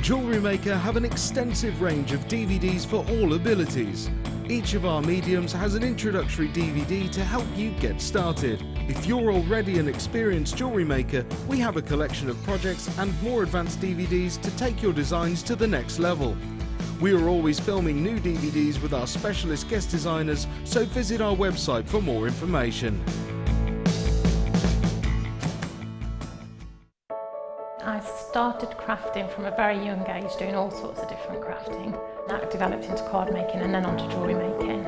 Jewellery Maker have an extensive range of DVDs for all abilities. Each of our mediums has an introductory DVD to help you get started. If you're already an experienced jewellery maker, we have a collection of projects and more advanced DVDs to take your designs to the next level. We are always filming new DVDs with our specialist guest designers, so visit our website for more information. I started crafting from a very young age, doing all sorts of different crafting. That developed into card making and then onto jewellery making.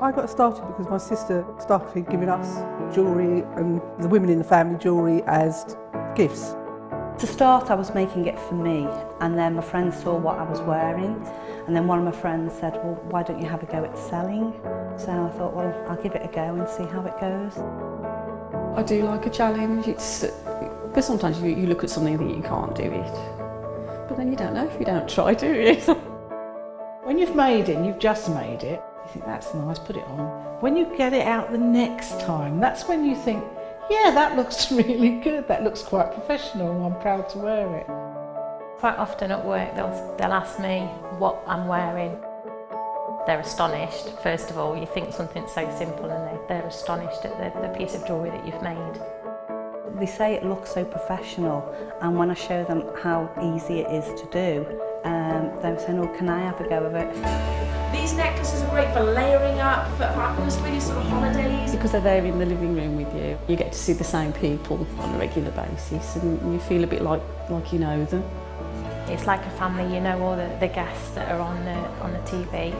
I got started because my sister started giving us jewellery and the women in the family jewellery as gifts. To start, I was making it for me, and then my friends saw what I was wearing, and then one of my friends said, well, why don't you have a go at selling? So I thought, well, I'll give it a go and see how it goes. I do like a challenge. Because sometimes you look at something that you can't do it, but then you don't know if you don't try, do you? When you've made it and you've just made it, you think that's nice, put it on. When you get it out the next time, that's when you think, yeah, that looks really good, that looks quite professional, I'm proud to wear it. Quite often at work they'll ask me what I'm wearing. They're astonished. First of all, you think something so simple and they're astonished at the piece of jewellery that you've made. They say it looks so professional, and when I show them how easy it is to do, they're saying, oh, can I have a go of it? These necklaces are great for layering up, for atmosphere, sort of holidays. Because they're there in the living room with you, you get to see the same people on a regular basis, and you feel a bit like you know them. It's like a family, you know all the guests that are on the TV.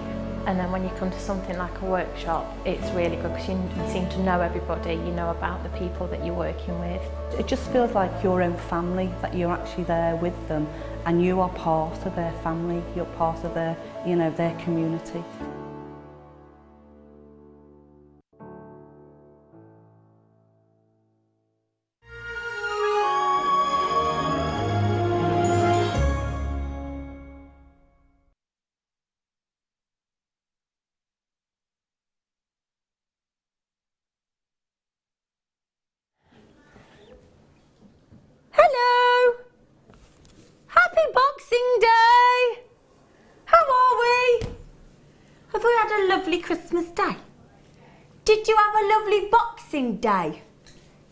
And then when you come to something like a workshop, it's really good because you seem to know everybody, you know about the people that you're working with. It just feels like your own family, that you're actually there with them and you are part of their family, you're part of their, you know, their community. Hello! Happy Boxing Day! How are we? Have we had a lovely Christmas day? Did you have a lovely Boxing Day?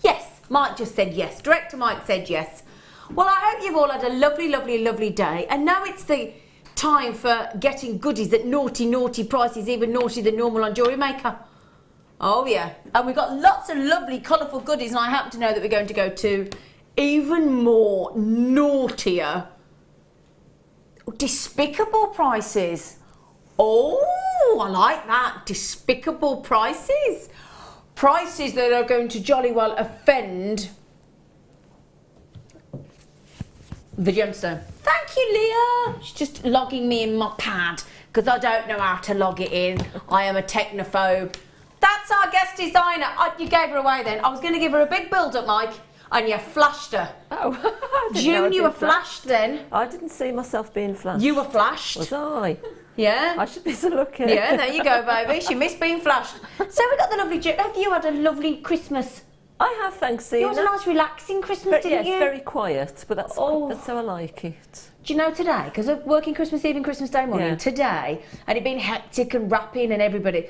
Yes, Mike just said yes. Director Mike said yes. Well, I hope you've all had a lovely, lovely, lovely day. And now it's the time for getting goodies at naughty, naughty prices, even naughtier than normal on Jewellery Maker. Oh yeah, and we've got lots of lovely, colourful goodies, and I happen to know that we're going to go to even more naughtier, despicable prices. Oh, I like that. Despicable prices. Prices that are going to jolly well offend the Gemstone. Thank you, Leah. She's just logging me in my pad because I don't know how to log it in. I am a technophobe. That's our guest designer. Oh, you gave her away then. I was going to give her a big build-up, Mike. And you flashed her. Oh, June, you were flashed then. I didn't see myself being flashed. You were flashed. Was I? Yeah. I should be so lucky. Yeah, there you go, baby. She missed being flashed. So we got the lovely June. Have you had a lovely Christmas? I have, thanks, Zena. You had a nice relaxing Christmas, didn't you? Yes, very quiet, but that's how I like it. Do you know today, because of working Christmas Eve and Christmas Day morning, today, and it been hectic and wrapping and everybody,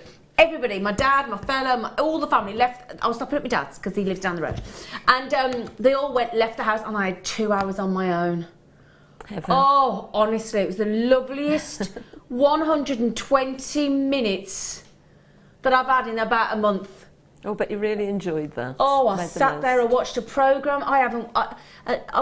my dad, my fella, all the family left. I was stopping at my dad's because he lives down the road. And they all left the house and I had 2 hours on my own. Heaven. Oh, honestly, it was the loveliest 120 minutes that I've had in about a month. Oh, but you really enjoyed that. Oh, I sat there and watched a programme. I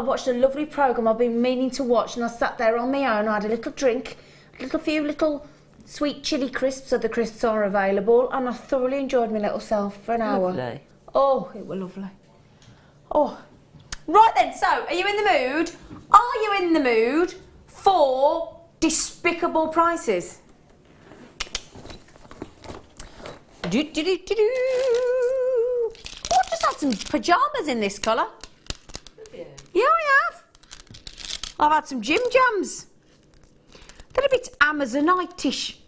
watched a lovely programme I've been meaning to watch, and I sat there on my own. I had a little drink, a few little sweet chilli crisps, so the crisps are available, and I thoroughly enjoyed my little self for an hour. Lovely. Oh, it was lovely. Oh, right then, so are you in the mood? Are you in the mood for despicable prices? Oh, I've just had some pyjamas in this colour. Yeah, I have. I've had some Jim Jams. They're a bit Amazonite-ish,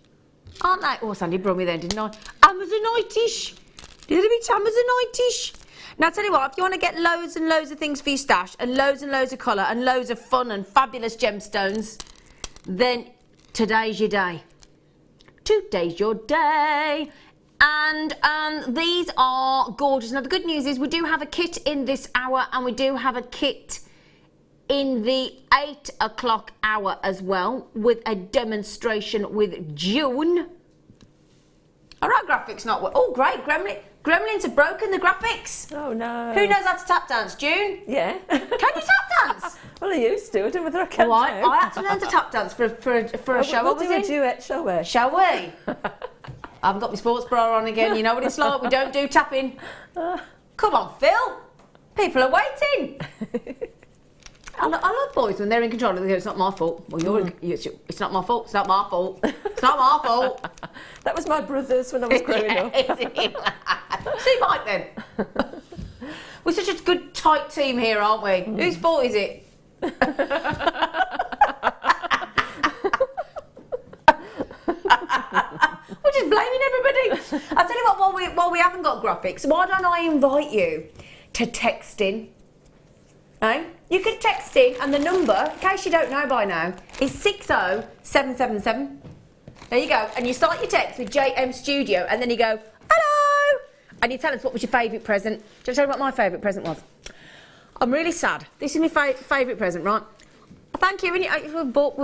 aren't they? Oh, Sandy brought me then, didn't I? Amazonite-ish. They're a bit Amazonite-ish. Now, I tell you what, if you want to get loads and loads of things for your stash and loads of colour and loads of fun and fabulous gemstones, then today's your day. Today's your day. And these are gorgeous. Now, the good news is we do have a kit in this hour, and we do have a kit in the 8 o'clock hour as well, with a demonstration with June. Are our graphics not working? Oh, great. Gremlins have broken the graphics. Oh, no. Who knows how to tap dance, June? Yeah. Can you tap dance? Well, I used to. I don't know whether I can Oh, now. I had to learn to tap dance for a show. We'll do a duet, shall we? Shall we? I haven't got my sports bra on again. You know what it's like. We don't do tapping. Come on, Phil. People are waiting. I love boys when they're in control. They go, it's not my fault. Well, it's not my fault. It's not my fault. It's not my fault. That was my brother's when I was growing up. See, Mike, then. We're such a good, tight team here, aren't we? Whose fault is it? We're just blaming everybody. I'll tell you what, while we haven't got graphics, why don't I invite you to text in? Eh? You can text in, and the number, in case you don't know by now, is 60777. There you go. And you start your text with JM Studio, and then you go, hello! And you tell us what was your favourite present. Do you tell me what my favourite present was? I'm really sad. This is my favourite present, right? Thank you. We've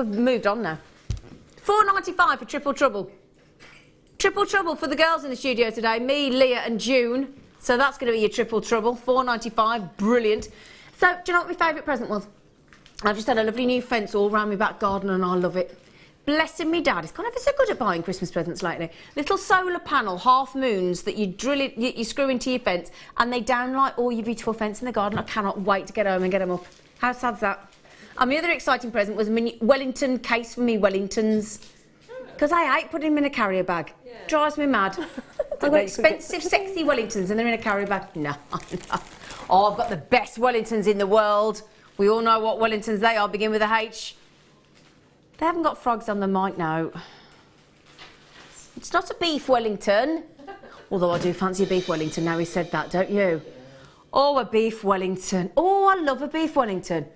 moved on now. $4.95 for Triple Trouble. Triple Trouble for the girls in the studio today. Me, Leah and June. So that's going to be your Triple Trouble. $4.95. Brilliant. So, do you know what my favourite present was? I've just had a lovely new fence all round my back garden, and I love it. Blessing me dad, he's gone ever so good at buying Christmas presents lately. Little solar panel, half moons that you drill it, you screw into your fence, and they downlight all your beautiful fence in the garden. I cannot wait to get home and get them up. How sad's that? And my other exciting present was a mini Wellington case for me Wellingtons. Because I hate putting them in a carrier bag. Yeah. Drives me mad. I've got expensive, sexy Wellingtons and they're in a carrier bag. No, no. Oh, I've got the best Wellingtons in the world. We all know what Wellingtons they are, begin with a H. They haven't got frogs on the mic now. It's not a beef Wellington. Although I do fancy a beef Wellington now he said that, don't you? Oh, a beef Wellington. Oh, I love a beef Wellington.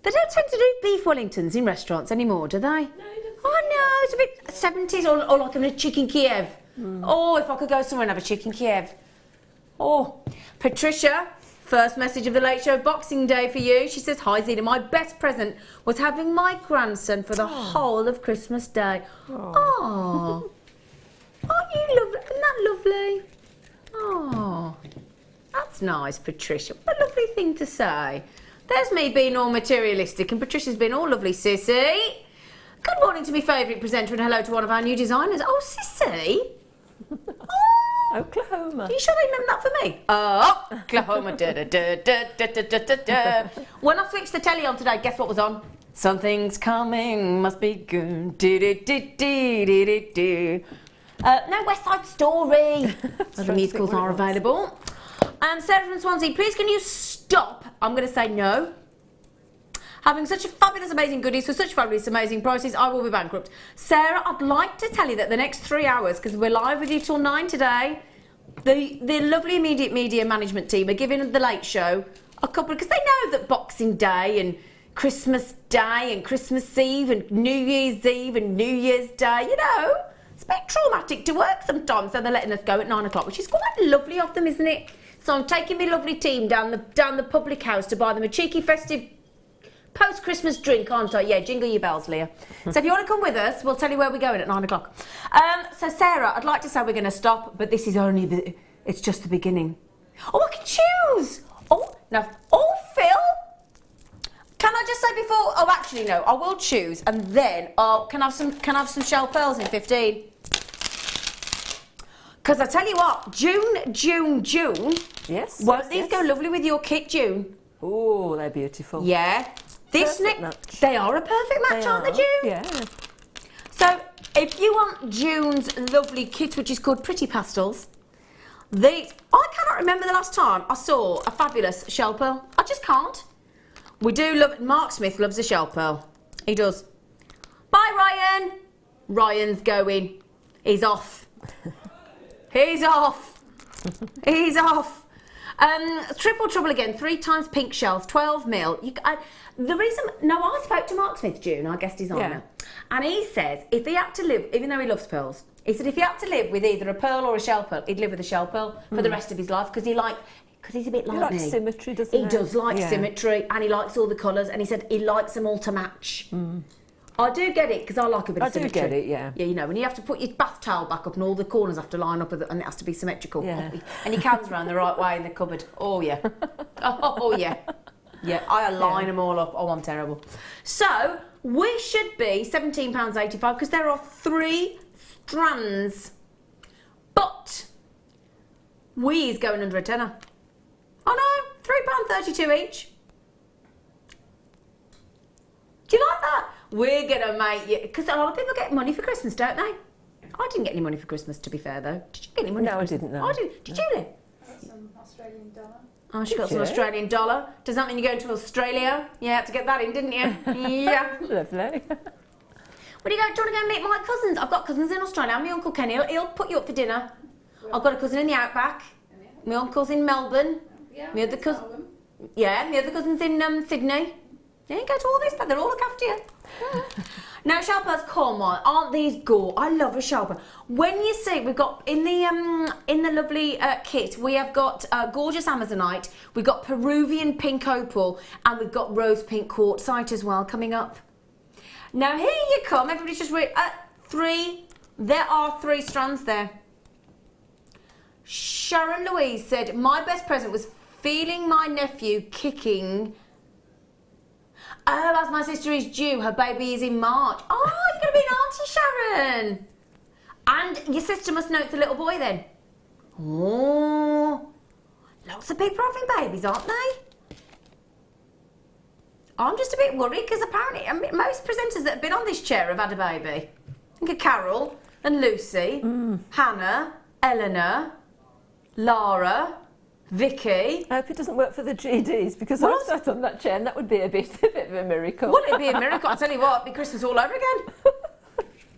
They don't tend to do beef Wellingtons in restaurants anymore, do they? No, oh no, it's a bit 70s or like a chicken Kiev. Mm. Oh, if I could go somewhere and have a chicken Kiev. Oh, Patricia, first message of the Late Show, Boxing Day for you. She says, hi Zena, my best present was having my grandson for the whole of Christmas Day. Oh, aren't you lovely? Isn't that lovely? Oh, that's nice, Patricia. What a lovely thing to say. There's me being all materialistic and Patricia's been all lovely, Sissy. Good morning to my favourite presenter and hello to one of our new designers. Oh, Sissy. Oh, Oklahoma. Are you sure they named that for me? Oh, Oklahoma. Da, da, da, da, da, da, da, da. When I switched the telly on today, guess what was on? Something's coming, must be good. Do, do, do, do, do, do, do. No West Side Story. Other musicals are available. Sarah from Swansea, please can you stop? I'm going to say no. Having such a fabulous, amazing goodies for such fabulous, amazing prices, I will be bankrupt. Sarah, I'd like to tell you that the next 3 hours, because we're live with you till 9 today, the lovely immediate media management team are giving the Late Show a couple, because they know that Boxing Day and Christmas Day and Christmas Eve and New Year's Eve and New Year's Day, you know, it's a bit traumatic to work sometimes, so they're letting us go at 9 o'clock, which is quite lovely of them, isn't it? So I'm taking my lovely team down the public house to buy them a cheeky festive post-Christmas drink, aren't I? Yeah, jingle your bells, Leah. So if you want to come with us, we'll tell you where we're going at 9 o'clock. So Sarah, I'd like to say we're going to stop, but this is only it's just the beginning. Oh, I can choose. Oh, no. Oh, Phil. Can I just say before? Oh, actually, no. I will choose, and then can I have some shell pearls in 15? Because I tell you what, June. Yes. Won't these go lovely with your kit, June? Oh, they're beautiful. Yeah. This next, they are a perfect match, aren't they, June? Yeah. So, if you want June's lovely kit, which is called Pretty Pastels, I cannot remember the last time I saw a fabulous shell pearl. I just can't. We do love, Mark Smith loves a shell pearl. He does. Bye, Ryan. Ryan's going. He's off. He's off. He's off. Triple trouble again, 3 times pink shells, 12 mil. The reason, no, I spoke to Mark Smith, June, our guest designer, and he says if he had to live, even though he loves pearls, he said if he had to live with either a pearl or a shell pearl, he'd live with a shell pearl for the rest of his life because he's a bit like me. He likes symmetry, doesn't he? He does like symmetry, and he likes all the colours, and he said he likes them all to match. I do get it because I like a bit of symmetry. I do get it, yeah. Yeah, you know, when you have to put your bath towel back up and all the corners have to line up and it has to be symmetrical. Yeah. And your cans around the right way in the cupboard. Oh, yeah. Oh, yeah. Yeah, I align them all up. Oh, I'm terrible. So, we should be £17.85 because there are 3 strands. But, we is going under a tenner. Oh, no, £3.32 each. Do you like that? We're going to make you... Because a lot of people get money for Christmas, don't they? I didn't get any money for Christmas, to be fair, though. Did you get any money? No, I didn't, no. I didn't. Did you, Lee? Some Australian dollar. Oh, she got some Australian dollar. Does that mean you're going to Australia? You had to get that in, didn't you? Yeah. Lovely. Where do you go? Do you want to go and meet my cousins? I've got cousins in Australia. And my Uncle Kenny, he'll put you up for dinner. I've got a cousin in the Outback. My uncle's in Melbourne. Yeah, my other cousin... Yeah, my other cousin's in Sydney. Yeah, you go to all these, but they'll all look after you. Now, shell pearls, come on, aren't these gorgeous? I love a shell pearl. When you see, we've got in the lovely kit, we have got gorgeous Amazonite, we've got Peruvian pink opal, and we've got rose pink quartzite as well coming up. Now, here you come. Everybody's just read 3. There are 3 strands there. Sharon Louise said, my best present was feeling my nephew kicking. Oh, as my sister is due, her baby is in March. Oh, you're going to be an auntie, Sharon. And your sister must know it's a little boy then. Oh, lots of people are having babies, aren't they? I'm just a bit worried because apparently most presenters that have been on this chair have had a baby. I think of Carol and Lucy, Hannah, Eleanor, Lara, Vicky. I hope it doesn't work for the GDs because I've sat on that chair and that would be a bit of a miracle. Well, it'd be a miracle. I'll tell you what, it'd be Christmas all over again.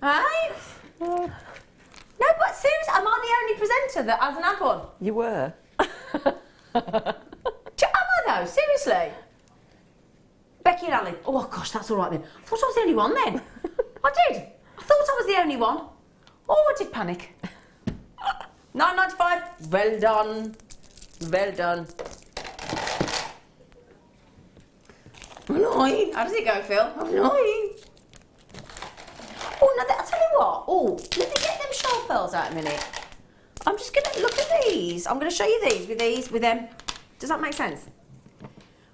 Right? No, but seriously, am I the only presenter that hasn't had one? You were. Am I though? Seriously? Becky and Ali. Oh gosh, that's all right then. I thought I was the only one then. I did. I thought I was the only one. Oh, I did panic. £9.95. Well done. Well done. Annoying. How does it go, Phil? Annoying. Oh, no, I'll tell you what. Oh, let me get them shell pearls out a minute. I'm just going to look at these. I'm going to show you these with them. Does that make sense?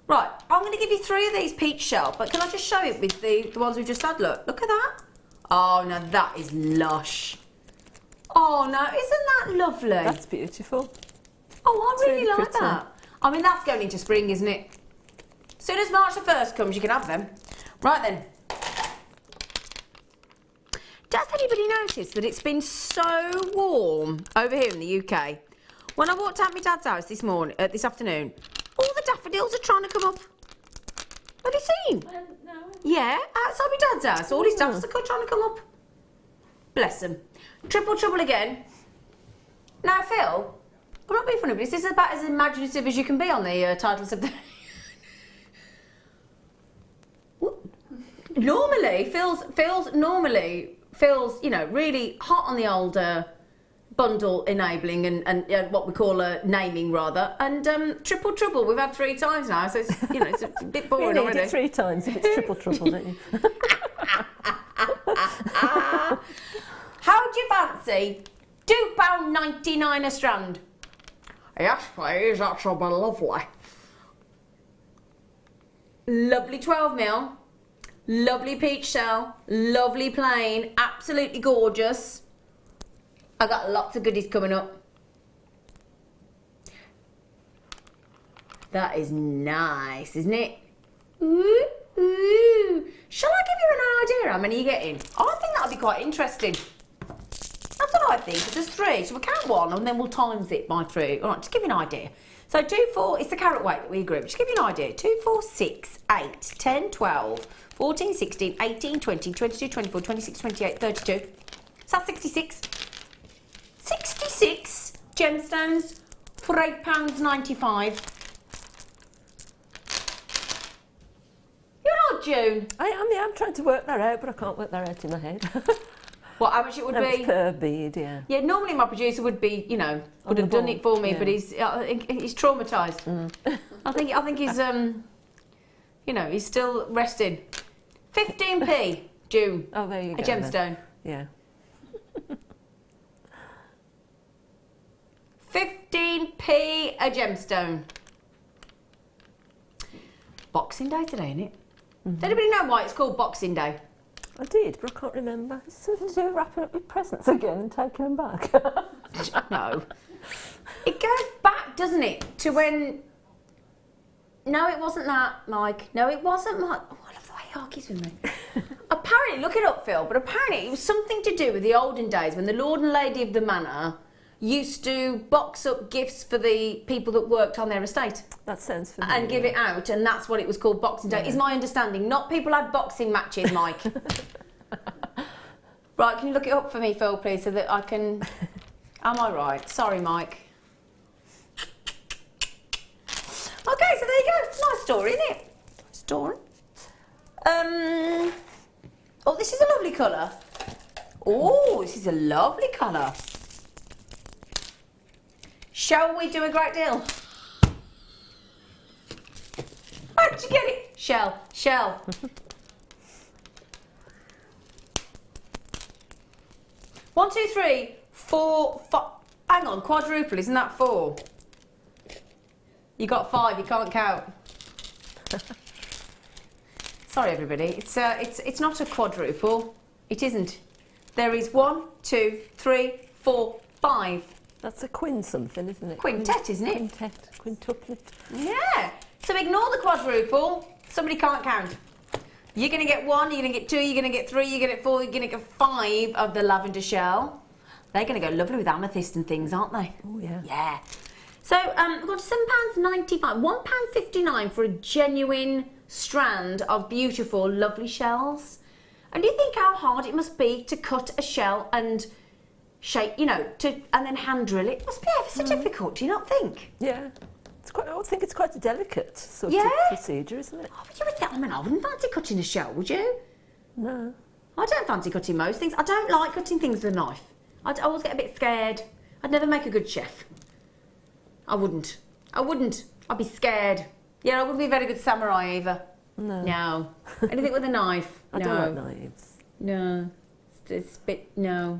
Right, I'm going to give you 3 of these peach shell, but can I just show it with the ones we've just had? Look at that. Oh, now that is lush. Oh, no, isn't that lovely? That's beautiful. Oh, I really like pretty. that. I mean, that's going into spring, isn't it? As soon as March the 1st comes, you can have them. Right then. Does anybody notice that it's been so warm over here in the UK? When I walked out my dad's house this afternoon, all the daffodils are trying to come up. Have you seen? No. Yeah, outside my dad's house, all these daffodils are trying to come up. Bless them. Triple trouble again. Now, Phil, I'm not being funny, but is this about as imaginative as you can be on the titles of the... Normally, Phil's, you know, really hot on the old bundle enabling and what we call naming rather. And triple trouble, we've had 3 times now, so it's, you know, it's a bit boring You already. need it 3 times if it's triple trouble, don't you? How do you fancy £2.99 a strand? Yes, please, that shall be lovely. Lovely 12mm, lovely peach shell, lovely plain, absolutely gorgeous. I got lots of goodies coming up. That is nice, isn't it? Ooh, ooh. Shall I give you an idea how many you're getting? I think that'll be quite interesting. That's what I think. There's 3, so we'll count 1 and then we'll times it by 3. All right, just give you an idea. So 2, 4, it's the carat weight that we agree. Just give you an idea. 2, 4, 6, 8, 10, 12, 14, 16, 18, 20, 22, 24, 26, 28, 32. So that's 66. 66 gemstones for £8.95. You're not, June. I am, yeah, I'm trying to work that out, but I can't work that out in my head. What, how much it would That be? was per bead, yeah. Yeah, normally my producer would be, you know, would have done it for me, yeah. but he's traumatised. I think he's, you know, he's still resting. 15p, June. Oh, there you go. A gemstone. Yeah. 15p a gemstone. Boxing Day today, isn't it? Does anybody know why it's called Boxing Day? I did, but I can't remember. It's something to do with wrapping up your presents again and taking them back. No. It goes back, doesn't it, to when... No, it wasn't that, Mike. No, it wasn't Mike. Oh, I love the way he argues with me. Apparently, look it up, Phil, but apparently it was something to do with the olden days when the Lord and Lady of the Manor used to box up gifts for the people that worked on their estate. That sounds familiar. And give it out, and that's what it was called Boxing Day, is my understanding. Not people had boxing matches, Mike. Right, can you look it up for me, Phil, please, so that I can... Am I right? Sorry, Mike. Okay, so there you go. Nice story, isn't it? Nice story. Oh, this is a lovely colour. Oh, this is a lovely colour. Shall we do a great deal? How did you get it? Shell. 1, 2, 3, 4, 5. Hang on, quadruple, isn't that 4? You got 5, you can't count. Sorry, everybody. It's not a quadruple. It isn't. There is 1, 2, 3, 4, 5. That's a quin something, isn't it? Quintet, isn't it? Quintet, quintuplet. Yeah. So ignore the quadruple. Somebody can't count. You're going to get 1, you're going to get 2, you're going to get 3, you're going to get 4, you're going to get 5 of the lavender shell. They're going to go lovely with amethyst and things, aren't they? Oh, yeah. Yeah. So we've got £7.95, £1.59 for a genuine strand of beautiful, lovely shells. And do you think how hard it must be to cut a shell and shape, you know, and then hand drill it? It must be ever so difficult, do you not think? Yeah. I think it's quite a delicate sort of procedure, isn't it? Oh, but you would think, I mean, I wouldn't fancy cutting a shell, would you? No. I don't fancy cutting most things. I don't like cutting things with a knife. I'd always get a bit scared. I'd never make a good chef. I wouldn't. I'd be scared. Yeah, I wouldn't be a very good samurai either. No. Anything with a knife. I don't like knives. No. It's a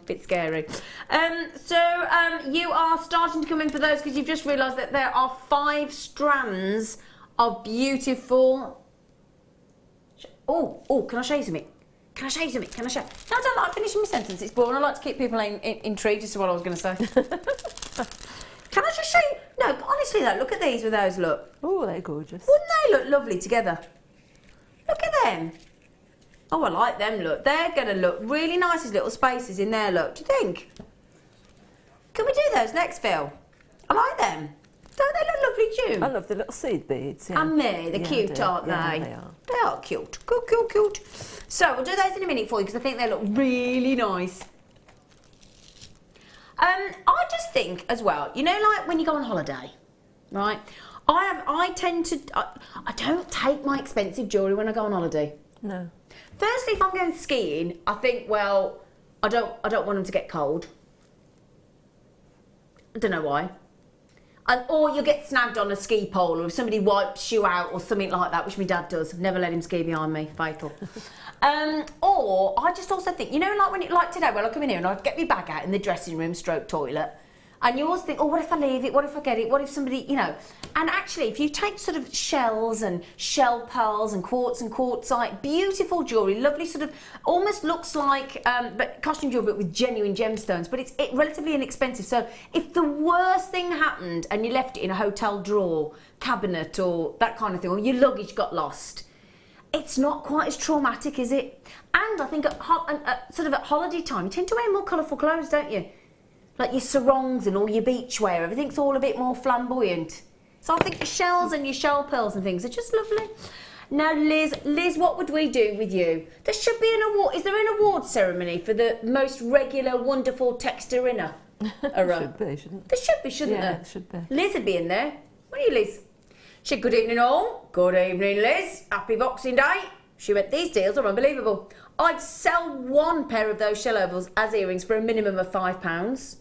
bit scary. So you are starting to come in for those because you've just realised that there are 5 strands of beautiful... Oh, can I show you something? No, I don't like finishing my sentence. It's boring. I like to keep people intrigued as to what I was going to say. Can I just show you? No, honestly though, look at these with those, look. Oh, they're gorgeous. Wouldn't they look lovely together? Look at them. Oh, I like them, look. They're going to look really nice as little spaces in there, look. Do you think? Can we do those next, Phil? I like them. Don't they look lovely, June? I love the little seed beads. Yeah. And me, they're cute, aren't they? Yeah, they are. They are cute. Cute. So, we'll do those in a minute for you because I think they look really nice. I just think as well, you know, like when you go on holiday, right? I don't take my expensive jewellery when I go on holiday. No. Firstly, if I'm going skiing, I think, well, I don't want them to get cold. I don't know why. Or you'll get snagged on a ski pole, or if somebody wipes you out or something like that, which my dad does. Never let him ski behind me, fatal. Or I just also think, you know, like today, when I come in here and I get my bag out in the dressing room / toilet, and you always think, oh, what if I leave it? What if I get it? What if somebody, you know? And actually, if you take sort of shells and shell pearls and quartz and quartzite, beautiful jewellery, lovely sort of, almost looks like but costume jewellery, but with genuine gemstones, but it's relatively inexpensive. So if the worst thing happened and you left it in a hotel drawer, cabinet, or that kind of thing, or your luggage got lost, it's not quite as traumatic, is it? And I think at holiday time, you tend to wear more colourful clothes, don't you? Like your sarongs and all your beachwear, everything's all a bit more flamboyant. So I think your shells and your shell pearls and things are just lovely. Now, Liz, what would we do with you? There should be an award. Is there an award ceremony for the most regular, wonderful texter-inner? Should be, shouldn't There should be, shouldn't Yeah, there? should be. Liz would be in there. Where are you, Liz? She said, good evening all. Good evening, Liz. Happy Boxing Day. She went, these deals are unbelievable. I'd sell one pair of those shell ovals as earrings for a minimum of £5.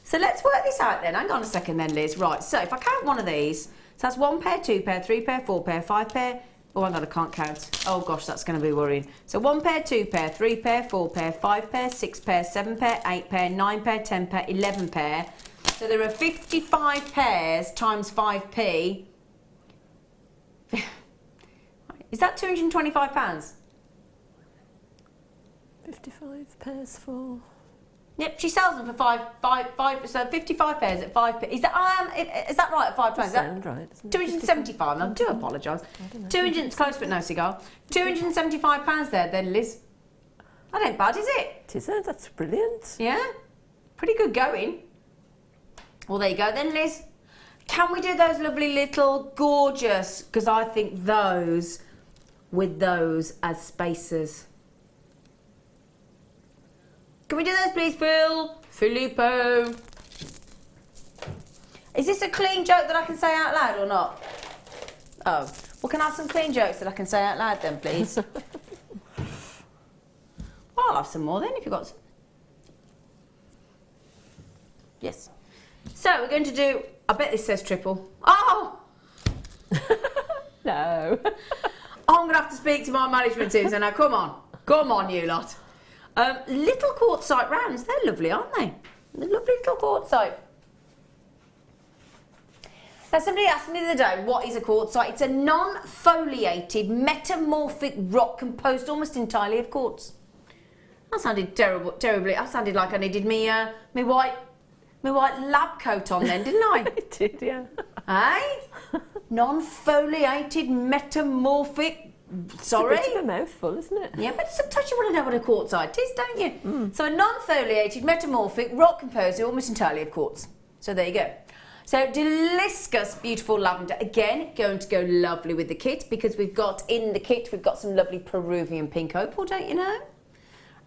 So let's work this out then. Hang on a second then, Liz. Right, so if I count one of these, so that's 1 pair, 2 pair, 3 pair, 4 pair, 5 pair. Oh, hang on, I can't count. Oh gosh, that's going to be worrying. So 1 pair, 2 pair, 3 pair, 4 pair, 5 pair, 6 pair, 7 pair, 8 pair, 9 pair, 10 pair, 11 pair. So there are 55 pairs times 5p. Is that £225? 55 pairs for... Yep, she sells them for five. So 55 pairs at 5p. Is that right at £5? Sound right, doesn't it? 275. I do apologise. 200. Close but no cigar. £275 there, then, Liz. That ain't bad, is it? It isn't, that's brilliant. Yeah, pretty good going. Well, there you go then, Liz. Can we do those lovely little gorgeous? Because I think those with those as spacers. Can we do those, please, Phil? Filippo. Is this a clean joke that I can say out loud or not? Oh. Well, can I have some clean jokes that I can say out loud then, please? Well, I'll have some more then, if you've got some. Yes. So, we're going to do... I bet this says triple. Oh! No. I'm going to have to speak to my management team, so now come on. Come on, you lot. Little quartzite rounds, they're lovely, aren't they? They're lovely little quartzite. Now, somebody asked me the other day, what is a quartzite? It's a non-foliated metamorphic rock composed almost entirely of quartz. That sounded terribly. I sounded like I needed me white lab coat on then, didn't I? It did, yeah. Eh? Non-foliated metamorphic. Sorry? It's a bit of a mouthful, isn't it? Yeah, but sometimes you want to know what a quartzite is, don't you? So a non-foliated metamorphic rock composed almost entirely of quartz. So there you go. So delicious, beautiful lavender. Again, going to go lovely with the kit because we've got in the kit, we've got some lovely Peruvian pink opal, don't you know?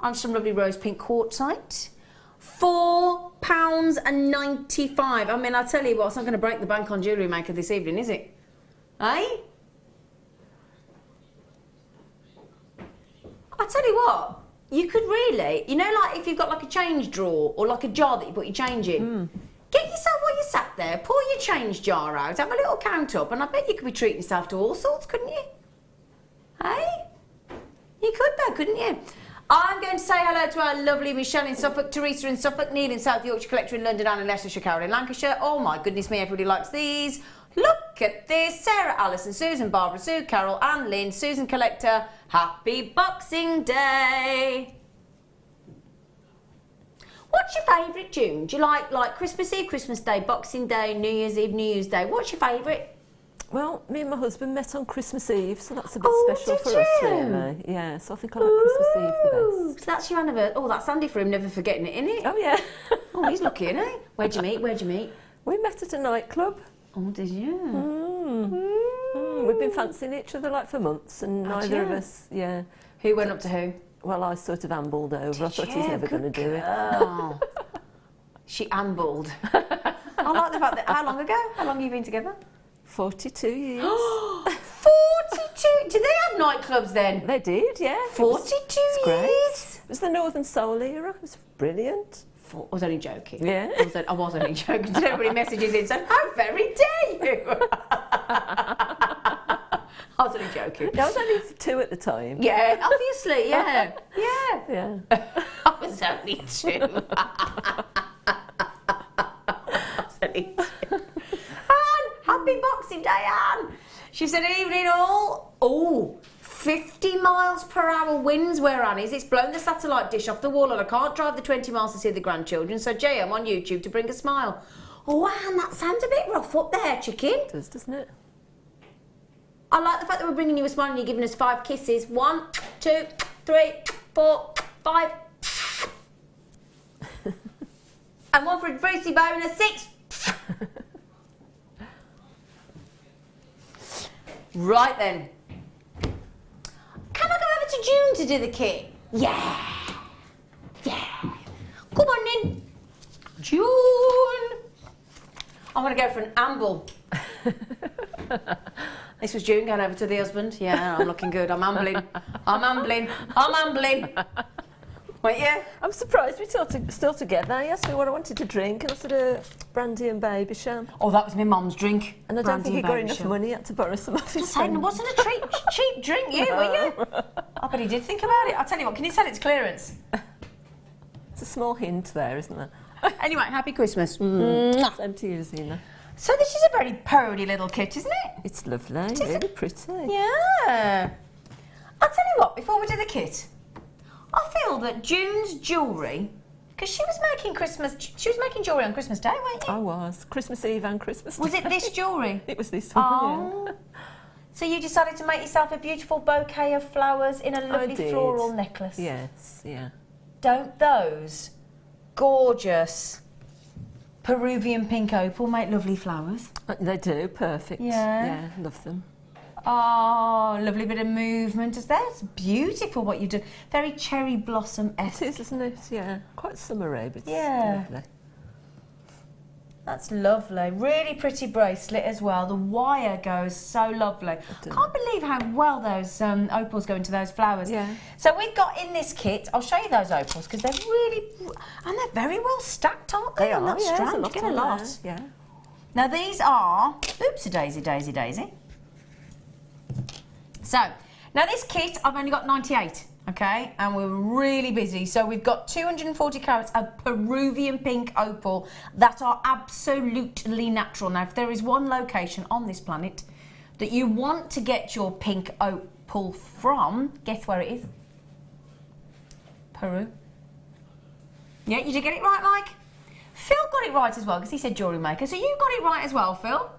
And some lovely rose pink quartzite. £4.95. I mean, I'll tell you what, it's not going to break the bank on Jewellery Maker this evening, is it? Eh? I tell you what, you could really, you know, like if you've got like a change drawer or like a jar that you put your change in, get yourself while you sat there, pour your change jar out, have a little count up, and I bet you could be treating yourself to all sorts, couldn't you? Hey? You could though, couldn't you? I'm going to say hello to our lovely Michelle in Suffolk, Teresa in Suffolk, Neil in South Yorkshire, Collector in London, Anne in Leicestershire, Carol in Lancashire. Oh my goodness me, everybody likes these. Look at this. Sarah, Alison, Susan, Barbara, Sue, Carol, Anne, Lynn, Susan Collector. Happy Boxing Day. What's your favourite June? Do you like Christmas Eve, Christmas Day, Boxing Day, New Year's Eve, New Year's Day? What's your favourite? Well, me and my husband met on Christmas Eve, so that's a bit special for you? us, really. Yeah, so I think I like Christmas Eve the best. So that's your anniversary. Oh, that's handy for him, never forgetting it, isn't it? Oh, yeah. Oh, he's lucky, isn't he? Where'd you meet? Where'd you meet? We met at a nightclub. Oh, did you? We've been fancying each other like for months, and neither of us, yeah. Who went up to who? Well, I sort of ambled over. I thought he's never going to do it. She ambled. I like the fact that. How long ago? How long have you been together? 42 years. 42? Did they have nightclubs then? They did, yeah. 42 years? Great. It was the Northern Soul era. It was brilliant. I was only joking. Yeah. I was only joking. Everybody messages in saying, how very dare you? I was only joking. I was only 2 at the time. Yeah, obviously, yeah. Yeah. Yeah. I was only 2. I was only 2. Anne, happy Boxing Day, Anne. She said, evening all. Oh, 50 miles per hour winds where Anne is. It's blown the satellite dish off the wall and I can't drive the 20 miles to see the grandchildren, so JM on YouTube to bring a smile. Oh, Anne, that sounds a bit rough up there, chicken. It does, doesn't it? I like the fact that we're bringing you a smile and you're giving us 5 kisses. 1, 2, 3, 4, 5. And one for a Brucey bow and a 6. Right then. Can I go over to June to do the kit? Yeah. Yeah. Come on then. June. I'm going to go for an amble. This was June going over to the husband. Yeah, I'm looking good. I'm ambling. I'm ambling. I'm ambling. Wait, yeah. I'm surprised we're still together. He asked me what I wanted to drink, and I said brandy and baby sham. Oh, that was my mum's drink. And I don't think he got enough money. He had to borrow some of his friends. It wasn't a cheap drink, were you? I bet he did think about it. I'll tell you what, can you tell it's clearance? It's a small hint there, isn't there? Anyway, happy Christmas. Same to you, Zena. So this is a very purdy little kit, isn't it? It's lovely, really pretty. Yeah. I'll tell you what, before we do the kit, I feel that June's jewellery, because she was making jewellery on Christmas Day, weren't you? I was. Christmas Eve and Christmas Day. Was it this jewellery? It was this one, yeah. So you decided to make yourself a beautiful bouquet of flowers in a lovely floral necklace? Yes, yeah. Don't those gorgeous Peruvian pink opal make lovely flowers? They do, perfect. Yeah, love them. Oh, lovely bit of movement. It's beautiful what you do. Very cherry blossom-esque. It is, isn't it? Yeah. Quite summery, but yeah. It's lovely. That's lovely. Really pretty bracelet as well. The wire goes so lovely. Can't believe how well those opals go into those flowers. Yeah. So we've got in this kit, I'll show you those opals because they're really, and they're very well stacked, aren't they? They on are, that strand. You get a lot. There. Yeah. Now these are, oopsie daisy, daisy, daisy. So, now this kit, I've only got 98, okay? And we're really busy. So we've got 240 carats of Peruvian pink opal that are absolutely natural. Now, if there is one location on this planet that you want to get your pink opal from, guess where it is? Peru. Yeah, you did get it right, Mike? Phil got it right as well, because he said Jewellery Maker. So you got it right as well, Phil.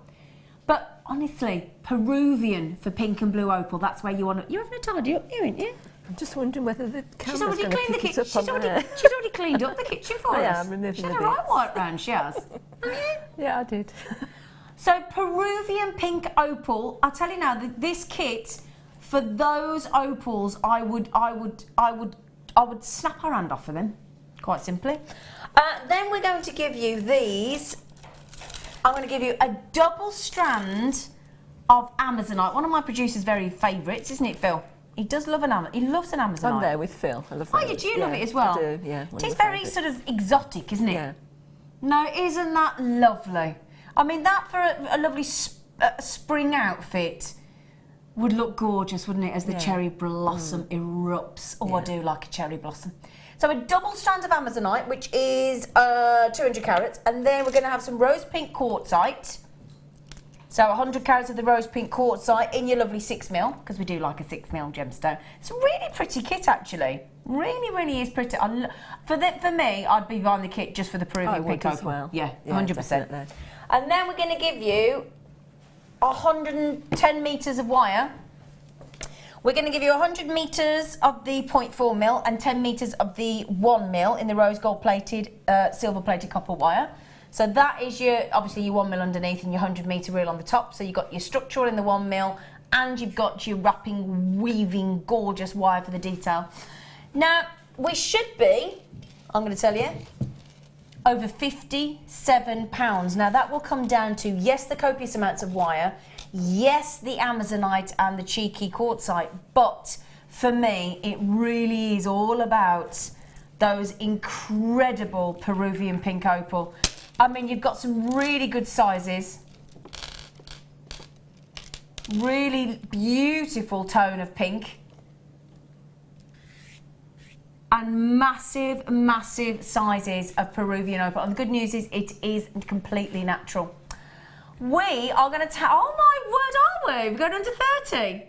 But honestly, Peruvian for pink and blue opal, that's where you want to... You're having a tidy up, aren't you? I'm just wondering whether the camera's going to pick it up she's on already, there. she's already cleaned up the kitchen for us. I am removing She the had a right white round, she has. Yeah, I did. So Peruvian pink opal, I'll tell you now, this kit, for those opals, I would snap her hand off for them, quite simply. Then we're going to give you these. I'm going to give you a double strand of Amazonite. One of my producer's very favourites, isn't it, Phil? He does love he loves an Amazonite. I'm there with Phil. I love that. Oh, do you love it as well? I do, yeah. It is very sort of exotic, isn't it? Yeah. No, isn't that lovely? I mean, that for a lovely spring outfit would look gorgeous, wouldn't it, as the cherry blossom erupts. Oh, I do like a cherry blossom. So a double strand of Amazonite, which is 200 carats, and then we're going to have some rose pink quartzite. So 100 carats of the rose pink quartzite in your lovely 6mm, because we do like a 6mm gemstone. It's a really pretty kit, actually. Really, really is pretty. For me, I'd be buying the kit just for the Peruvian pink opal. As well. Yeah, 100%. Definitely. And then we're going to give you 110 metres of wire. We're going to give you 100 metres of the 0.4mm and 10 metres of the 1mm in the rose gold plated, silver plated copper wire. So that is obviously your 1mm underneath and your 100 metre reel on the top. So you've got your structural in the 1mm and you've got your wrapping, weaving, gorgeous wire for the detail. Now, we should be, I'm going to tell you, over £57. Now that will come down to, yes, the copious amounts of wire, yes, the Amazonite and the cheeky quartzite, but for me, it really is all about those incredible Peruvian pink opal. I mean, you've got some really good sizes, really beautiful tone of pink, and massive, massive sizes of Peruvian opal. And the good news is it is completely natural. We are going to oh my word, are we? We're going under 30.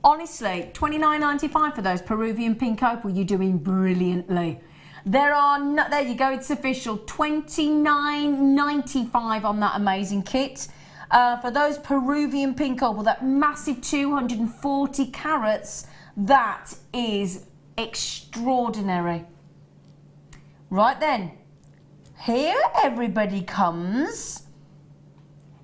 Honestly, $29.95 for those Peruvian pink opal. You're doing brilliantly. There you go, it's official. $29.95 on that amazing kit. For those Peruvian pink opal, that massive 240 carats, that is extraordinary. Right then, here everybody comes.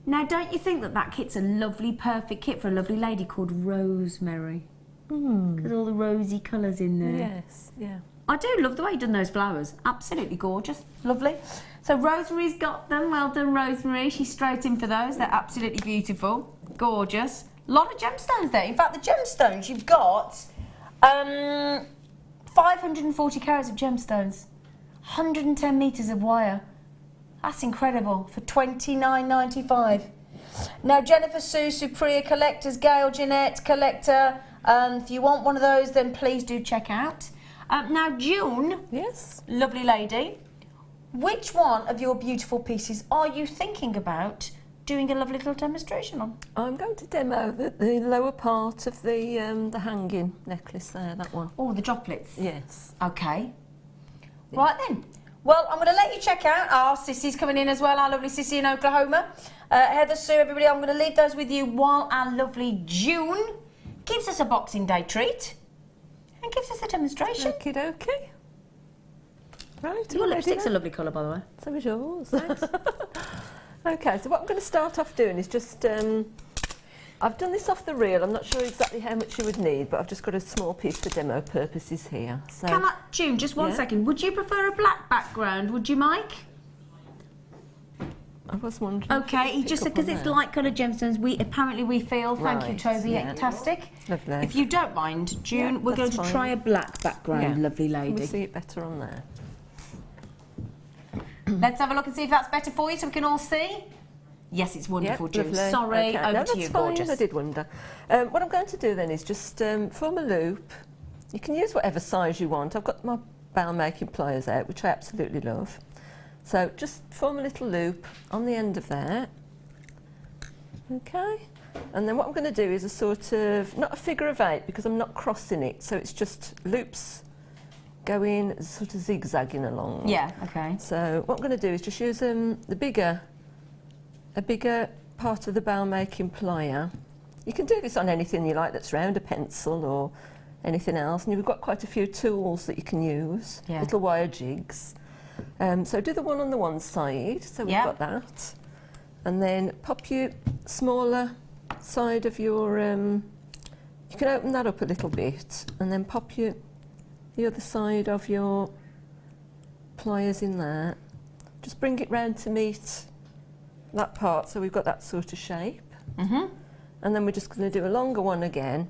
Now, don't you think that kit's a lovely, perfect kit for a lovely lady called Rosemary? There's all the rosy colours in there. Yes, yeah. I do love the way you've done those flowers. Absolutely gorgeous. Lovely. So Rosemary's got them. Well done, Rosemary. She's straight in for those. They're absolutely beautiful. Gorgeous. A lot of gemstones there. In fact, the gemstones you've got 540 carats of gemstones, 110 metres of wire. That's incredible for $29.95. Now, Jennifer Sue, Supriya Collectors, Gail Jeanette Collector. If you want one of those, then please do check out. Now, June. Yes. Lovely lady. Which one of your beautiful pieces are you thinking about doing a lovely little demonstration on? I'm going to demo the lower part of the hanging necklace there, that one. Oh, the droplets? Yes. Okay. Yeah. Right then. Well, I'm going to let you check out. Our Sissy's coming in as well, our lovely Sissy in Oklahoma. Heather, Sue, everybody, I'm going to leave those with you while our lovely June gives us a Boxing Day treat and gives us a demonstration. Okie dokie. Right, your lipstick's a lovely colour, by the way. So is yours. Thanks. Okay, so what I'm going to start off doing is just, I've done this off the reel. I'm not sure exactly how much you would need, but I've just got a small piece for demo purposes here. So, can I, June, just one second. Would you prefer a black background? Would you, Mike? I was wondering. Okay, he just said because it's light coloured gemstones. We feel. Thank you, Toby. Fantastic. Lovely. If you don't mind, June, we're going to try a black background. Lovely lady. Can we see it better on there? Let's have a look and see if that's better for you, so we can all see. Yes, it's wonderful, June. Lovely. Sorry, okay. over to you, fine. gorgeous. I did wonder. What I'm going to do then is just form a loop. You can use whatever size you want. I've got my bowl making pliers out, which I absolutely love. So just form a little loop on the end of that. Okay. And then what I'm going to do is a sort of, not a figure of 8 because I'm not crossing it, so it's just loops going sort of zigzagging along. Yeah, okay. So what I'm going to do is just use a bigger part of the bowl making plier. You can do this on anything you like that's round, a pencil or anything else, and you've got quite a few tools that you can use, little wire jigs. So do the one on the one side, so we've got that, and then pop your smaller side of your, you can open that up a little bit, and then pop the other side of your pliers in there. Just bring it round to meet that part, so we've got that sort of shape. And then we're just going to do a longer one again.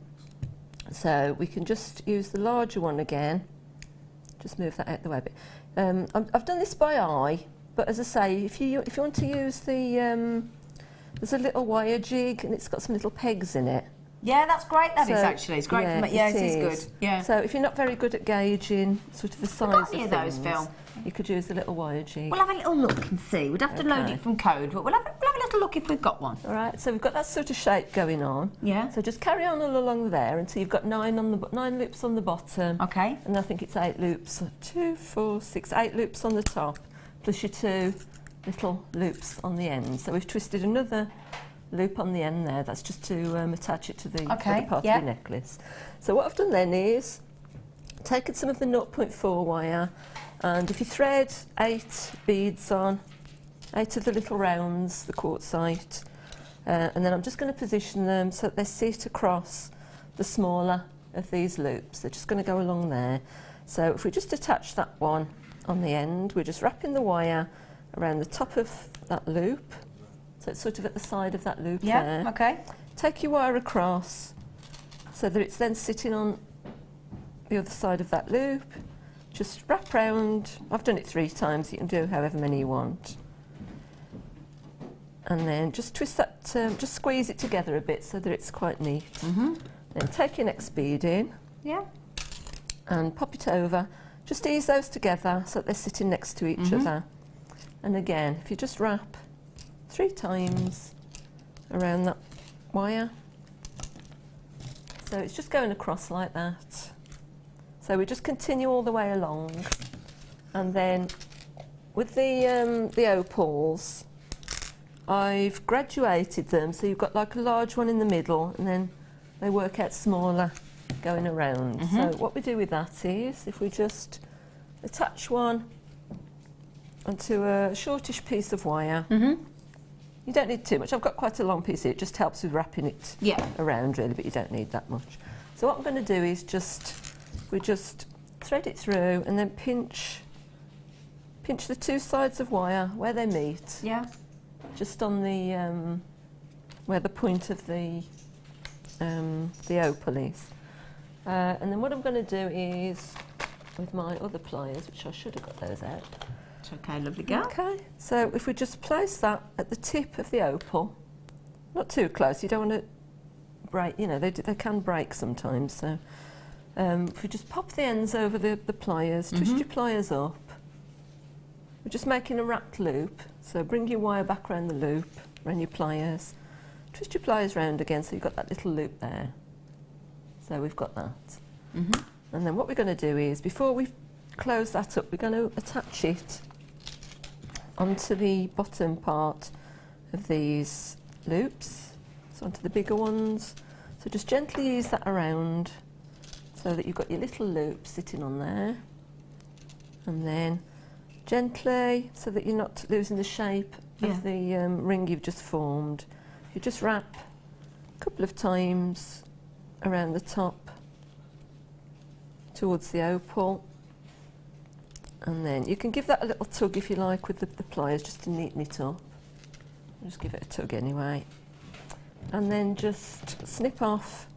So we can just use the larger one again. Just move that out the way a bit. I've done this by eye, but as I say, if you want to use the, there's a little wire jig and it's got some little pegs in it. Yeah, that's great. That is actually. It's great. Yeah, it is good. Yeah. So if you're not very good at gauging sort of the size of things, those, Phil? You could use the little wire jig. We'll have a little look and see. We'd have to load it from code, but we'll have a little look if we've got one. All right. So we've got that sort of shape going on. Yeah. So just carry on all along there until you've got 9 loops on the bottom. Okay. And I think it's 8 loops. 2, 4, 6, 8 loops on the top, plus your 2 little loops on the end. So we've twisted another loop on the end there. That's just to attach it to the other part of your necklace. So what I've done then is taken some of the 0.4 wire, and if you thread 8 beads on, 8 of the little rounds, the quartzite, and then I'm just going to position them so that they sit across the smaller of these loops. They're just going to go along there. So if we just attach that one on the end, we're just wrapping the wire around the top of that loop. So it's sort of at the side of that loop there. Yeah, okay. Take your wire across so that it's then sitting on the other side of that loop. Just wrap round. I've done it 3 times. You can do however many you want. And then just twist that, just squeeze it together a bit so that it's quite neat. Then take your next bead in. Yeah. And pop it over. Just ease those together so that they're sitting next to each other. And again, if you just wrap 3 times around that wire. So it's just going across like that. So we just continue all the way along, and then with the opals, I've graduated them, so you've got like a large one in the middle, and then they work out smaller going around. So what we do with that is, if we just attach one onto a shortish piece of wire. You don't need too much. I've got quite a long piece here. It just helps with wrapping it around really, but you don't need that much. So what I'm going to do is we just thread it through and then pinch the two sides of wire where they meet. Yeah. Just on the where the point of the opal is. And then what I'm going to do is, with my other pliers, which I should have got those out. It's okay, lovely girl. Okay, so if we just place that at the tip of the opal, not too close, you don't want to break, you know, they can break sometimes, so if we just pop the ends over the pliers, twist your pliers up, we're just making a wrapped loop, so bring your wire back around the loop, around your pliers, twist your pliers round again so you've got that little loop there. So we've got that. And then what we're going to do is, before we close that up, we're going to attach it onto the bottom part of these loops, so onto the bigger ones. So just gently ease that around so that you've got your little loop sitting on there. And then gently, so that you're not losing the shape of the ring you've just formed, you just wrap a couple of times around the top towards the opal, and then you can give that a little tug if you like with the pliers just to neaten it up. I'll just give it a tug anyway, and then just snip off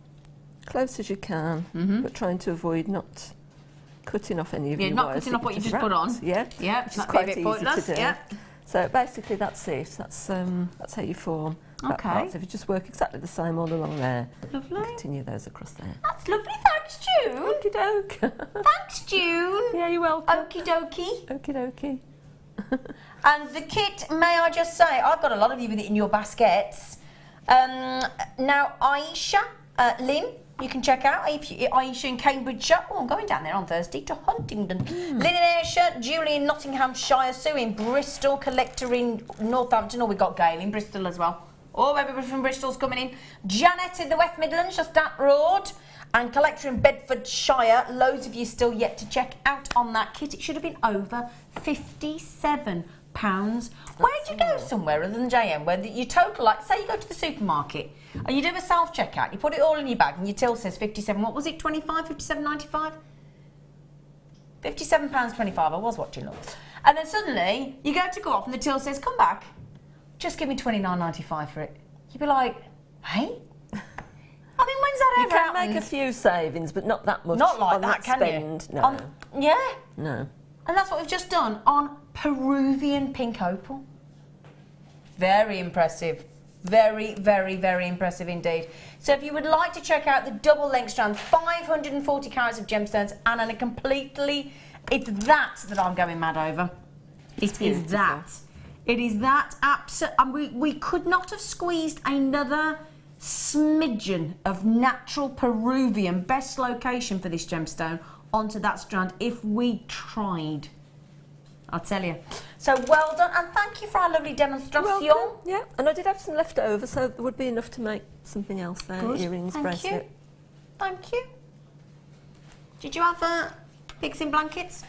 close as you can, but trying to avoid not cutting off any of your not wires. cutting off what you just put on. Yeah, yeah, which is quite easy to do. Yeah. So basically that's it. That's how you form that part. So if you just work exactly the same all along there, lovely. Continue those across there. That's lovely. Thanks, June. Okie doke. Thanks, June. Yeah, you're welcome. Okie dokie. Okie dokie. And the kit, may I just say, I've got a lot of you with it in your baskets. Now, Aisha, Lynn, you can check out Aisha in Cambridgeshire. Oh, I'm going down there on Thursday to Huntingdon. Lynn in Ayrshire, Julie in Nottinghamshire, Sue in Bristol, Collector in Northampton. Oh, we've got Gail in Bristol as well. Oh, everybody from Bristol's coming in. Janet in the West Midlands, just that road. And Collector in Bedfordshire. Loads of you still yet to check out on that kit. It should have been over £57. Where'd you go somewhere other than JM, where you total, like, say you go to the supermarket and you do a self-checkout, you put it all in your bag and your till says 57, what was it, 25, 57.95? £57.25, I was watching, look. And then suddenly, you go to go off and the till says, come back, just give me £29.95 for it. You'd be like, hey? I mean, when's that ever happened? You can make a few savings, but not that much. Not like on that, can spend. you? No. Yeah? No. And that's what we've just done on Peruvian pink opal. Very impressive. Very, very, very impressive indeed. So if you would like to check out the double length strand, 540 carats of gemstones, and a completely, it's that I'm going mad over. It is that. It is that absolute, we could not have squeezed another smidgen of natural Peruvian, best location for this gemstone, onto that strand if we tried. I'll tell you. So well done, and thank you for our lovely demonstration. Welcome. Yeah, and I did have some left over, so there would be enough to make something else there. Good. Earrings, Thank bracelet. you. Thank you. Did you have pigs in blankets?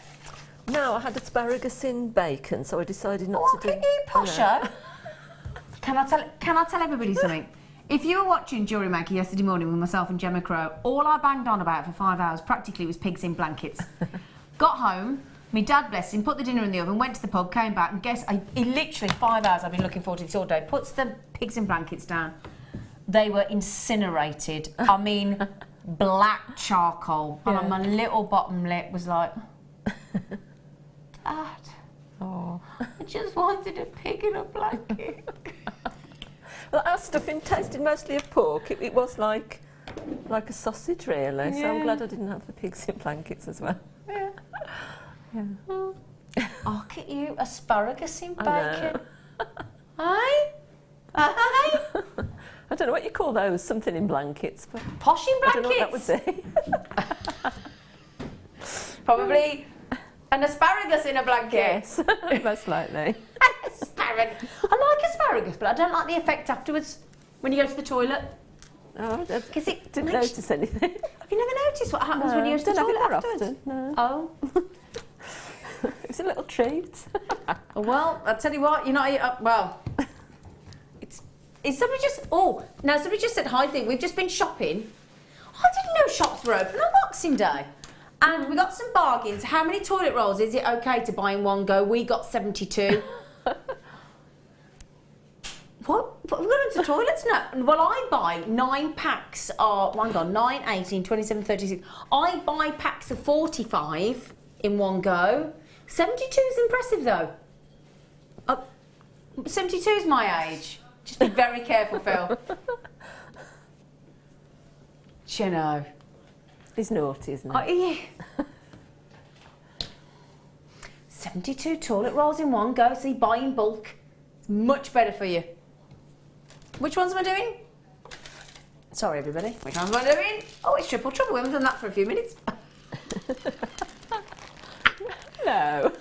No, I had asparagus in bacon, so I decided not to do. Look at you, Posher. Can I tell everybody something? If you were watching Jewellery Maker yesterday morning with myself and Gemma Crow, all I banged on about for 5 hours practically was pigs in blankets. Got home, my dad, bless him, put the dinner in the oven, went to the pub, came back, and guess, in literally 5 hours, I've been looking forward to this all day, puts the pigs in blankets down. They were incinerated. I mean, black charcoal. Yeah. And my little bottom lip was like, Dad, Oh. I just wanted a pig in a blanket. Well, our stuffing tasted mostly of pork. It was like a sausage, really. So I'm glad I didn't have the pigs in blankets as well. Yeah. Yeah. Oh, look at you, asparagus in bacon. Aye? Aye? I don't know what you call those, something in blankets. But Posh in I don't blankets? know what that would be. Probably an asparagus in a blanket. Yes, most likely. Asparagus. I like asparagus, but I don't like the effect afterwards when you go to the toilet. Oh, I Because it didn't makes- notice anything. Have you never noticed what happens No, when you go to the don't have it toilet that afterwards? often, no. Oh. It's a little treat. Well, I'll tell you what, you're not, well, it's somebody just, now somebody just said, hi, we've just been shopping. I didn't know shops were open on Boxing Day. And we got some bargains. How many toilet rolls is it okay to buy in one go? We got 72. What? We're going into toilets now. Well, I buy 9 packs of, 9, 18, 27, 36. I buy packs of 45 in one go. 72 is impressive though. 72 is my age. Just be very careful, Phil. Do you know? He's naughty, isn't he? Yeah. 72 toilet rolls in one go, so you buy in bulk. It's much better for you. Which ones am I doing? Sorry, everybody. Which ones am I doing? Oh, it's triple trouble. We haven't done that for a few minutes. No.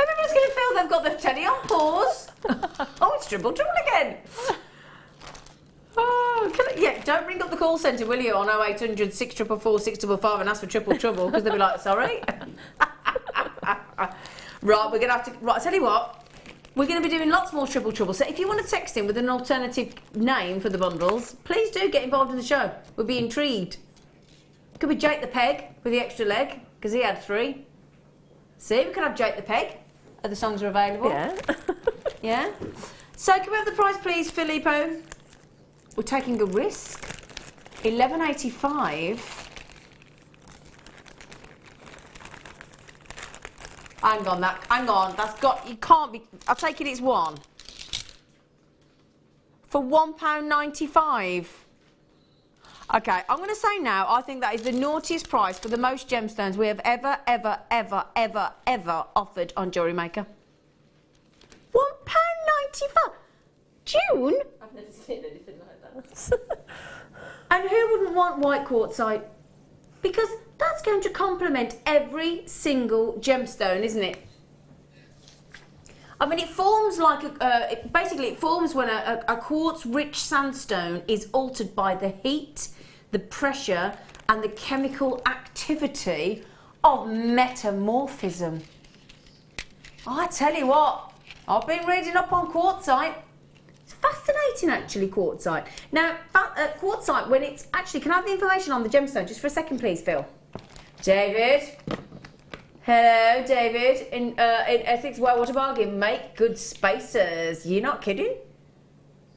Everybody's going to feel they've got the teddy on pause. Oh, it's triple trouble again. Oh, don't ring up the call centre, will you, on 0800 644 655 and ask for triple trouble, because they'll be like, sorry. Right, we're going to have to... Right, I'll tell you what. We're going to be doing lots more triple trouble. So if you want to text in with an alternative name for the bundles, please do get involved in the show. We'll be intrigued. Could be Jake the Peg with the extra leg, because he had 3. See, we could have Jake the Peg. Other songs are available. Yeah. Yeah. So can we have the price, please, Filippo? We're taking a risk. $11.85. Hang on, that's got, you can't be, I'll take it it's 1. For £1.95. Okay, I'm going to say now, I think that is the naughtiest price for the most gemstones we have ever offered on Jewellery Maker. £1.95. June? I've never seen anything like that. And who wouldn't want white quartzite? Because that's going to complement every single gemstone, isn't it? I mean, it forms like basically it forms when a quartz-rich sandstone is altered by the heat, the pressure, and the chemical activity of metamorphism. I tell you what, I've been reading up on quartzite. It's fascinating, actually, quartzite. Now, quartzite, when it's actually, can I have the information on the gemstone just for a second, please, Phil? David. Hello, David. In Essex, well, what a bargain. Make good spacers. You're not kidding?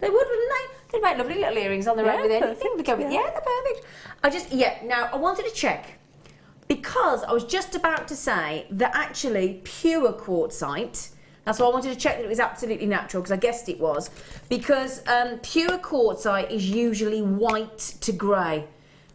They would, wouldn't they? They'd make lovely little earrings on their own with anything. Yeah, they're perfect. Now, I wanted to check, because I was just about to say that actually pure quartzite, that's why I wanted to check that it was absolutely natural, because I guessed it was, because pure quartzite is usually white to grey.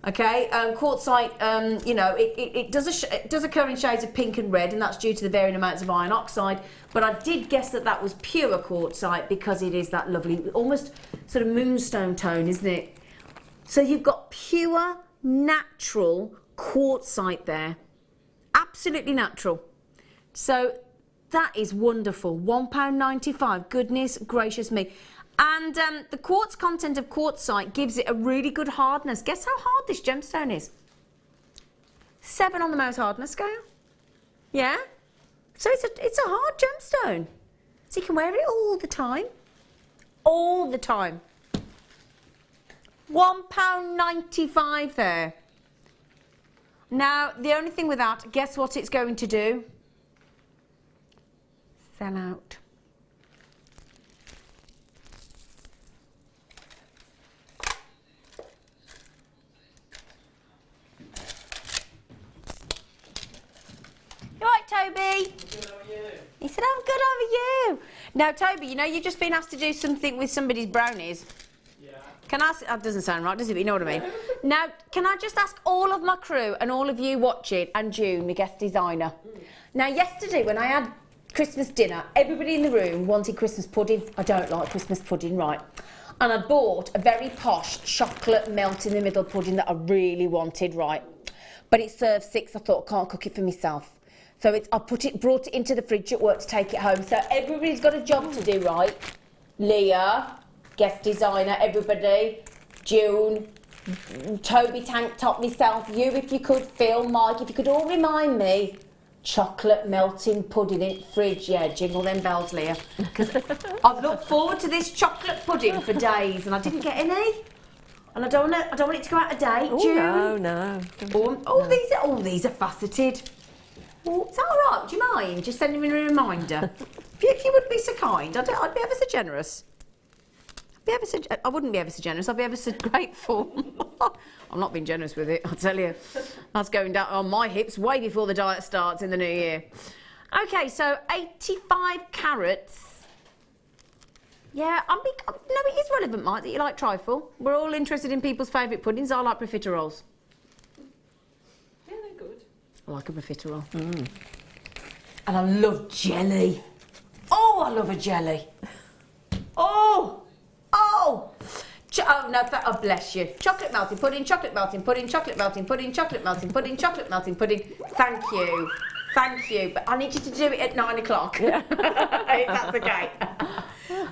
Okay, quartzite, you know, it does occur in shades of pink and red, and that's due to the varying amounts of iron oxide. But I did guess that that was pure quartzite because it is that lovely, almost sort of moonstone tone, isn't it? So you've got pure, natural quartzite there, absolutely natural. So that is wonderful. £1.95. Goodness gracious me. And the quartz content of quartzite gives it a really good hardness. Guess how hard this gemstone is? 7 on the most hardness scale. Yeah? So it's a hard gemstone. So you can wear it all the time. All the time. £1.95 there. Now, the only thing with that, guess what it's going to do? Sell out. You all right, Toby? Good, how are you? He said, I'm good, how are you? Now, Toby, you know you've just been asked to do something with somebody's brownies. Yeah. Can I ask, that doesn't sound right, does it? But you know what I mean. Now, can I just ask all of my crew and all of you watching, and June, my guest designer. Now, yesterday when I had Christmas dinner, everybody in the room wanted Christmas pudding. I don't like Christmas pudding, right? And I bought a very posh chocolate melt-in-the-middle pudding that I really wanted, right? But it served 6, I thought, I can't cook it for myself. So I brought it into the fridge at work to take it home. So everybody's got a job to do, right? Leah, guest designer, everybody, June, Toby, tank top, myself, you if you could, Phil, Mike, if you could all remind me, chocolate melting pudding in fridge, yeah, jingle them bells, Leah. Because I've looked forward to this chocolate pudding for days and I didn't get any. And I don't want it to go out of date, Oh, June. no. These are faceted. Oh, is that all right? Do you mind just sending me a reminder? If you would be so kind, I'd be ever so generous. I wouldn't be ever so generous. I'd be ever so grateful. I'm not being generous with it, I'll tell you. That's going down on my hips way before the diet starts in the new year. Okay, so 85 carats. Yeah, no, it is relevant, Mike, that you like trifle. We're all interested in people's favourite puddings. I like profiteroles. Yeah, they're good. I like a profiterole. And I love jelly. Oh, I love a jelly. Oh, oh, bless you. Chocolate melting pudding, chocolate melting pudding, chocolate melting pudding, chocolate melting pudding, chocolate melting pudding. Thank you. Thank you. But I need you to do it at 9 o'clock. Yeah. If that's okay.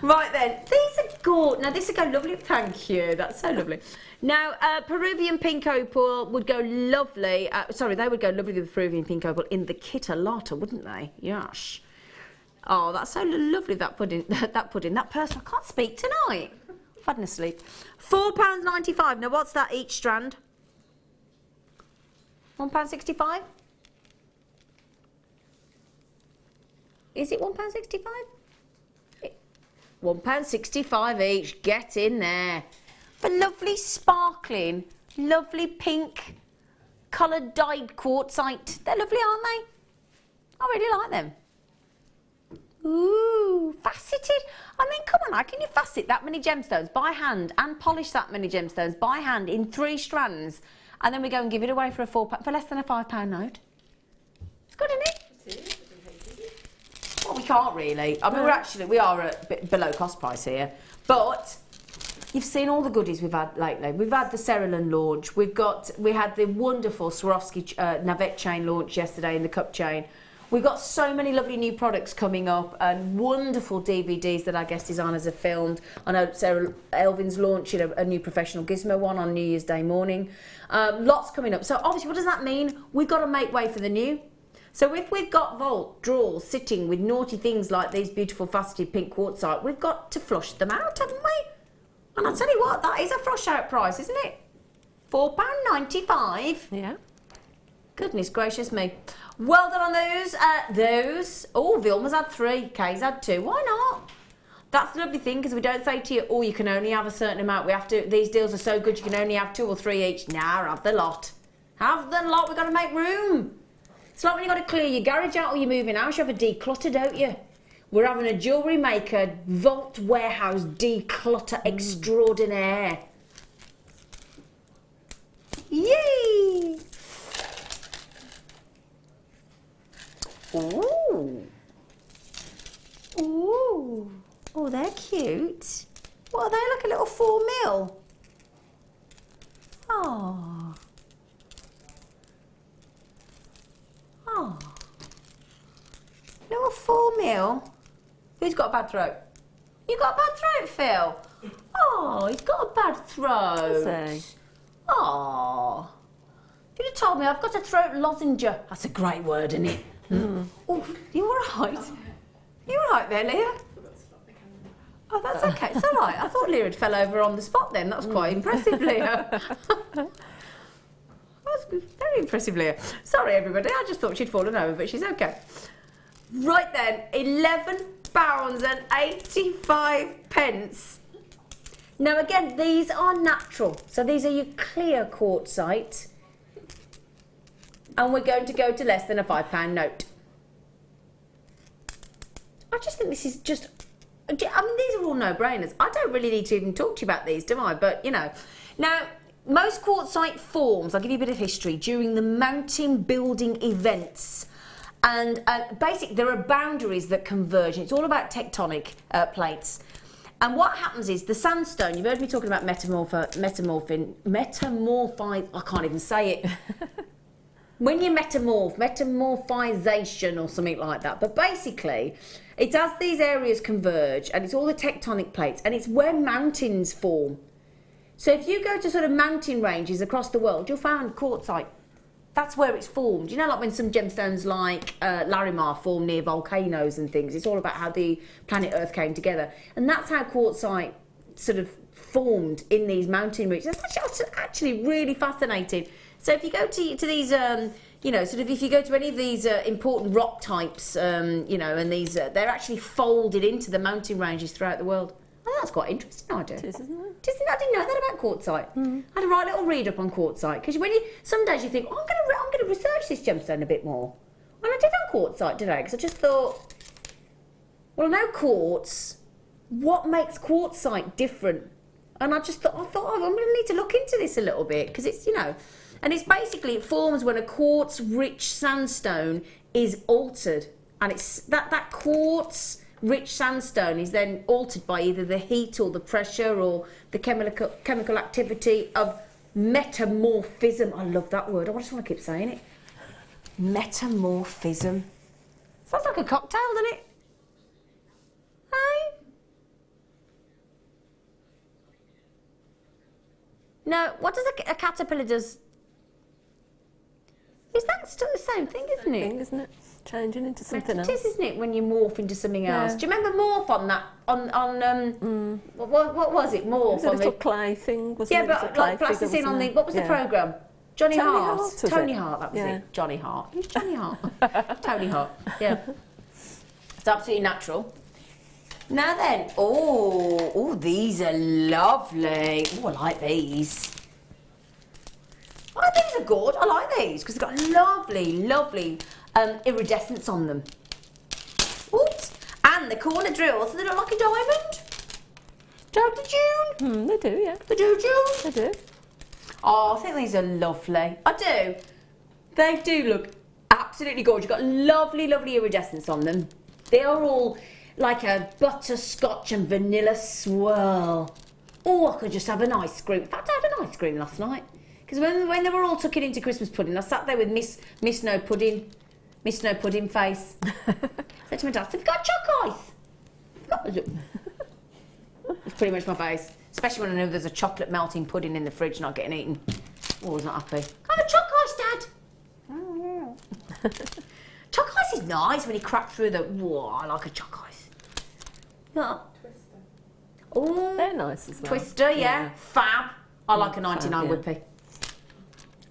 Right then, these are good. Now, this would go lovely. Thank you. That's so lovely. Now, Peruvian pink opal would go lovely. They would go lovely with Peruvian pink opal in the kit a lot, wouldn't they? Yes. Oh, that's so lovely, that pudding. That person. I can't speak tonight. I've had no sleep. £4.95. Now, what's that each strand? £1.65? Is it £1.65? £1.65 each. Get in there. For lovely, sparkling, lovely pink, coloured dyed quartzite. They're lovely, aren't they? I really like them. Ooh, faceted. I mean, come on, how can you facet that many gemstones by hand and polish that many gemstones by hand in 3 strands, and then we go and give it away for for less than a £5 note? It's good, isn't it? It is. Well, we can't really. I mean, we are at a bit below cost price here, but you've seen all the goodies we've had lately. We've had the Cerulean launch. We had the wonderful Swarovski Navette chain launch yesterday in the cup chain. We've got so many lovely new products coming up and wonderful DVDs that our guest designers have filmed. I know Sarah Elvin's launching a new professional gizmo one on New Year's Day morning. Lots coming up. So obviously, what does that mean? We've got to make way for the new. So if we've got vault drawers sitting with naughty things like these beautiful faceted pink quartzite, we've got to flush them out, haven't we? And I'll tell you what, that is a flush out price, isn't it? £4.95. Yeah. Goodness gracious me. Well done on those. Oh, Vilma's had 3, Kay's had 2. Why not? That's the lovely thing, because we don't say to you, oh, you can only have a certain amount. These deals are so good, you can only have 2 or 3 each. Nah, have the lot. Have the lot. We've got to make room. It's like when you've got to clear your garage out or you're moving house, you have a declutter, don't you? We're having a Jewellery Maker vault warehouse declutter extraordinaire. Yay! Ooh. Ooh. Oh, they're cute. What are they, like a little 4mm? Oh. Oh. Little 4mm. Who's got a bad throat? You got a bad throat, Phil? Oh, he's got a bad throat. Oh. If you'd have told me I've got a throat lozenger. That's a great word, isn't it? Mm. Oh, you all right? You all right there, Leah? Oh, that's okay. It's all right. I thought Leah had fell over on the spot then. That was quite impressive, Leah. That was very impressive, Leah. Sorry, everybody. I just thought she'd fallen over, but she's okay. Right then, £11.85. Now, again, these are natural. So these are your clear quartzite. And we're going to go to less than a £5 note. I just think this is just... I mean, these are all no-brainers. I don't really need to even talk to you about these, do I? But, you know. Now, most quartzite forms, I'll give you a bit of history, during the mountain building events. And basically, there are boundaries that converge. It's all about tectonic plates. And what happens is the sandstone, you've heard me talking about metamorphization, I can't even say it. When you metamorphization or something like that. But basically, it's as these areas converge, and it's all the tectonic plates, and it's where mountains form. So if you go to sort of mountain ranges across the world, you'll find quartzite. That's where it's formed. You know, like when some gemstones like Larimar form near volcanoes and things. It's all about how the planet Earth came together. And that's how quartzite sort of formed in these mountain ridges. It's actually really fascinating. So if you go to these, you know, sort of if you go to any of these important rock types, you know, and these, they're actually folded into the mountain ranges throughout the world. Oh, that's quite interesting idea. It is, isn't it? I didn't know that about quartzite. I had a right little read up on quartzite, because some days you think, oh, I'm going to research this gemstone a bit more. And I did on quartzite today, because I just thought, well, I know quartz. What makes quartzite different? And I thought, oh, I'm going to need to look into this a little bit, because it's, you know, and it's basically, it forms when a quartz-rich sandstone is altered, and it's that quartz-rich sandstone is then altered by either the heat or the pressure or the chemical activity of metamorphism. I love that word. I just want to keep saying it. Metamorphism. Sounds like a cocktail, doesn't it? Hey? No, what does a caterpillar does? Is that still the same thing, isn't it? Thing, isn't it? Changing into something else. It is, isn't it, when you morph into something else? Do you remember morph on that? What was it? Morph it was on a little clay thing, wasn't it? Yeah, but like plasticine on the. What was the programme? Tony Hart, that was it. Johnny Hart. Who's Johnny Hart? Tony Hart. Yeah. It's absolutely natural. Now then, oh, these are lovely. Oh, I like these. Oh, these are good. I like these because they've got lovely iridescence on them. Oops. And the corner drills, they look like a diamond. Don't they, June? They do, yeah. They do, June? They do. Oh, I think these are lovely. I do. They do look absolutely gorgeous. You've got lovely iridescence on them. They are all like a butterscotch and vanilla swirl. Oh, I could just have an ice cream. In fact, I had an ice cream last night. Because when they were all tucking into Christmas pudding, I sat there with Miss No Pudding face. I said to my dad, have you got choc ice? It's pretty much my face. Especially when I know there's a chocolate melting pudding in the fridge not getting eaten. Oh, I was not happy. Have a choc ice, Dad! Oh, yeah. Choc ice is nice when you crack through the... Whoa, I like a choc ice. Yeah. Twister. Oh, they're nice as well. Twister, yeah. Fab. I like a 99 whippy.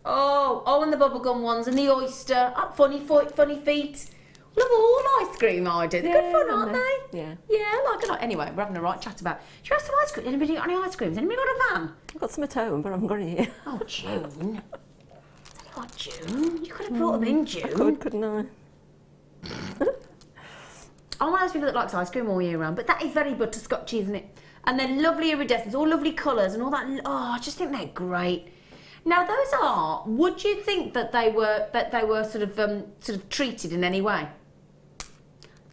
Oh, and the bubblegum ones and the oyster. Funny feet. Love all ice cream I do. They're good fun, aren't they? Yeah. Yeah, I like it. Anyway, we're having a right chat about. Do you have some ice cream? Anybody got any ice creams? Anybody got a van? I've got some at home, but I haven't got any here. Oh, June. What, June? You could have brought them in, June. I could, couldn't I? I'm one of those people that likes ice cream all year round, but that is very butterscotchy, isn't it? And then lovely iridescence, all lovely colours and all that. Oh, I just think they're great. Now, those are. Would you think that they were sort of treated in any way?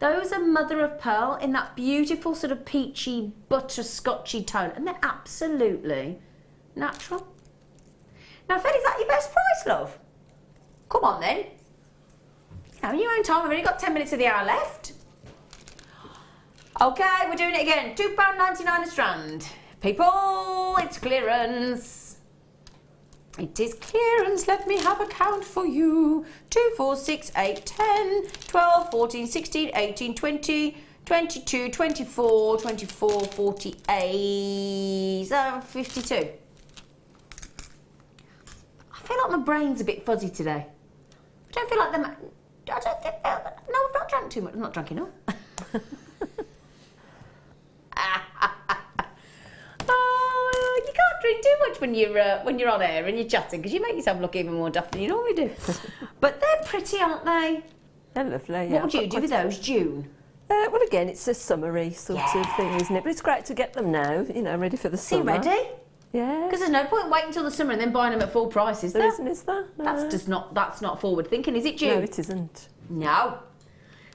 Those are mother of pearl in that beautiful sort of peachy, butterscotchy tone, and they're absolutely natural. Now, Fed, is that your best price, love? Come on, then. Have your own time. We've only got 10 minutes of the hour left. Okay, we're doing it again. £2.99 a strand. People, it's clearance. It is clearance. Let me have a count for you. 2, 4, 6, 8, 10, 12, 14, 16, 18, 20, 22, 24, 24, 48, 52. I feel like my brain's a bit fuzzy today. I don't feel like them. No, I've not drank too much. I've not drunk enough. Oh, you can't drink too much when you're on air and you're chatting because you make yourself look even more daft than you normally do. But they're pretty, aren't they? They're lovely. Yeah. What would you do with those, June? Well, again, it's a summery sort of thing, isn't it? But it's great to get them now, you know, ready for the summer. Ready? Yeah. Because there's no point waiting until the summer and then buying them at full price, is there? There isn't, is there? No. That's not forward thinking, is it, June? No, it isn't. No.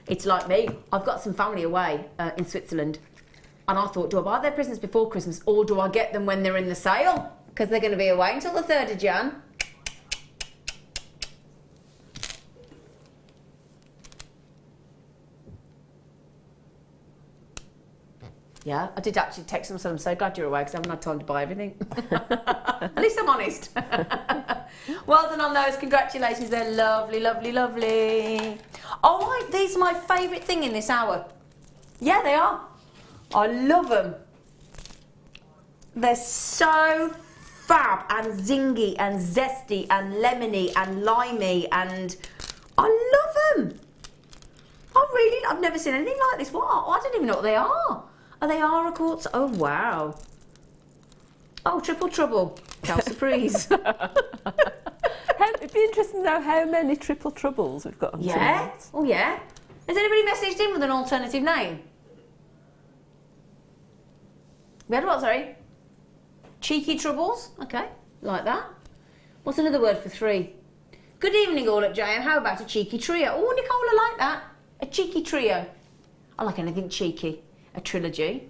It's like me. I've got some family away in Switzerland. And I thought, do I buy their presents before Christmas or do I get them when they're in the sale? Because they're going to be away until the 3rd of Jan. Yeah, I did actually text them and say, I'm so glad you're away because I haven't had time to buy everything. At least I'm honest. Well done on those. Congratulations. They're lovely, lovely, lovely. Oh, these are my favourite thing in this hour. Yeah, they are. I love them. They're so fab and zingy and zesty and lemony and limey, and I love them. I've never seen anything like this. What? I don't even know what they are. Oh, they are a quartz. Oh, wow. Oh, triple trouble. Cal surprise. It'd be interesting to know how many triple troubles we've got on tonight. Oh, yeah. Has anybody messaged in with an alternative name? We had what, sorry? Cheeky troubles? Okay, like that. What's another word for 3? Good evening all at JM. How about a cheeky trio? Oh, Nicole, I like that. A cheeky trio. I like anything cheeky. A trilogy.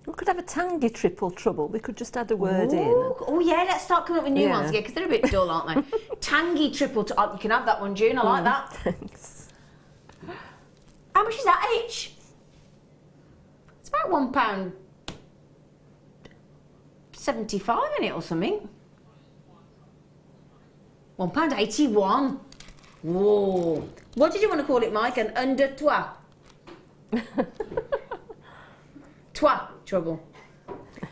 We could have a tangy triple trouble. We could just add a word in. Oh yeah, let's start coming up with new ones again, because they're a bit dull, aren't they? Tangy triple. You can have that one, June. I like that. Thanks. How much is that each? It's about £1.75 in it or something. £1.81. Whoa. What did you want to call it, Mike? An under toi? Toi, trouble.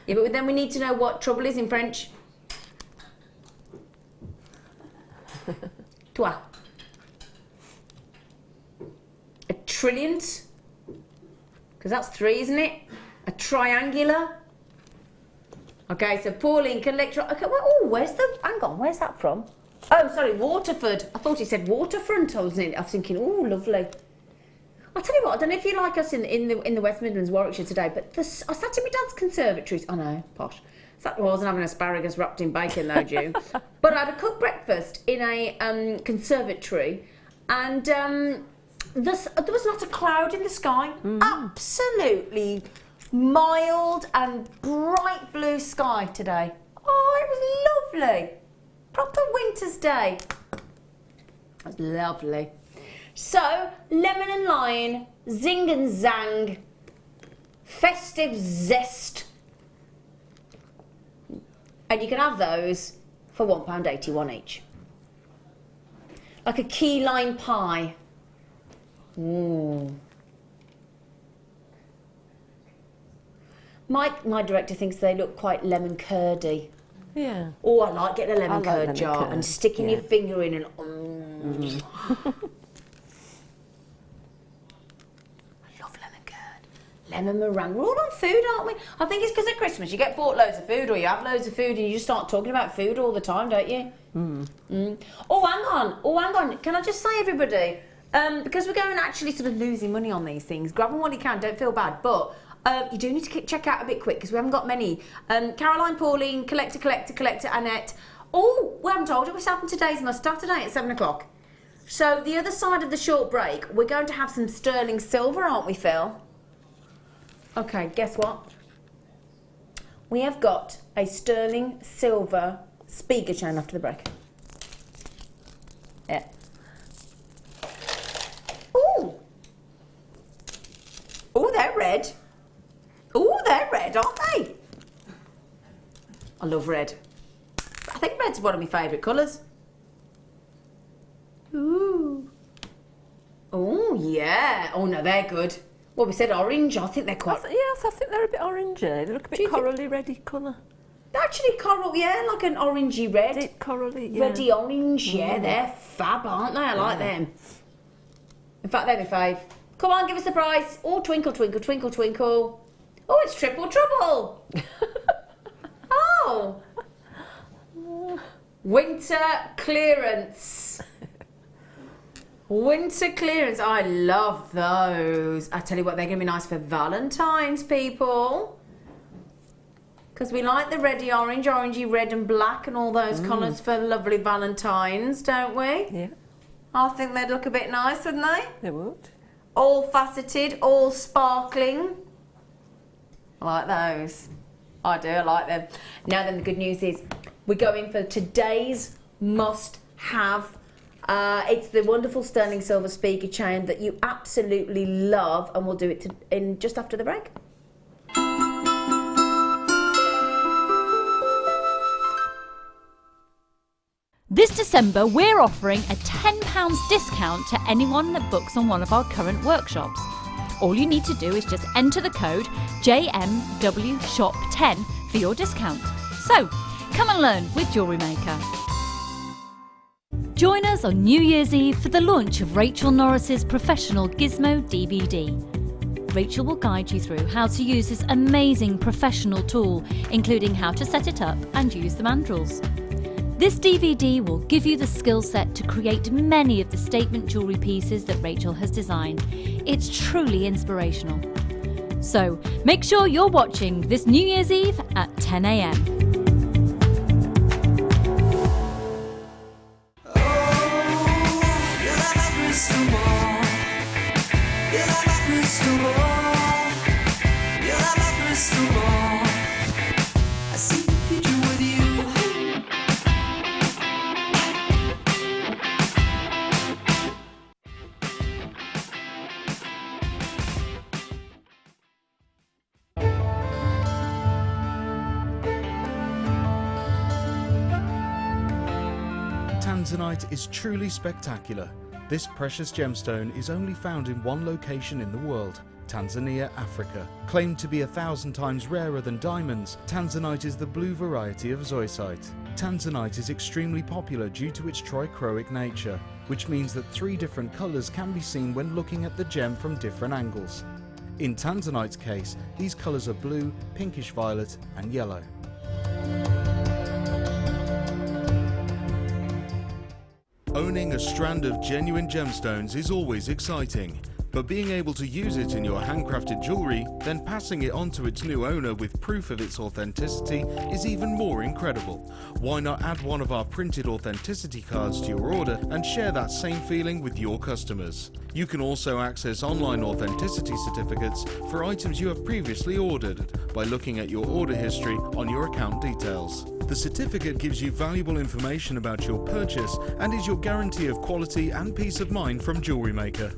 Yeah, but then we need to know what trouble is in French. Toi. A trillionth, because that's 3, isn't it? A triangular. Okay, so Pauline, collect. Okay, well, oh, where's the? Hang on, where's that from? Oh, sorry, Waterford. I thought he said waterfront. I was thinking, oh, lovely. I'll tell you what, I don't know if you like us in the West Midlands, Warwickshire today, but I sat in my dad's conservatories. I know, posh. I wasn't having asparagus wrapped in bacon though, Jew. But I had a cooked breakfast in a conservatory, and there was not a cloud in the sky. Absolutely mild and bright blue sky today. Oh, it was lovely. Proper winter's day. It was lovely. So, lemon and lime, zing and zang, festive zest. And you can have those for £1.81 each. Like a key lime pie. Ooh. My director thinks they look quite lemon curdy. Yeah. Oh, I like getting a lemon curd jar and sticking your finger in and... Lemon meringue. We're all on food, aren't we? I think it's because at Christmas you get bought loads of food, or you have loads of food, and you just start talking about food all the time, don't you? Oh, hang on. Can I just say, everybody, because we're going actually sort of losing money on these things, grab them while you can, don't feel bad, but you do need to check out a bit quick, because we haven't got many. Caroline, Pauline, Collector, Annette. Oh, we haven't told you what's happened today. It's my start today at 7 o'clock. So the other side of the short break, we're going to have some sterling silver, aren't we, Phil? Okay, guess what? We have got a sterling silver speaker chain after the break. Yeah. Ooh! Oh, they're red. Oh, they're red, aren't they? I love red. I think red's one of my favourite colours. Ooh. Oh, yeah. Oh, no, they're good. Well, we said orange. I think they're quite... Yes, I think they're a bit orangey. They look a bit corally reddy colour. Actually, coral, yeah, like an orangey red. Bit corally, yeah. Reddy orange, yeah, they're fab, aren't they? I like them. In fact, they're my fave. Come on, give us the price. Oh, twinkle, twinkle, twinkle, twinkle. Oh, it's triple trouble. Oh. Winter clearance. Winter clearance, I love those. I tell you what, they're going to be nice for Valentine's, people. Because we like the reddy orange, orangey red and black and all those colours for lovely Valentines, don't we? Yeah. I think they'd look a bit nice, wouldn't they? They would. All faceted, all sparkling. I like those. I do, I like them. Now then, the good news is we're going for today's must-have. It's the wonderful sterling silver speaker chain that you absolutely love, and we'll do it in just after the break. This December, we're offering a £10 discount to anyone that books on one of our current workshops. All you need to do is just enter the code JMWSHOP10 for your discount. So, come and learn with Jewellery Maker. Join us on New Year's Eve for the launch of Rachel Norris's professional Gizmo DVD. Rachel will guide you through how to use this amazing professional tool, including how to set it up and use the mandrels. This DVD will give you the skill set to create many of the statement jewellery pieces that Rachel has designed. It's truly inspirational. So make sure you're watching this New Year's Eve at 10 a.m. Tanzanite is truly spectacular. This precious gemstone is only found in one location in the world, Tanzania, Africa. Claimed to be 1,000 times rarer than diamonds, Tanzanite is the blue variety of zoisite. Tanzanite is extremely popular due to its trichroic nature, which means that 3 different colours can be seen when looking at the gem from different angles. In Tanzanite's case, these colours are blue, pinkish violet and yellow. Owning a strand of genuine gemstones is always exciting, but being able to use it in your handcrafted jewellery, then passing it on to its new owner with proof of its authenticity is even more incredible. Why not add one of our printed authenticity cards to your order and share that same feeling with your customers? You can also access online authenticity certificates for items you have previously ordered by looking at your order history on your account details. The certificate gives you valuable information about your purchase and is your guarantee of quality and peace of mind from Jewellery Maker.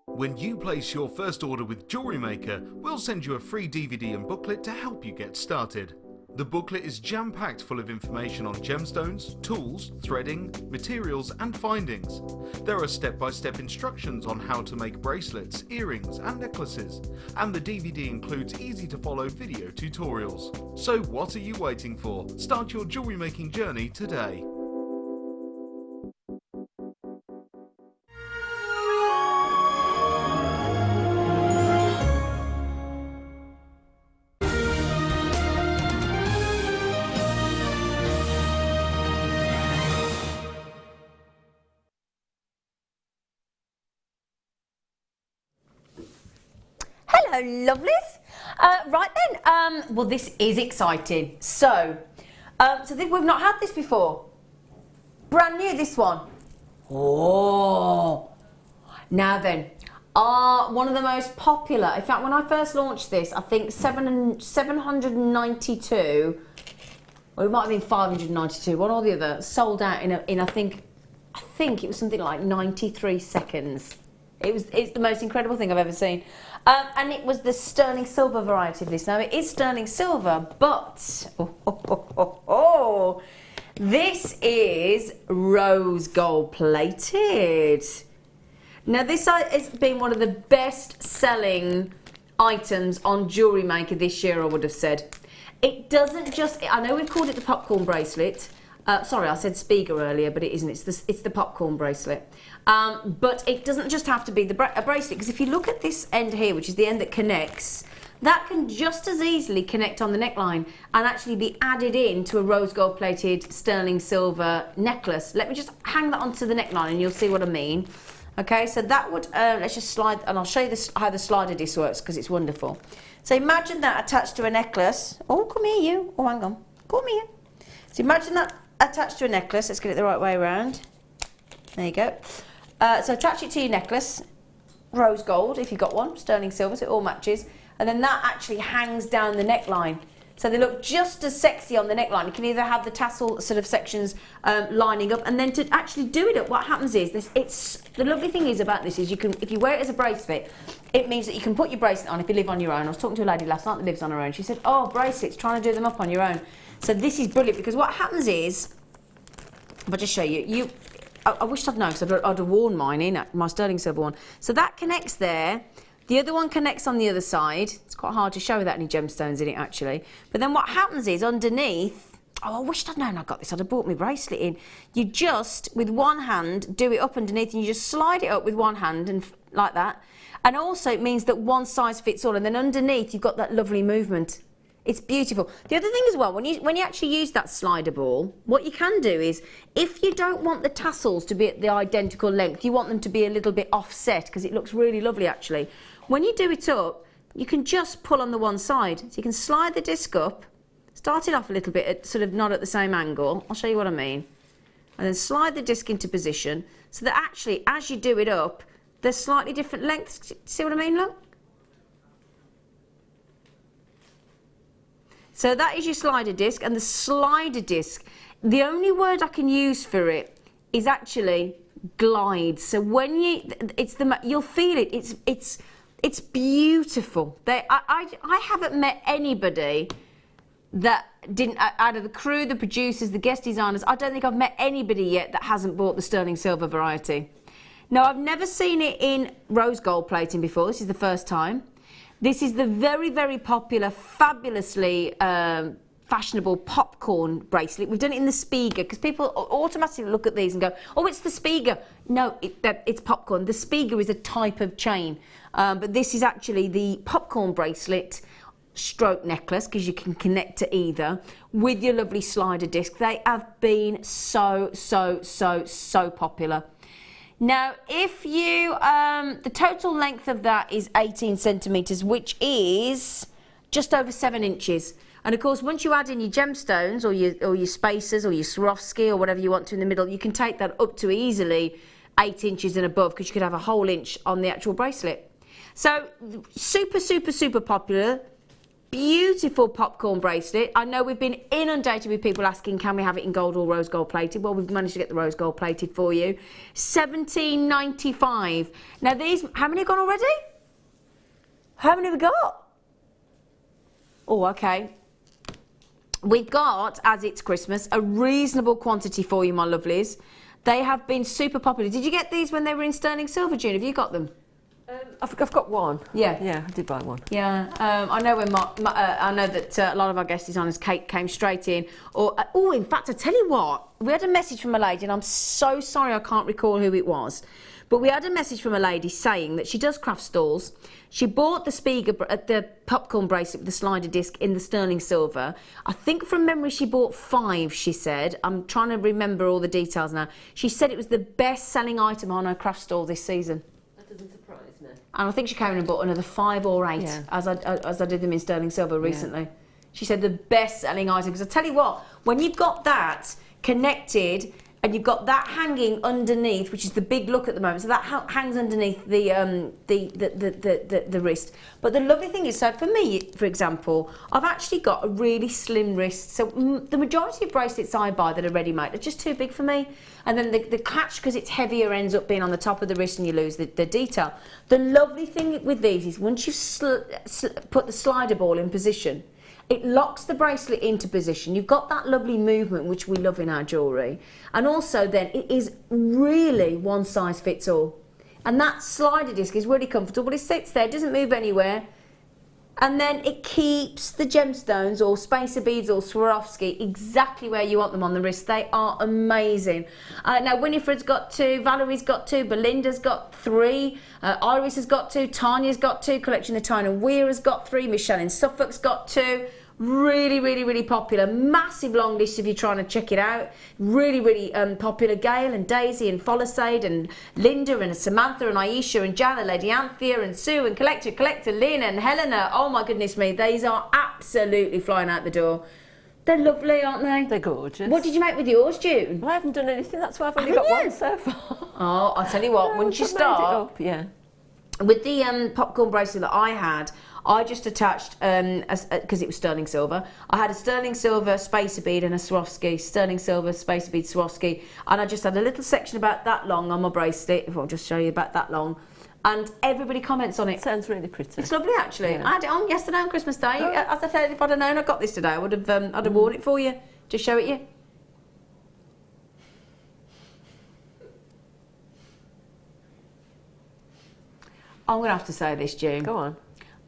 When you place your first order with Jewellery Maker, we'll send you a free DVD and booklet to help you get started. The booklet is jam-packed full of information on gemstones, tools, threading, materials and findings. There are step-by-step instructions on how to make bracelets, earrings and necklaces, and the DVD includes easy-to-follow video tutorials. So what are you waiting for? Start your jewellery making journey today. Hello, lovelies. Right then, well, this is exciting. So we've not had this before. Brand new, this one. Oh. Now then, one of the most popular. In fact, when I first launched this, I think 792, or it might have been 592, one or the other, sold out in I think it was something like 93 seconds. It's the most incredible thing I've ever seen. And it was the sterling silver variety of this. Now, it is sterling silver, but this is rose gold plated. Now, this has been one of the best selling items on Jewellery Maker this year, I would have said. It doesn't just, I know we've called it the popcorn bracelet. Sorry, I said Spiga earlier, but it isn't. It's the popcorn bracelet. But it doesn't just have to be a bracelet, because if you look at this end here, which is the end that connects, that can just as easily connect on the neckline and actually be added into a rose gold plated sterling silver necklace. Let me just hang that onto the neckline and you'll see what I mean. Okay, so that would, let's just slide, and I'll show you how the slider disc works because it's wonderful. So imagine that attached to a necklace. Oh, come here you. Oh, hang on. Come here. So imagine that attached to a necklace. Let's get it the right way around. There you go. So attach it to your necklace, rose gold if you've got one, sterling silver, so it all matches. And then that actually hangs down the neckline. So they look just as sexy on the neckline. You can either have the tassel sort of sections lining up, and then to actually do it up, what happens is the lovely thing is about this is you can, if you wear it as a bracelet, it means that you can put your bracelet on if you live on your own. I was talking to a lady last night that lives on her own. She said, oh, bracelets, trying to do them up on your own. So this is brilliant because what happens is, if I just show you, I wish I'd known because I'd have worn mine in, my sterling silver one. So that connects there. The other one connects on the other side. It's quite hard to show without any gemstones in it, actually. But then what happens is underneath, oh, I wish I'd known I got this. I'd have brought my bracelet in. You just, with one hand, do it up underneath, and you just slide it up with one hand, and like that. And also it means that one size fits all, and then underneath you've got that lovely movement. It's beautiful. The other thing as well, when you actually use that slider ball, what you can do is, if you don't want the tassels to be at the identical length, you want them to be a little bit offset, because it looks really lovely actually. When you do it up, you can just pull on the one side. So you can slide the disc up, start it off a little bit, at, sort of not at the same angle. I'll show you what I mean. And then slide the disc into position, so that actually, as you do it up, there's slightly different lengths. See what I mean, look? So that is your slider disc, and the slider disc, the only word I can use for it is actually glides. So when you'll feel it. It's beautiful. I haven't met anybody that didn't, out of the crew, the producers, the guest designers, I don't think I've met anybody yet that hasn't bought the sterling silver variety. Now, I've never seen it in rose gold plating before. This is the first time. This is the very, very popular, fabulously fashionable popcorn bracelet. We've done it in the Spiga, because people automatically look at these and go, oh, it's the Spiga. No, it's popcorn. The Spiga is a type of chain, but this is actually the popcorn bracelet stroke necklace, because you can connect to either, with your lovely slider disc. They have been so, so, so, so popular. Now, if you, the total length of that is 18 centimetres, which is just over 7 inches. And of course, once you add in your gemstones or your spacers or your Swarovski or whatever you want to in the middle, you can take that up to easily 8 inches and above, because you could have a whole inch on the actual bracelet. So super, super, super popular. Beautiful popcorn bracelet. I know we've been inundated with people asking, can we have it in gold or rose gold plated? Well, we've managed to get the rose gold plated for you. $17.95. Now these, how many have gone already? How many have we got? Oh, okay. We've got, as it's Christmas, a reasonable quantity for you, my lovelies. They have been super popular. Did you get these when they were in sterling silver, June? Have you got them? I've got one. Yeah, I did buy one. Yeah, I know when I know that a lot of our guest designers came straight in. Or in fact, I tell you what, we had a message from a lady, and I'm so sorry I can't recall who it was, but we had a message from a lady saying that she does craft stalls. She bought the Spiga, the popcorn bracelet with the slider disc in the sterling silver. I think from memory she bought 5. She said, I'm trying to remember all the details now. She said it was the best-selling item on her craft stall this season. Doesn't surprise me. And I think she came in and bought another 5 or 8, as I did them in sterling silver recently. Yeah. She said the best selling item, because I tell you what, when you've got that connected and you've got that hanging underneath, which is the big look at the moment, so that hangs underneath the wrist. But the lovely thing is, so for me, for example, I've actually got a really slim wrist. So the majority of bracelets I buy that are ready-made are just too big for me. And then the catch, because it's heavier, ends up being on the top of the wrist and you lose the detail. The lovely thing with these is once you've put the slider ball in position, it locks the bracelet into position. You've got that lovely movement, which we love in our jewellery. And also then, it is really one size fits all. And that slider disc is really comfortable. It sits there, doesn't move anywhere. And then it keeps the gemstones or spacer beads or Swarovski exactly where you want them on the wrist. They are amazing. Now, Winifred's got 2, Valerie's got 2, Belinda's got 3, Iris has got 2, Tanya's got 2, Collection of Tyne and Weir has got 3, Michelle in Suffolk's got 2. Really, really, really popular. Massive long list if you're trying to check it out. Really, really popular. Gail and Daisy and Folisade and Linda and Samantha and Aisha and Jana, Lady Anthea and Sue and Collector, Lynn and Helena. Oh my goodness me, these are absolutely flying out the door. They're lovely, aren't they? They're gorgeous. What did you make with yours, June? Well, I haven't done anything. That's why I've only got one so far. Oh, I'll tell you what. Once you start, with the popcorn bracelet that I had, I just attached, because it was sterling silver, I had a sterling silver spacer bead and a Swarovski, sterling silver spacer bead Swarovski, and I just had a little section about that long on my bracelet, if I'll just show you about that long, and everybody comments on it. Sounds really pretty. It's lovely actually. Yeah. I had it on yesterday on Christmas Day. Oh. As I said, if I'd have known I got this today, I would have, I'd have worn it for you, to show it you. I'm going to have to say this, June. Go on.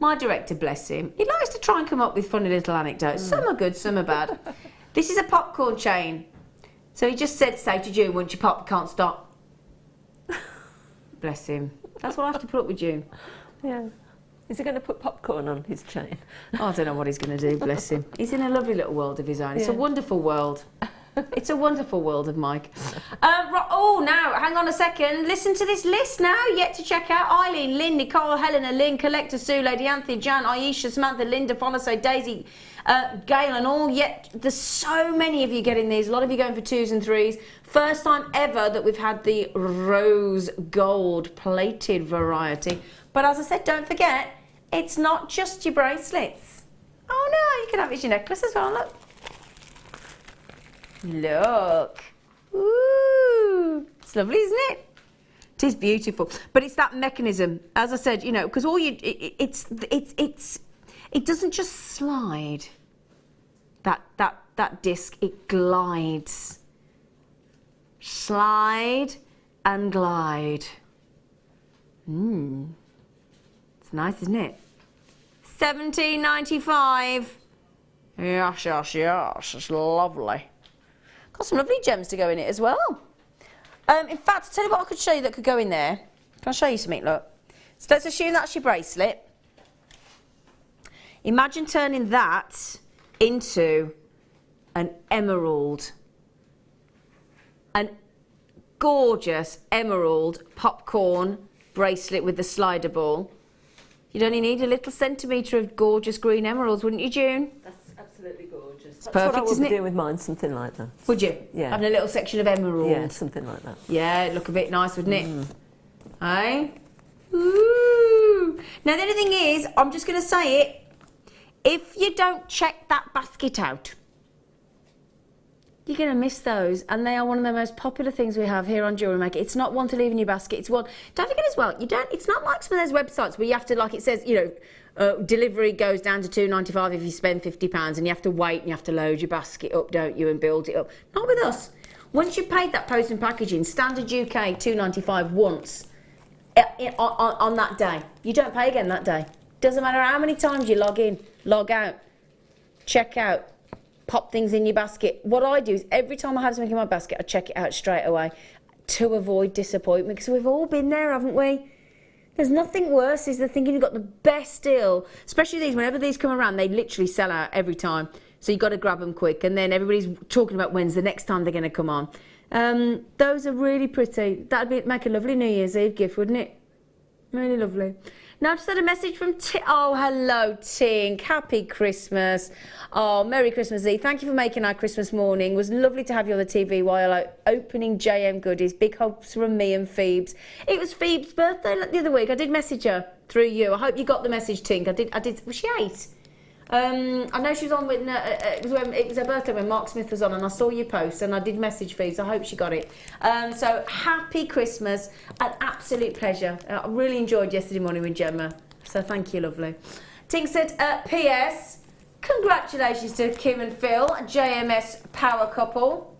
My director, bless him, he likes to try and come up with funny little anecdotes. Some are good, some are bad. This is a popcorn chain. So he just said, say to June, once you pop, you can't stop. Bless him. That's what I have to put up with June. Yeah. Is he going to put popcorn on his chain? I don't know what he's going to do, bless him. He's in a lovely little world of his own. It's a wonderful world. It's a wonderful world of Mike. Oh, now, hang on a second. Listen to this list now. Yet to check out. Eileen, Lynn, Nicole, Helena, Lynn, Collector, Sue, Lady Anthony, Jan, Aisha, Samantha, Linda, Follow, Daisy, Gail and all. Yet there's so many of you getting these. A lot of you going for 2s and 3s. First time ever that we've had the rose gold plated variety. But as I said, don't forget, it's not just your bracelets. Oh no, you can have it as your necklace as well, look. Look. Ooh. It's lovely, isn't it? It is beautiful. But it's that mechanism, as I said, you know, because all you, it doesn't just slide. That disc, it glides. Slide and glide. It's nice, isn't it? $17.95. Yes, yes, yes. It's lovely. Got some lovely gems to go in it as well. In fact, I'll tell you what I could show you that could go in there. Can I show you something? Look. So let's assume that's your bracelet. Imagine turning that into an emerald. An gorgeous emerald popcorn bracelet with the slider ball. You'd only need a little centimetre of gorgeous green emeralds, wouldn't you, June? That's absolutely gorgeous. It's That's perfect, what I would isn't be it? doing with mine, something like that. Would you? Yeah. Having a little section of emerald. Yeah, something like that. Yeah, it'd look a bit nice, wouldn't it? Eh? Ooh. Now the only thing is, I'm just going to say it, if you don't check that basket out, you're going to miss those, and they are one of the most popular things we have here on Jewellery Maker. It's not one to leave in your basket. It's one. Don't forget as well. It's not like some of those websites where you have to, like it says, you know, delivery goes down to $2.95 if you spend £50, and you have to wait and you have to load your basket up, don't you, and build it up. Not with us. Once you've paid that post and packaging, standard UK $2.95 once on that day. You don't pay again that day. Doesn't matter how many times you log in, log out, check out, pop things in your basket. What I do is every time I have something in my basket, I check it out straight away to avoid disappointment, because we've all been there, haven't we? There's nothing worse is the thinking you've got the best deal, especially these, whenever these come around, they literally sell out every time. So you've got to grab them quick, and then everybody's talking about when's the next time they're going to come on. Those are really pretty. That'd make a lovely New Year's Eve gift, wouldn't it? Really lovely. Now, I just had a message from oh, hello, Tink. Happy Christmas. Oh, Merry Christmas Eve. Thank you for making our Christmas morning. It was lovely to have you on the TV while opening JM goodies. Big hugs from me and Phoebe's. It was Phoebe's birthday the other week. I did message her through you. I hope you got the message, Tink. I did. Was she 8? I know she was on with, it was her birthday when Mark Smith was on, and I saw your post and I did message Phoebe, so I hope she got it. So happy Christmas, an absolute pleasure. I really enjoyed yesterday morning with Gemma, so thank you, lovely. Tink said, P.S. Congratulations to Kim and Phil, JMS power couple.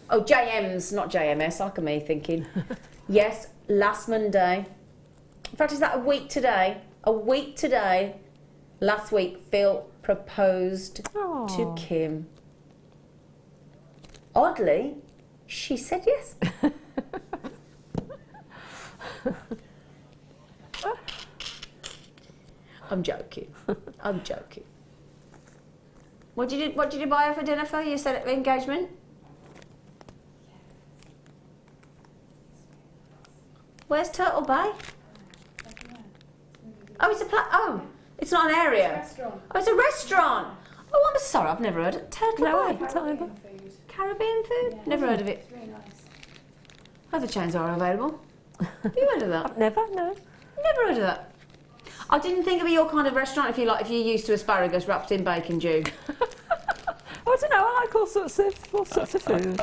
Oh, JMs, not JMS, look at me thinking. Yes, last Monday. In fact, is that a week today? A week today. Last week, Phil proposed to Kim. Oddly, she said yes. I'm joking. I'm joking. What did you buy her for dinner for? You said at the engagement? Where's Turtle Bay? Oh, it's a it's not an area. It's a restaurant. Oh, it's a restaurant. Oh, I'm sorry, I've never heard of Turtle Bay. Caribbean food? Yeah. Never heard of it. It's really nice. Other chains are available. Have you heard of that? I've never, no. Never heard of that. I didn't think it'd be your kind of restaurant if you're used to asparagus wrapped in bacon, Jew. I don't know, I like all sorts of food.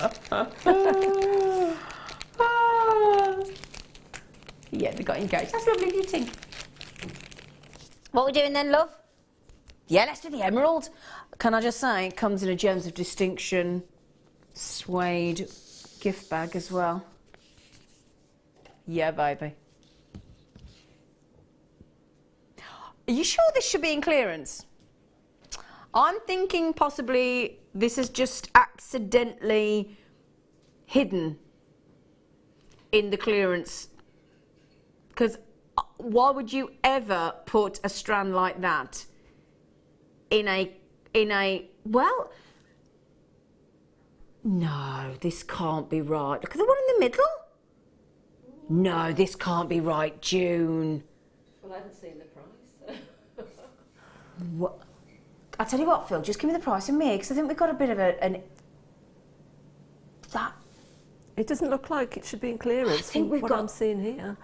Yeah, they got engaged. That's lovely, you think. What are we doing then, love? Yeah, let's do the emerald. Can I just say, it comes in a Gems of Distinction suede gift bag as well. Yeah, baby. Are you sure this should be in clearance? I'm thinking possibly this is just accidentally hidden in the clearance. Because why would you ever put a strand like that in a, well, no, this can't be right. Look at the one in the middle. No, this can't be right, June. Well, I haven't seen the price. What? I'll tell you what, Phil, just give me the price of me, because I think we've got a bit of an... That... It doesn't look like it should be in clearance. I think we've what got... I'm seeing here.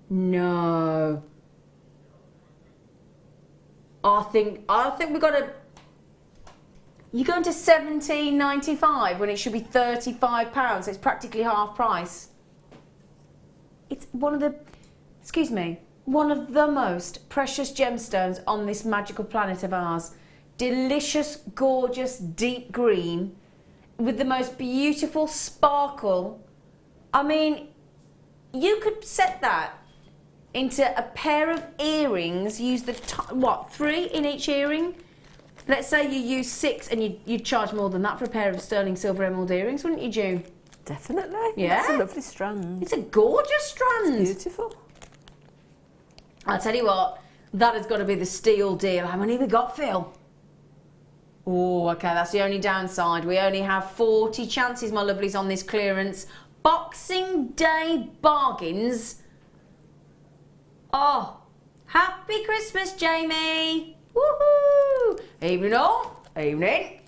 No. I think we've got to... You're going to $17.95 when it should be £35, so it's practically half price. It's one of the... Excuse me. One of the most precious gemstones on this magical planet of ours. Delicious, gorgeous, deep green with the most beautiful sparkle. I mean, you could set that into a pair of earrings, use the, what, 3 in each earring? Let's say you use 6 and you'd charge more than that for a pair of sterling silver emerald earrings, wouldn't you, June? Definitely. Yeah. It's a lovely strand. It's a gorgeous strand. It's beautiful. I'll tell you what, that has got to be the steal deal. How many have we got, Phil? Oh, okay, that's the only downside. We only have 40 chances, my lovelies, on this clearance. Boxing Day bargains. Oh, happy Christmas, Jamie. Woohoo! Evening all, evening.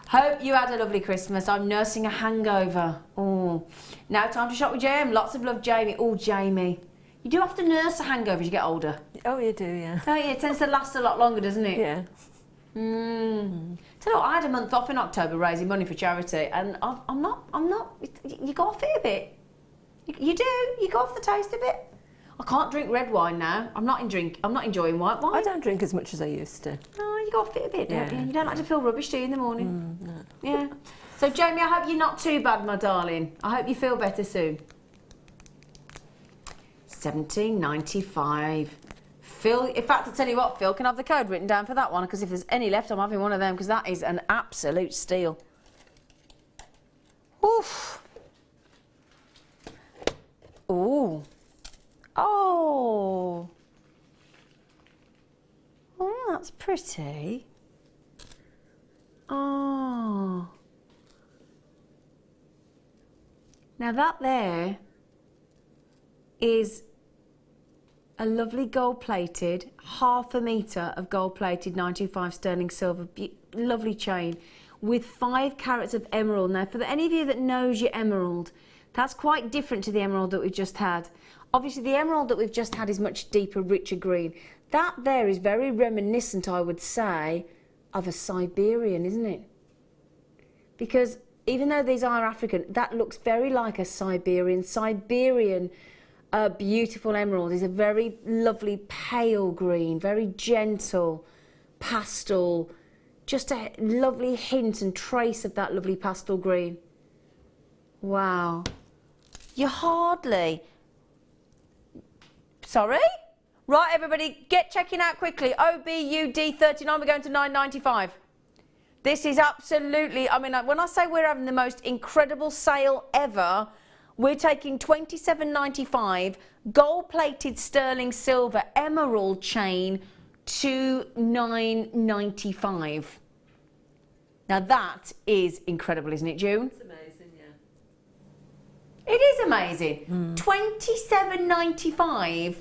Hope you had a lovely Christmas. I'm nursing a hangover. Oh, now time to shop with Jam. Lots of love, Jamie. Oh, Jamie. You do have to nurse a hangover as you get older. Oh, you do, yeah. Don't you? It tends to last a lot longer, doesn't it? Yeah. Tell you what, I had a month off in October raising money for charity, and I'm not, you go off it a bit. You do, you go off the taste a bit. I can't drink red wine now. I'm not enjoying white wine. I don't drink as much as I used to. Oh, you go off it a bit, don't you? You don't like to feel rubbish, do you, in the morning? No. Yeah. So, Jamie, I hope you're not too bad, my darling. I hope you feel better soon. $17.95. Phil, in fact, I'll tell you what, Phil, can I have the code written down for that one? Because if there's any left, I'm having one of them, because that is an absolute steal. Oof. Ooh. Oh. Oh, that's pretty. Oh. Now that there is a lovely gold-plated, ½ metre of gold-plated 925 sterling silver, lovely chain with 5 carats of emerald. Now, for any of you that knows your emerald, that's quite different to the emerald that we've just had. Obviously, the emerald that we've just had is much deeper, richer green. That there is very reminiscent, I would say, of a Siberian, isn't it? Because even though these are African, that looks very like a Siberian. Beautiful emerald is a very lovely pale green, very gentle pastel, just a lovely hint and trace of that lovely pastel green. Wow. You hardly... Sorry? Right, everybody, get checking out quickly. OBUD39, we're going to $9.95. This is absolutely, I mean, when I say we're having the most incredible sale ever, we're taking $27.95, gold-plated sterling silver emerald chain to $9.95. Now that is incredible, isn't it, June? It's amazing, yeah. It is amazing. $27.95,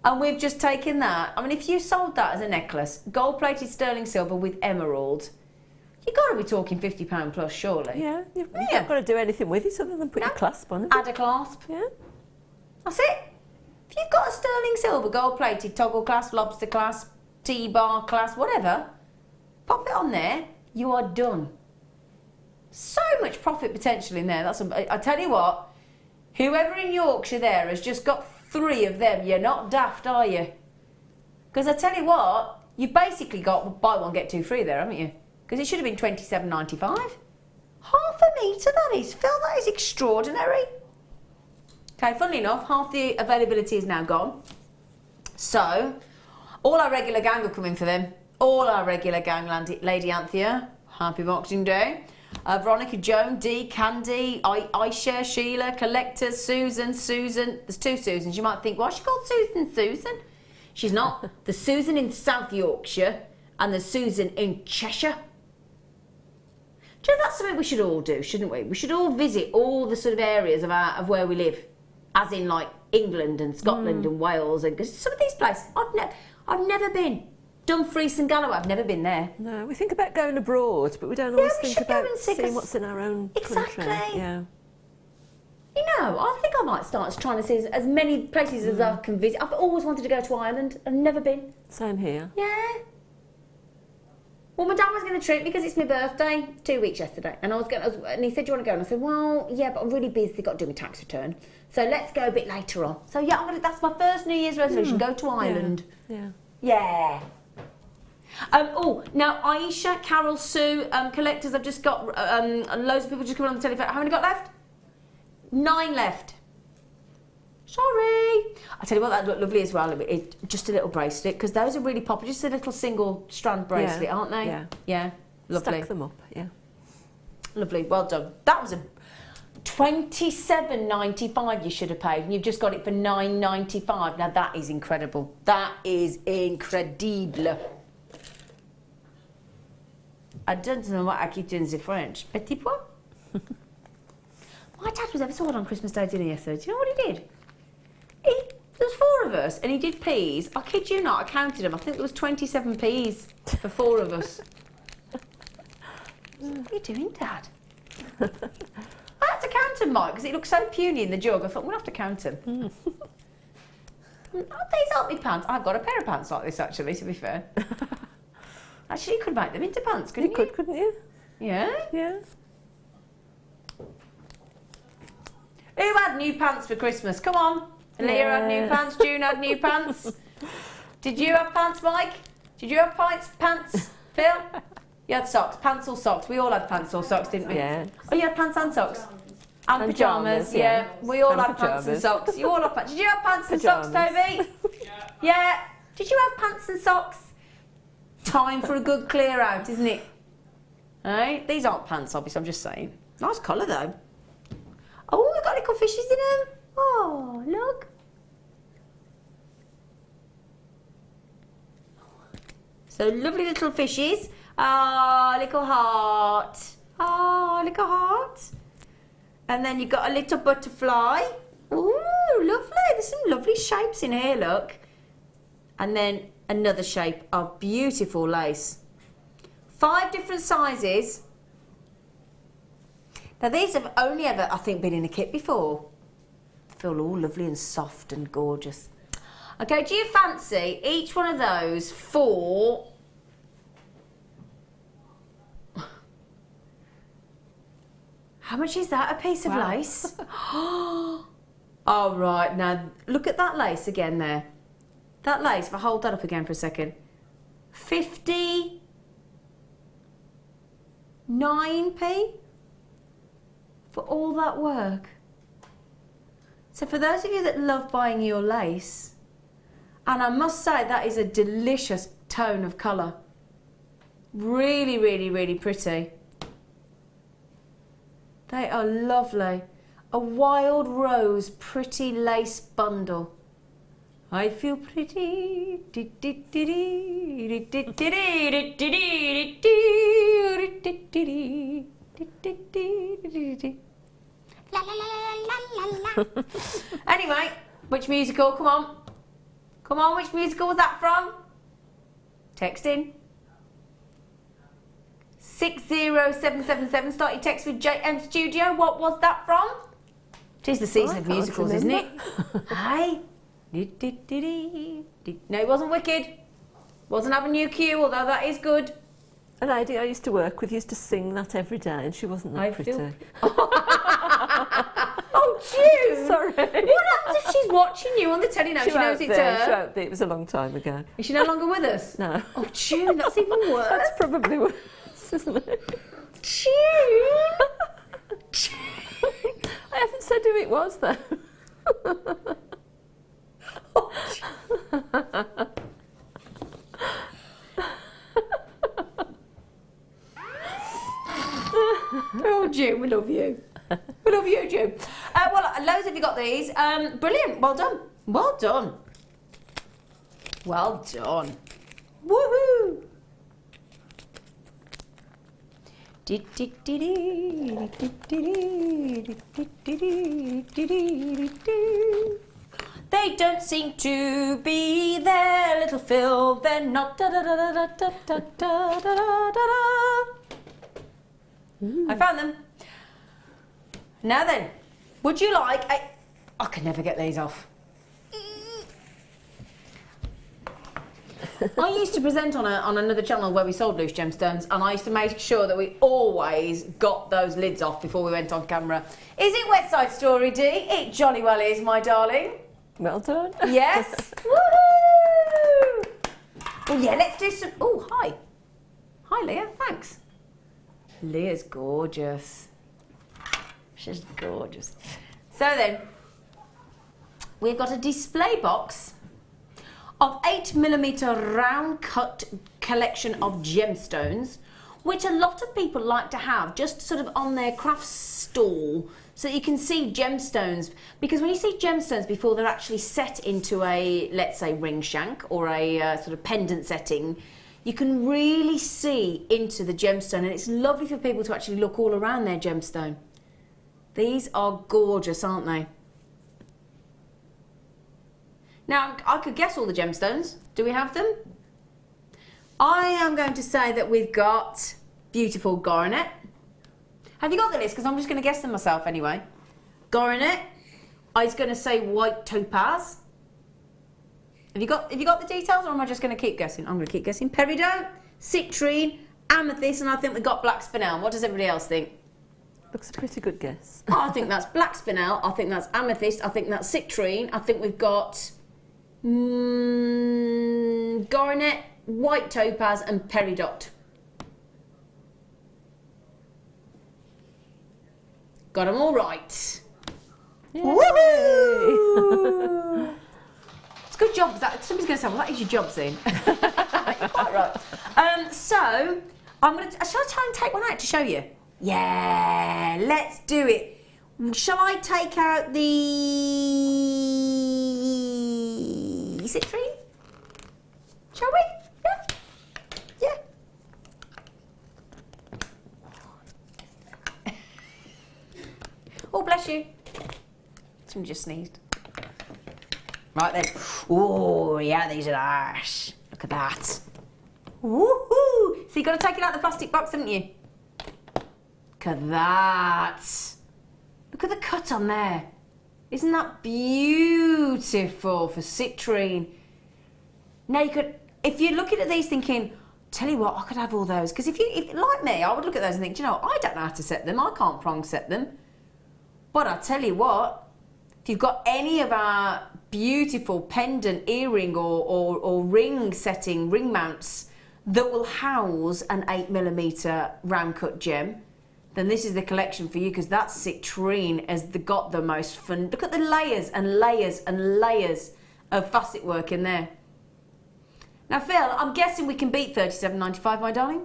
and we've just taken that. I mean, if you sold that as a necklace, gold-plated sterling silver with emerald, you've got to be talking £50 plus, surely. Yeah, you've not got to do anything with it other than put your clasp on it. Add a clasp. Yeah. That's it. If you've got a sterling silver, gold-plated toggle clasp, lobster clasp, T-bar clasp, whatever, pop it on there, you are done. So much profit potential in there. I tell you what, whoever in Yorkshire there has just got 3 of them, you're not daft, are you? Because I tell you what, you've basically got buy one, get 2 free there, haven't you? Because it should have been $27.95. ½ metre, that is. Phil, that is extraordinary. Okay, funnily enough, half the availability is now gone. So, all our regular gang are coming for them. All our regular gang, Lady Anthea, happy Boxing Day. Veronica, Joan, Dee, Candy, Aisha, Sheila, Collector, Susan. There's 2 Susans. You might think, why is she called Susan? She's not. There's Susan in South Yorkshire and there's Susan in Cheshire. Do you know that's something we should all do, shouldn't we? We should all visit all the sort of areas of where we live, as in like England and Scotland and Wales, and because some of these places I've never been. Dumfries and Galloway, I've never been there. No, we think about going abroad, but we don't always think about seeing what's in our own country. Yeah. You know, I think I might start trying to see as many places as I can visit. I've always wanted to go to Ireland. I've never been. Same here. Yeah. Well, my dad was going to treat me because it's my birthday 2 weeks yesterday, and and he said, "Do you want to go?" And I said, "Well, yeah, but I'm really busy. Got to do my tax return, so let's go a bit later on." So yeah, that's my first New Year's resolution: go to Ireland. Yeah. Oh, now Aisha, Carol, Sue, collectors. I've just got loads of people just coming on the telephone. How many got left? 9 left. Sorry. I tell you what, that looked lovely as well. Just a little bracelet, because those are really popular. Just a little single strand bracelet, aren't they? Yeah. Yeah. Lovely. Stack them up. Yeah. Lovely. Well done. That was a $27.95 you should have paid, and you've just got it for $9.95. Now that is incredible. That is incredible. I don't know what I keep doing in French. Petit pois? My dad was ever so odd on Christmas Day dinner yesterday. Do you know what he did? There's 4 of us, and he did peas. I kid you not, I counted them. I think there was 27 peas for 4 of us. What are you doing, Dad? I had to count them, Mike, because it looked so puny in the jug. I thought, we'll have to count them. These aren't my pants. I've got a pair of pants like this, actually, to be fair. Actually, you could make them into pants, couldn't you? You could, couldn't you? Yeah? Yeah. Who had new pants for Christmas? Come on. Leah had new pants. June had new pants. Did you have pants, Mike? Did you have pants, Phil? You had socks. Pants or socks? We all had pants or socks, didn't we? Yeah. Oh, you had pants and socks? And pyjamas, yeah. We all had pants and socks. You all had pants. Did you have pants and socks, Toby? Yeah. Did you have pants and socks? Time for a good clear out, isn't it? Right? These aren't pants, obviously, I'm just saying. Nice colour, though. Oh, we've got little fishes in them. Oh, look. So lovely little fishes. Ah, little heart. Ah, little heart. And then you've got a little butterfly. Ooh, lovely. There's some lovely shapes in here, look. And then another shape of beautiful lace. 5 different sizes. Now these have only ever, I think, been in a kit before. They feel all lovely and soft and gorgeous. Okay, do you fancy each one of those for... How much is that, a piece of lace? Oh, right, now look at that lace again there. That lace, if I hold that up again for a second. 59p for all that work. So for those of you that love buying your lace, and I must say that is a delicious tone of colour. Really, really, really pretty. They are lovely. A wild rose pretty lace bundle. I feel pretty. Anyway, which musical? Come on. Come on, which musical was that from? Text in. 60777. Start your text with JM Studio. What was that from? Tis the season of musicals, isn't it? Hey. No, it wasn't Wicked. Wasn't Avenue Q, although that is good. A lady I used to work with used to sing that every day, and she wasn't that pretty. Oh, June! Sorry. What happens if she's watching you on the telly now? She knows it's her. She won't be. It was a long time ago. Is she no longer with us? No. Oh, June, that's even worse. That's probably worse, isn't it? June! I haven't said who it was, though. Oh, Jew, we love you. We love you, Jew. Well, loads of you got these. Brilliant. Well done. Well done. Well done. Woohoo! They don't seem to be there, little Phil. They're not. Da da da da da da da da da da. I found them. Now then, would you like I can never get these off. I used to present on another channel where we sold loose gemstones, and I used to make sure that we always got those lids off before we went on camera. Is it West Side Story, Dee? It jolly well is, my darling. Well done. Yes. Woohoo! Well, yeah, let's do some... Oh, hi. Hi, Leah. Thanks. Leah's gorgeous. She's gorgeous. So then, we've got a display box of 8mm round cut collection of gemstones, which a lot of people like to have just sort of on their craft stall, so that you can see gemstones. Because when you see gemstones before they're actually set into a, let's say, ring shank or a sort of pendant setting, you can really see into the gemstone, and it's lovely for people to actually look all around their gemstone. These are gorgeous, aren't they? Now, I could guess all the gemstones. Do we have them? I am going to say that we've got beautiful garnet. Have you got the list? Because I'm just going to guess them myself anyway. Garnet. I was going to say white topaz. Have you got the details, or am I just going to keep guessing? I'm going to keep guessing. Peridot, citrine, amethyst, and I think we've got black spinel. What does everybody else think? Looks a pretty good guess. I think that's black spinel. I think that's amethyst. I think that's citrine. I think we've got garnet, white topaz, and peridot. Got them all right. Woohoo! It's a good job. Somebody's going to say, well, that is your job, Zena. You're quite right. So, shall I try and take one out to show you? Yeah, let's do it. Shall I take out the citrine? Shall we? Yeah? Yeah. Oh, bless you. Someone just sneezed. Right then. Oh, yeah, these are nice. Look at that. Woohoo! So you've got to take it out of the plastic box, haven't you? Look at that. Look at the cut on there. Isn't that beautiful for citrine? Now you could, if you're looking at these thinking, tell you what, I could have all those. Because if like me, I would look at those and think, do you know, I don't know how to set them. I can't prong set them. But I tell you what, if you've got any of our beautiful pendant earring or ring setting, ring mounts that will house an 8mm round cut gem, then this is the collection for you, because that citrine has got the most fun. Look at the layers and layers and layers of facet work in there. Now, Phil, I'm guessing we can beat $37.95, my darling.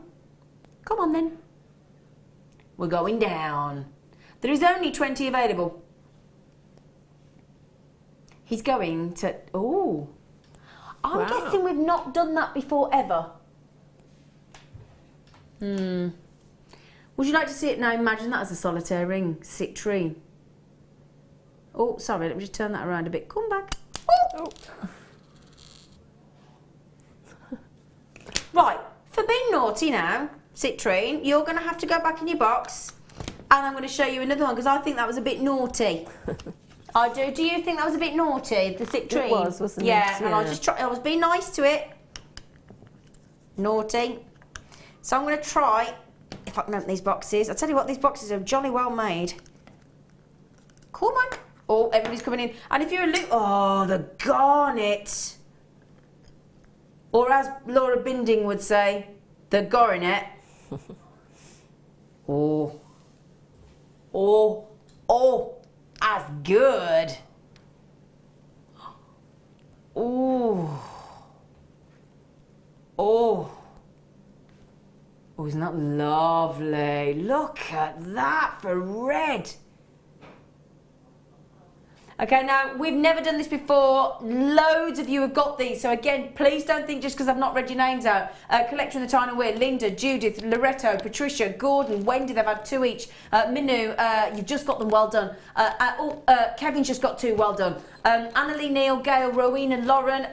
Come on, then. We're going down. There is only 20 available. He's going to... Oh. I'm guessing we've not done that before, ever. Would you like to see it now? Imagine that as a solitaire ring. Citrine. Oh, sorry, let me just turn that around a bit. Come back. Oh. Right, for being naughty now, citrine, you're going to have to go back in your box, and I'm going to show you another one, because I think that was a bit naughty. I do. Do you think that was a bit naughty, the citrine? It was, wasn't it? Yeah, and I was being nice to it. Naughty. So I'm going to try, if I can open these boxes. I'll tell you what, these boxes are jolly well made. Come on. Oh, everybody's coming in. And if you're a oh, the garnet. Or as Laura Binding would say, the garnet. Oh. Oh. Oh. That's good. Ooh. Lovely. Look at that for red. Okay, now, we've never done this before. Loads of you have got these. So again, please don't think just because I've not read your names out. Collection of the China Wear, Linda, Judith, Loretto, Patricia, Gordon, Wendy, they've had 2 each. Minu, you've just got them, well done. Kevin's just got 2, well done. Annalie, Neil, Gail, Rowena, Lauren,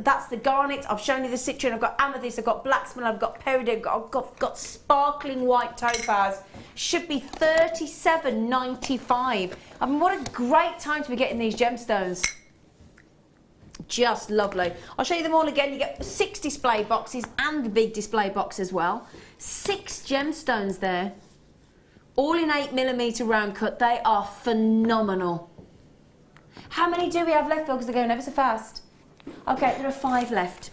that's the garnet. I've shown you the citrine, I've got amethyst, I've got blacksmith, I've got peridot, I've got sparkling white topaz. Should be $37.95. I mean, what a great time to be getting these gemstones. Just lovely. I'll show you them all again. You get 6 display boxes and the big display box as well. 6 gemstones there. All in 8mm round cut. They are phenomenal. How many do we have left, Phil? Because they're going ever so fast. Okay, there are 5 left.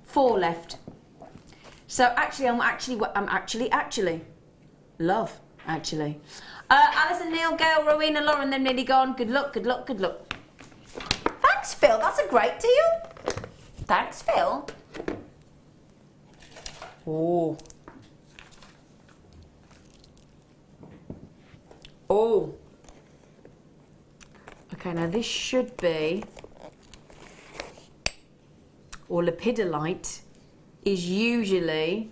4 left. So actually, I'm actually. Love, actually. Alison, Neil, Gail, Rowena, Lauren, they're nearly gone. Good luck, good luck, good luck. Thanks, Phil. That's a great deal. Thanks, Phil. Oh. Oh. Okay, now this should be, or lepidolite is usually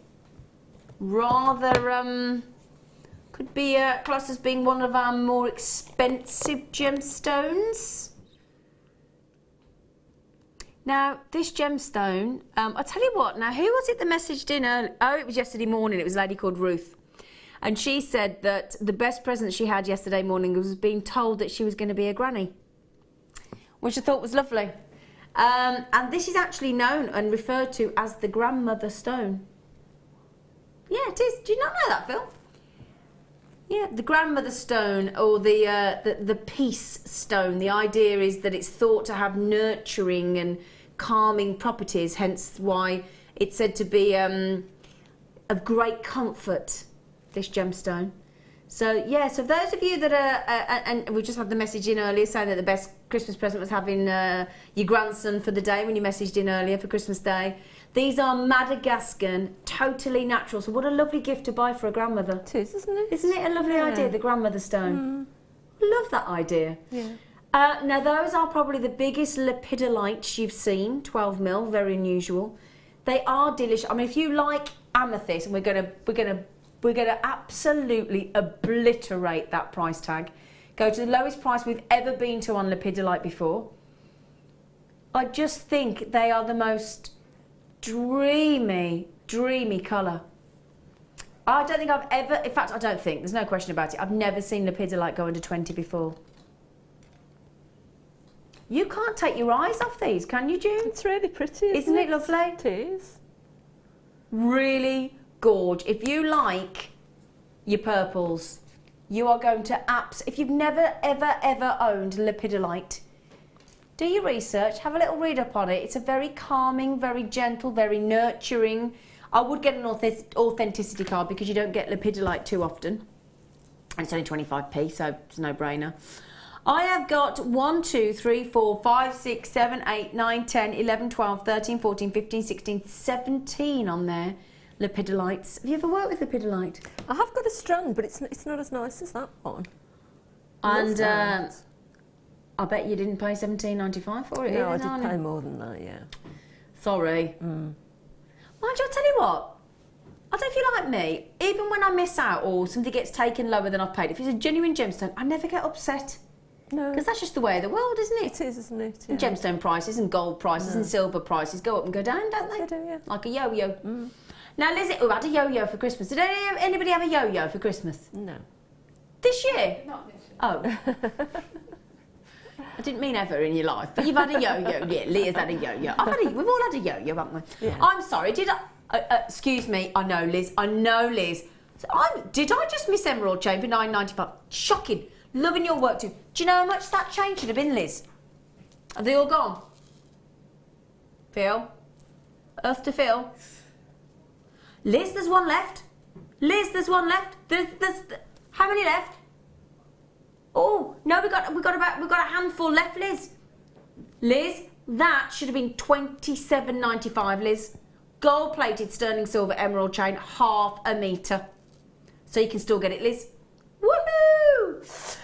rather, could be classed as being one of our more expensive gemstones. Now, this gemstone, I'll tell you what, now who was it that messaged in early? Oh, it was yesterday morning, it was a lady called Ruth. And she said that the best present she had yesterday morning was being told that she was going to be a granny, which I thought was lovely. And this is actually known and referred to as the grandmother stone. Yeah, it is. Do you not know that, Phil? Yeah, the grandmother stone, or the peace stone. The idea is that it's thought to have nurturing and calming properties, hence why it's said to be of great comfort, this gemstone. So yeah, so those of you that are, and we just had the message in earlier saying that the best Christmas present was having your grandson for the day when you messaged in earlier for Christmas Day. These are Madagascan, totally natural. So what a lovely gift to buy for a grandmother. It is, isn't it? Isn't it a lovely idea, the grandmother stone? Love that idea. Yeah. Now those are probably the biggest lepidolites you've seen, 12mm, very unusual. They are delicious. I mean, if you like amethyst, and we're gonna absolutely obliterate that price tag. Go to the lowest price we've ever been to on lepidolite before. I just think they are the most dreamy colour. I don't think I've ever, in fact I don't think, there's no question about it, I've never seen lepidolite go under 20 before. You can't take your eyes off these, can you, June? It's really pretty, isn't it lovely? It is. Really gorge. If you like your purples, you are going to if you've never ever owned lepidolite, do your research, have a little read up on it. It's a very calming, very gentle, very nurturing. I would get an authenticity card because you don't get lepidolite too often. And it's only 25p, so it's a no-brainer. I have got 1, 2, 3, 4, 5, 6, 7, 8, 9, 10, 11, 12, 13, 14, 15, 16, 17 on there. Lepidolites. Have you ever worked with lepidolite? I have got a strand, but it's not as nice as that one. And I bet you didn't pay $17.95 for it. No, I did pay more than that, yeah. Sorry. Mind you, I'll tell you what. I don't know if you're like me. Even when I miss out or something gets taken lower than I've paid, if it's a genuine gemstone, I never get upset. No. Because that's just the way of the world, isn't it? It is, isn't it? Yeah. And gemstone prices and gold prices and silver prices go up and go down, don't they? They do, yeah. Like a yo-yo. Now, Lizzie, we had a yo-yo for Christmas. Did anybody have a yo-yo for Christmas? No. This year? Not this year. Oh. I didn't mean ever in your life, but you've had a yo-yo. Yeah, Leah's had a yo-yo. We've all had a yo-yo, haven't we? Yeah. I'm sorry, did I... excuse me, I know, Liz. So did I just miss Emerald Chain for $9.95? Shocking. Loving your work too. Do you know how much that chain should have been, Liz? Are they all gone? Phil? Earth to Phil? Liz, there's one left. Liz, there's one left. There's how many left? Oh no, we got a handful left, Liz. Liz, that should have been $27.95, Liz. Gold-plated sterling silver emerald chain, 1/2 metre. So you can still get it, Liz. Woohoo!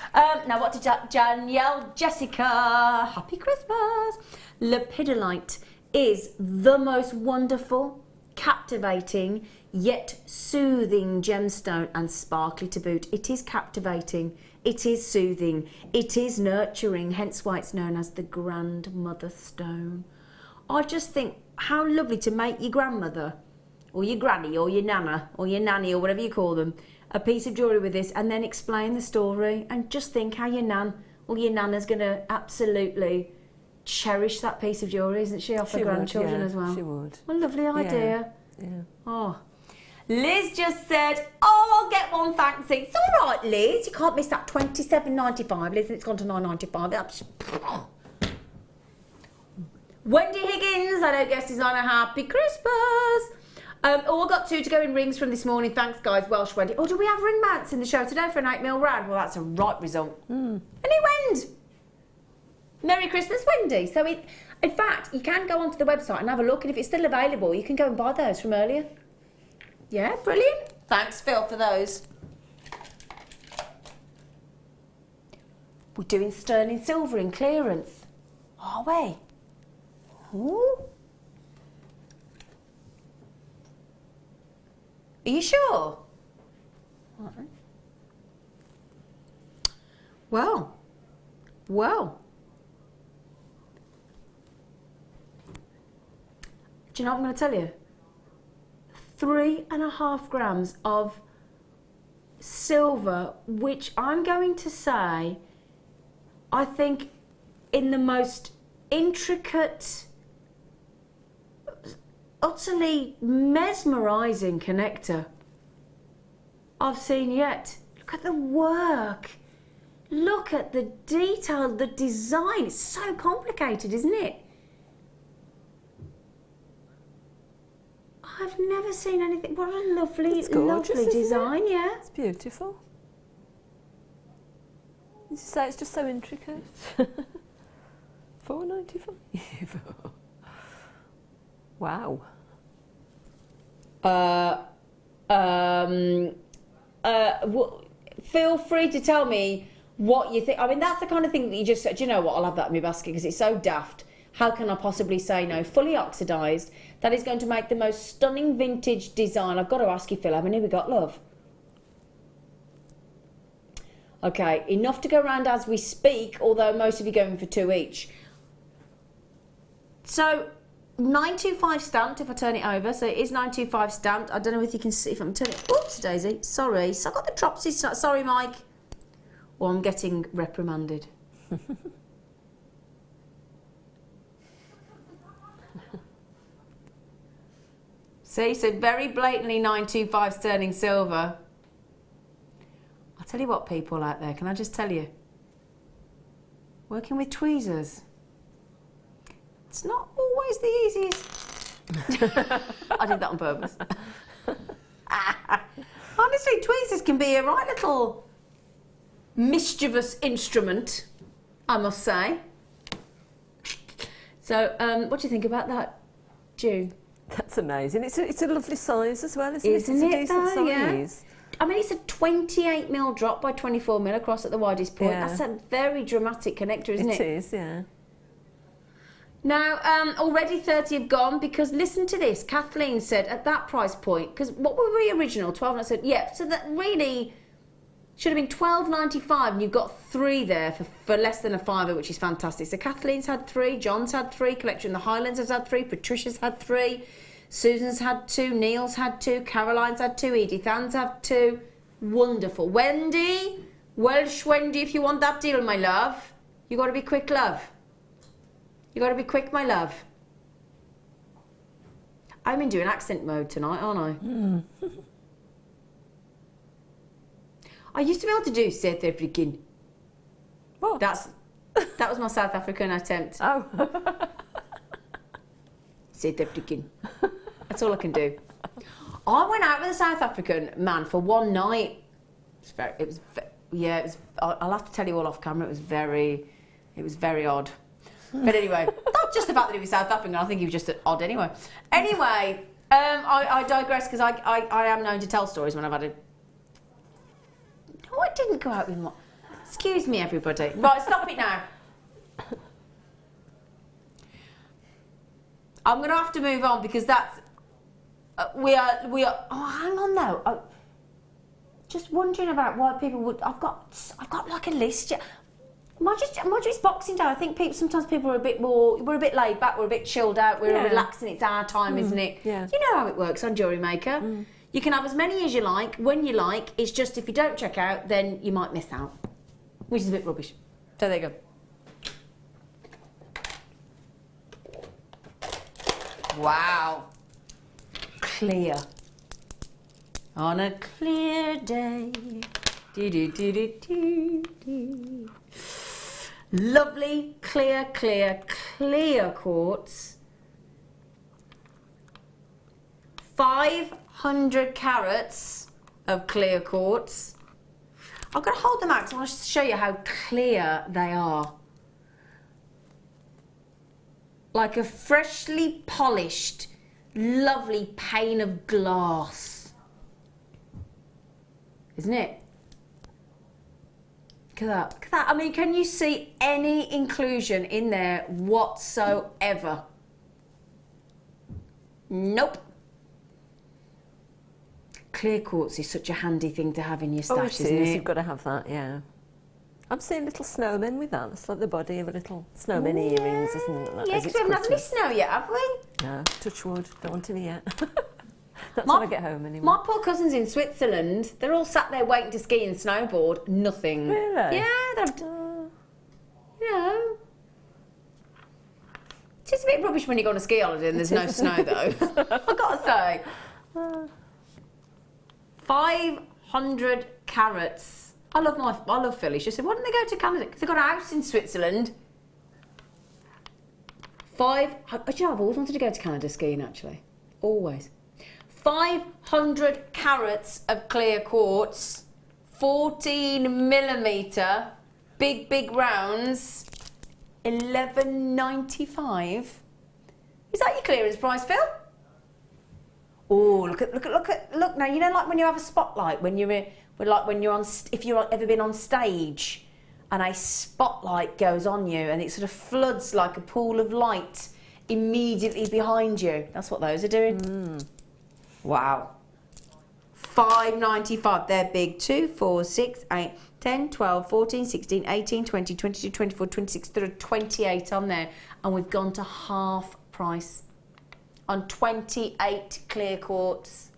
Now what did Danielle, Jessica, happy Christmas. Lepidolite is the most wonderful, captivating, yet soothing gemstone, and sparkly to boot. It is captivating, it is soothing, it is nurturing, hence why it's known as the grandmother stone. I just think how lovely to make your grandmother, or your granny, or your nana, or your nanny, or whatever you call them, a piece of jewellery with this, and then explain the story, and just think how your nan or your nana's going to absolutely cherish that piece of jewellery, isn't she, off her grandchildren as well? She would. What a lovely idea. Yeah. Oh. Liz just said, oh, I'll get one, thanks. It's all right, Liz. You can't miss that $27.95, Liz, and it's gone to $9.95. Wendy Higgins, I know guest designer, happy Christmas. I got 2 to go in rings from this morning. Thanks, guys. Welsh Wendy. Oh, do we have ring mounts in the show today for an 8mm round? Well, that's a right result. And it went. Merry Christmas, Wendy. So, in fact, you can go onto the website and have a look, and if it's still available, you can go and buy those from earlier. Yeah, brilliant. Thanks, Phil, for those. We're doing sterling silver in clearance. Are we? Ooh. Are you sure? Right. Well. Do you know what I'm going to tell you? 3.5 grams of silver, which I'm going to say, I think in the most intricate, utterly mesmerising connector I've seen yet. Look at the work. Look at the detail, the design. It's so complicated, isn't it? I've never seen anything. What a lovely, lovely design, yeah. It's beautiful. Did you say it's just so intricate? $4.95. Wow. Feel free to tell me what you think. I mean, that's the kind of thing that you just said, do you know what, I'll have that in my basket because it's so daft. How can I possibly say no? Fully oxidised. That is going to make the most stunning vintage design. I've got to ask you, Phil, how many we got, love? Okay, enough to go around as we speak, although most of you are going for 2 each. So, 925 stamped if I turn it over. So it is 925 stamped. I don't know if you can see if I'm turning it. Oops, Daisy. Sorry. So I got the tropsies. Sorry, Mike. Or I'm getting reprimanded. See, so very blatantly 925 sterling silver. I'll tell you what, people out there, can I just tell you? Working with tweezers, it's not always the easiest. I did that on purpose. Honestly, tweezers can be a right little mischievous instrument, I must say. So, what do you think about that, Jew? That's amazing. It's a lovely size as well, isn't it? Isn't it? It's a decent size. Yeah. I mean, it's a 28mm drop by 24mm across at the widest point. Yeah. That's a very dramatic connector, isn't it? It is, yeah. Now, already 30 have gone because listen to this. Kathleen said at that price point, because what were we original? 12. And I said, yeah. So that really should have been $12.95, and you've got 3 there for less than a £5, which is fantastic. So Kathleen's had 3, John's had 3, Collection the Highlands has had 3, Patricia's had 3, Susan's had 2, Neil's had 2, Caroline's had 2, Edith Ann's had 2. Wonderful. Wendy, Welsh Wendy, if you want that deal, my love, you got to be quick, love. You got to be quick, my love. I'm in doing accent mode tonight, aren't I? Mm. I used to be able to do South African. What? That was my South African attempt. Oh. South African. That's all I can do. I went out with a South African man for one night. I'll have to tell you all off camera. It was very odd. But anyway, not just the fact that he was South African. I think he was just odd anyway. Anyway, I digress because I am known to tell stories when I've had a No, I didn't go out with my... Excuse me, everybody. Right, stop it now. I'm going to have to move on because that's... we are... Oh, hang on though. Just wondering about why people would... I've got like a list. Mind you, it's Boxing Day. I think sometimes people are a bit more... We're a bit laid back. We're a bit chilled out. We're relaxing. It's our time, isn't it? Yeah. You know how it works on Jewellery Maker. You can have as many as you like, when you like. It's just if you don't check out, then you might miss out. Which is a bit rubbish. So there you go. Wow. Clear. On a clear day. Do, do, do, do, do, do. Lovely, clear quartz. 500 carats of clear quartz. I'm going to hold them out because I want to show you how clear they are. Like a freshly polished, lovely pane of glass. Isn't it? Look at that. Look at that. I mean, can you see any inclusion in there whatsoever? Nope. Clear quartz is such a handy thing to have in your stash, isn't it? You've got to have that, yeah. I'm seeing little snowmen with that. It's like the body of a little snowman earrings, isn't it? Yeah, because we haven't had any snow yet, have we? No, touch wood. Don't want any yet. Not till I get home anyway. My poor cousins in Switzerland, they're all sat there waiting to ski and snowboard. Nothing. Really? Yeah, they're... You know... It's just a bit rubbish when you go on a ski holiday and there's no snow, though. I've got to say. 500 carats. I love Philly. She said, why don't they go to Canada? Because they've got a house in Switzerland. You know, I've always wanted to go to Canada skiing, actually. Always. 500 carats of clear quartz. 14mm. Big rounds. $11.95. Is that your clearance price, Phil? Oh, look now. You know, like when you have a spotlight, when you're on, if you've ever been on stage, and a spotlight goes on you, and it sort of floods like a pool of light immediately behind you. That's what those are doing. Wow. $5.95. They're big. 2, 4, 6, 8, 10, 12, 14, 16, 18, 20, 22, 24, 26. There are 28 on there, and we've gone to half price on 28 clear quartz.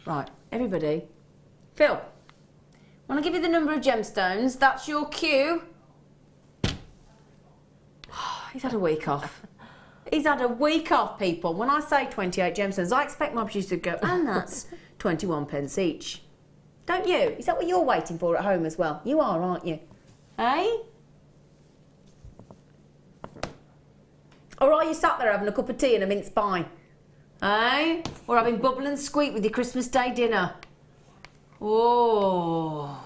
Right, everybody. Phil, want to give you the number of gemstones. That's your cue. He's had a week off. He's had a week off, people. When I say 28 gemstones, I expect my producer to go, and that's 21p each. Don't you? Is that what you're waiting for at home as well? You are, aren't you? Eh? Or are you sat there having a cup of tea and a mince pie? Eh? Or having bubble and squeak with your Christmas Day dinner? Oh,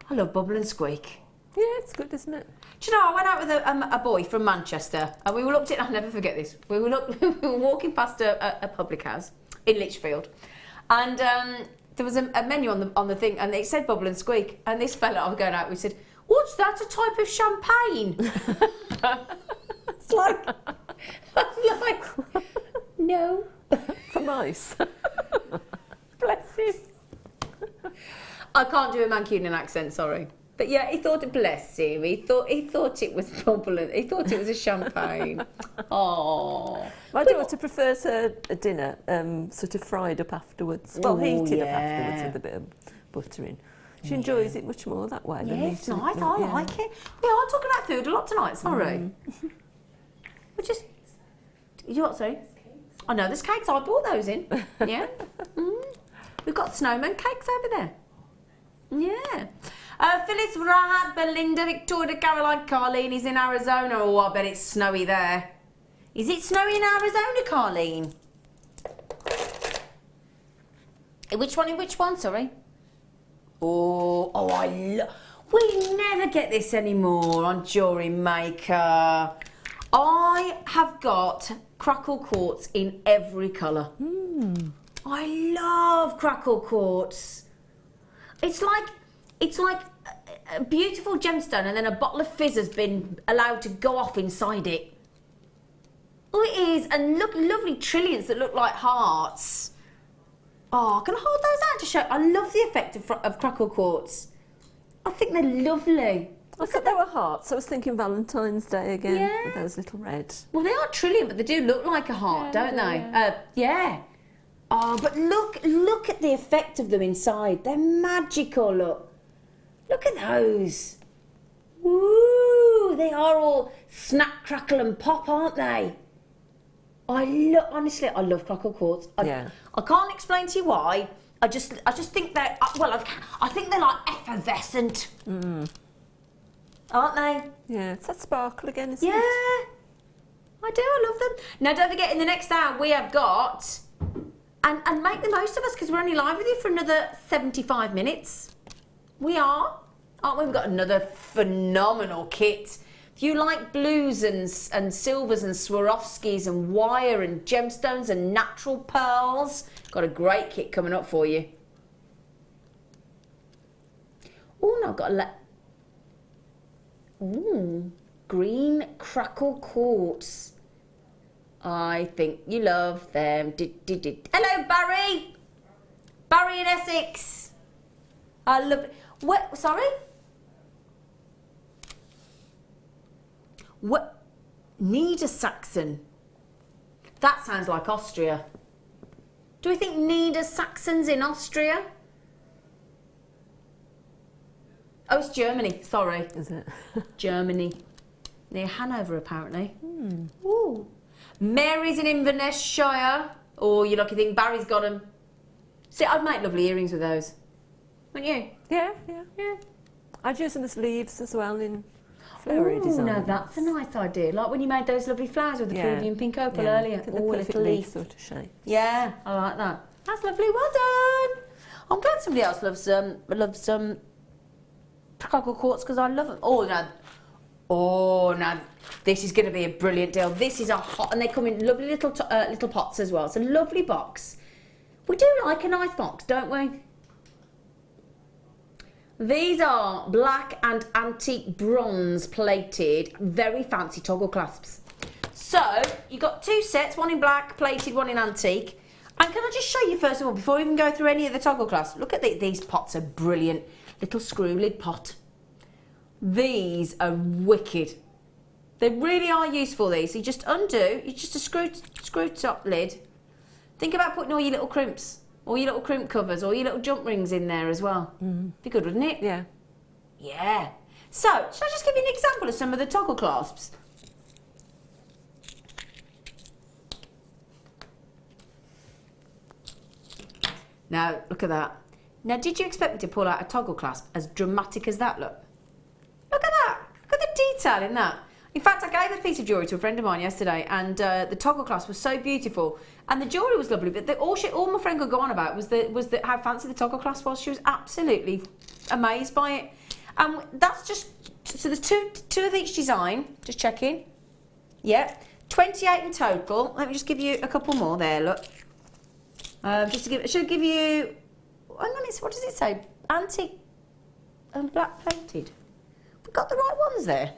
I love bubble and squeak. Yeah, it's good, isn't it? Do you know, I went out with a boy from Manchester, and we were looked at, I'll never forget this, we were walking past a public house in Lichfield, and there was a menu on the thing, and it said bubble and squeak, and this fella I was going out, we said, what's that, a type of champagne? It's like, no. From ice. Bless him. I can't do a Mancunian accent, sorry. But yeah, he thought, bless him, he thought it was bubble, he thought it was a champagne. Oh. My daughter prefers a dinner sort of fried up afterwards. Well, heated up afterwards with a bit of butter in. She enjoys it much more that way. Yeah, it's nice, I like it. We are talking about food a lot tonight, sorry. We're just... You what, sorry? I know, there's cakes, I bought those in. Yeah. We've got snowman cakes over there. Yeah. Phyllis, Rahad, Belinda, Victoria, Caroline, Carleen is in Arizona. Oh, I bet it's snowy there. Is it snowy in Arizona, Carleen? Which one, sorry? Oh, we never get this anymore on Jewellery Maker. I have got crackle quartz in every colour. I love crackle quartz. It's like a beautiful gemstone and then a bottle of fizz has been allowed to go off inside it. Oh, it is, and look, lovely trillions that look like hearts. Oh, can I hold those out to show? I love the effect of crackle quartz. I think they're lovely. I thought they were hearts. I was thinking Valentine's Day again with those little red. Well, they are trillion, but they do look like a heart, don't they? Yeah. Oh, but look at the effect of them inside. They're magical, look. Look at those. Woo! They are all snap, crackle and pop, aren't they? Honestly, I love crackle quartz. I can't explain to you why. I just think they're, well, I think they're like effervescent. Aren't they? Yeah, it's that sparkle again, isn't it? Yeah, I do, I love them. Now, don't forget, in the next hour, we have got, and make the most of us, because we're only live with you for another 75 minutes. We are, aren't we? We've got another phenomenal kit. If you like blues and silvers and Swarovskis and wire and gemstones and natural pearls, got a great kit coming up for you. Oh, no, I've got a green crackle quartz. I think you love them. Hello, Barry. Barry in Essex. I love it. What? Sorry? What? Niedersachsen. That sounds like Austria. Do we think Niedersachsen's in Austria? Oh, it's Germany. Sorry. Is it? Germany. Near Hanover, apparently. Ooh. Mary's in Inverness Shire. Oh, you lucky thing. Barry's got them. See, I'd make lovely earrings with those. Wouldn't you? Yeah. I'd use them as leaves as well in flowery designs. No, that's a nice idea. Like when you made those lovely flowers with the Peruvian pink opal earlier. Oh, a little leaf sort of shape. Yeah, I like that. That's lovely. Well done. I'm glad somebody else loves crackle quartz because I love them. Oh, now this is going to be a brilliant deal. This is a hot, and they come in lovely little pots as well. It's a lovely box. We do like a nice box, don't we? These are black and antique bronze plated, very fancy toggle clasps. So you got two sets, one in black plated, one in antique. And can I just show you first of all, before we even go through any of the toggle clasps, look at these pots are brilliant. Little screw lid pot. These are wicked. They really are useful, these. So you just undo, you just a screw top lid. Think about putting all your little crimps, all your little crimp covers, all your little jump rings in there as well. Be good, wouldn't it? Yeah. Yeah. So, shall I just give you an example of some of the toggle clasps? Now, look at that. Now, did you expect me to pull out a toggle clasp as dramatic as that, look? Look at that. Look at the detail in that. In fact, I gave a piece of jewellery to a friend of mine yesterday, and the toggle clasp was so beautiful, and the jewellery was lovely, but all my friend could go on about was how fancy the toggle clasp was. She was absolutely amazed by it. And that's just, so there's two of each design, just checking. Yeah, 28 in total. Let me just give you a couple more there, look. Just to give, should give you, hang on, what does it say? Antique and black plated. We've got the right ones there.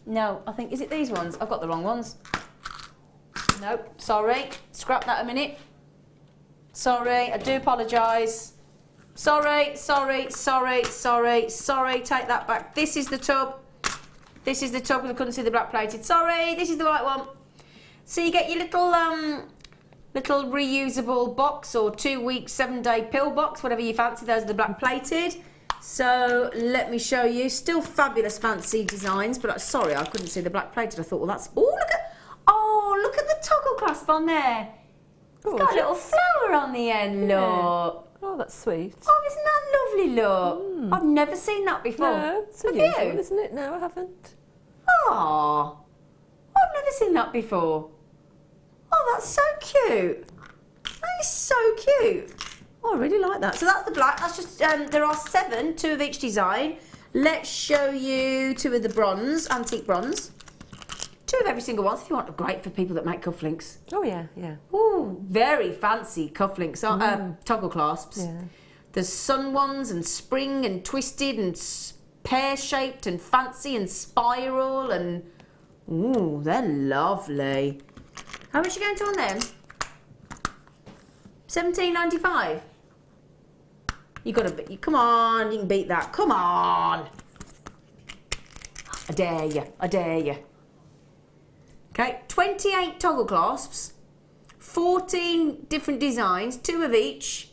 No, I think, is it these ones? I've got the wrong ones. Nope, sorry. Scrap that a minute. Sorry, I do apologise. Sorry, take that back. This is the tub. This is the tub because I couldn't see the black plated. Sorry, this is the right one. So you get your little reusable box or 2 week, 7-day pill box, whatever you fancy. Those are the black plated. So let me show you. Still fabulous fancy designs, but sorry, I couldn't see the black plated. I thought, well, that's, look at the toggle clasp on there. It's got a little flower on the end, look. Oh, that's sweet. Oh, isn't that lovely, look? I've never seen that before. No, it's Have unusual, you? isn't it? No, I haven't. Oh, I've never seen that before. Oh, that's so cute. That is so cute. Oh, I really like that. So that's the black. That's just, there are 7, 2 of each design. Let's show you 2 of the bronze, antique bronze. 2 of every single one. So if you want, great for people that make cufflinks. Oh yeah, yeah. Ooh, very fancy cufflinks, toggle clasps. Yeah. There's sun ones and spring and twisted and pear-shaped and fancy and spiral and... Ooh, they're lovely. How much are you going to on them? $17.95. You got to... Come on, you can beat that. Come on. I dare you. I dare you. Okay, 28 toggle clasps, 14 different designs, 2 of each.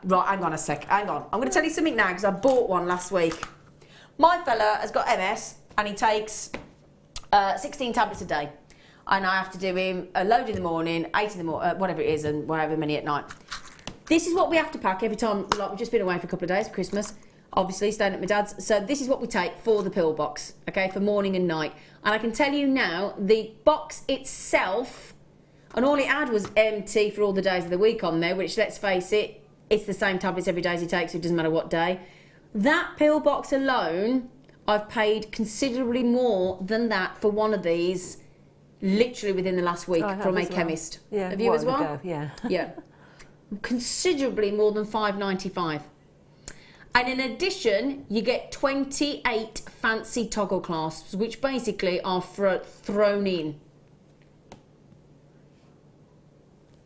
Right, hang on a sec, hang on. I'm going to tell you something now because I bought one last week. My fella has got MS and he takes 16 tablets a day. And I have to do him a load in the morning, 8 in the morning, whatever it is, and whatever many at night. This is what we have to pack every time. Like, we've just been away for a couple of days for Christmas. Obviously, staying at my dad's. So this is what we take for the pill box, okay, for morning and night. And I can tell you now, the box itself, and all it had was empty for all the days of the week on there, which, let's face it, it's the same tablets every day he takes, so it doesn't matter what day. That pill box alone, I've paid considerably more than that for one of these, literally within the last week, from a chemist. Yeah, have you as well? Ago, yeah. Yeah. Considerably more than $5.95. And in addition, you get 28 fancy toggle clasps, which basically are thrown in.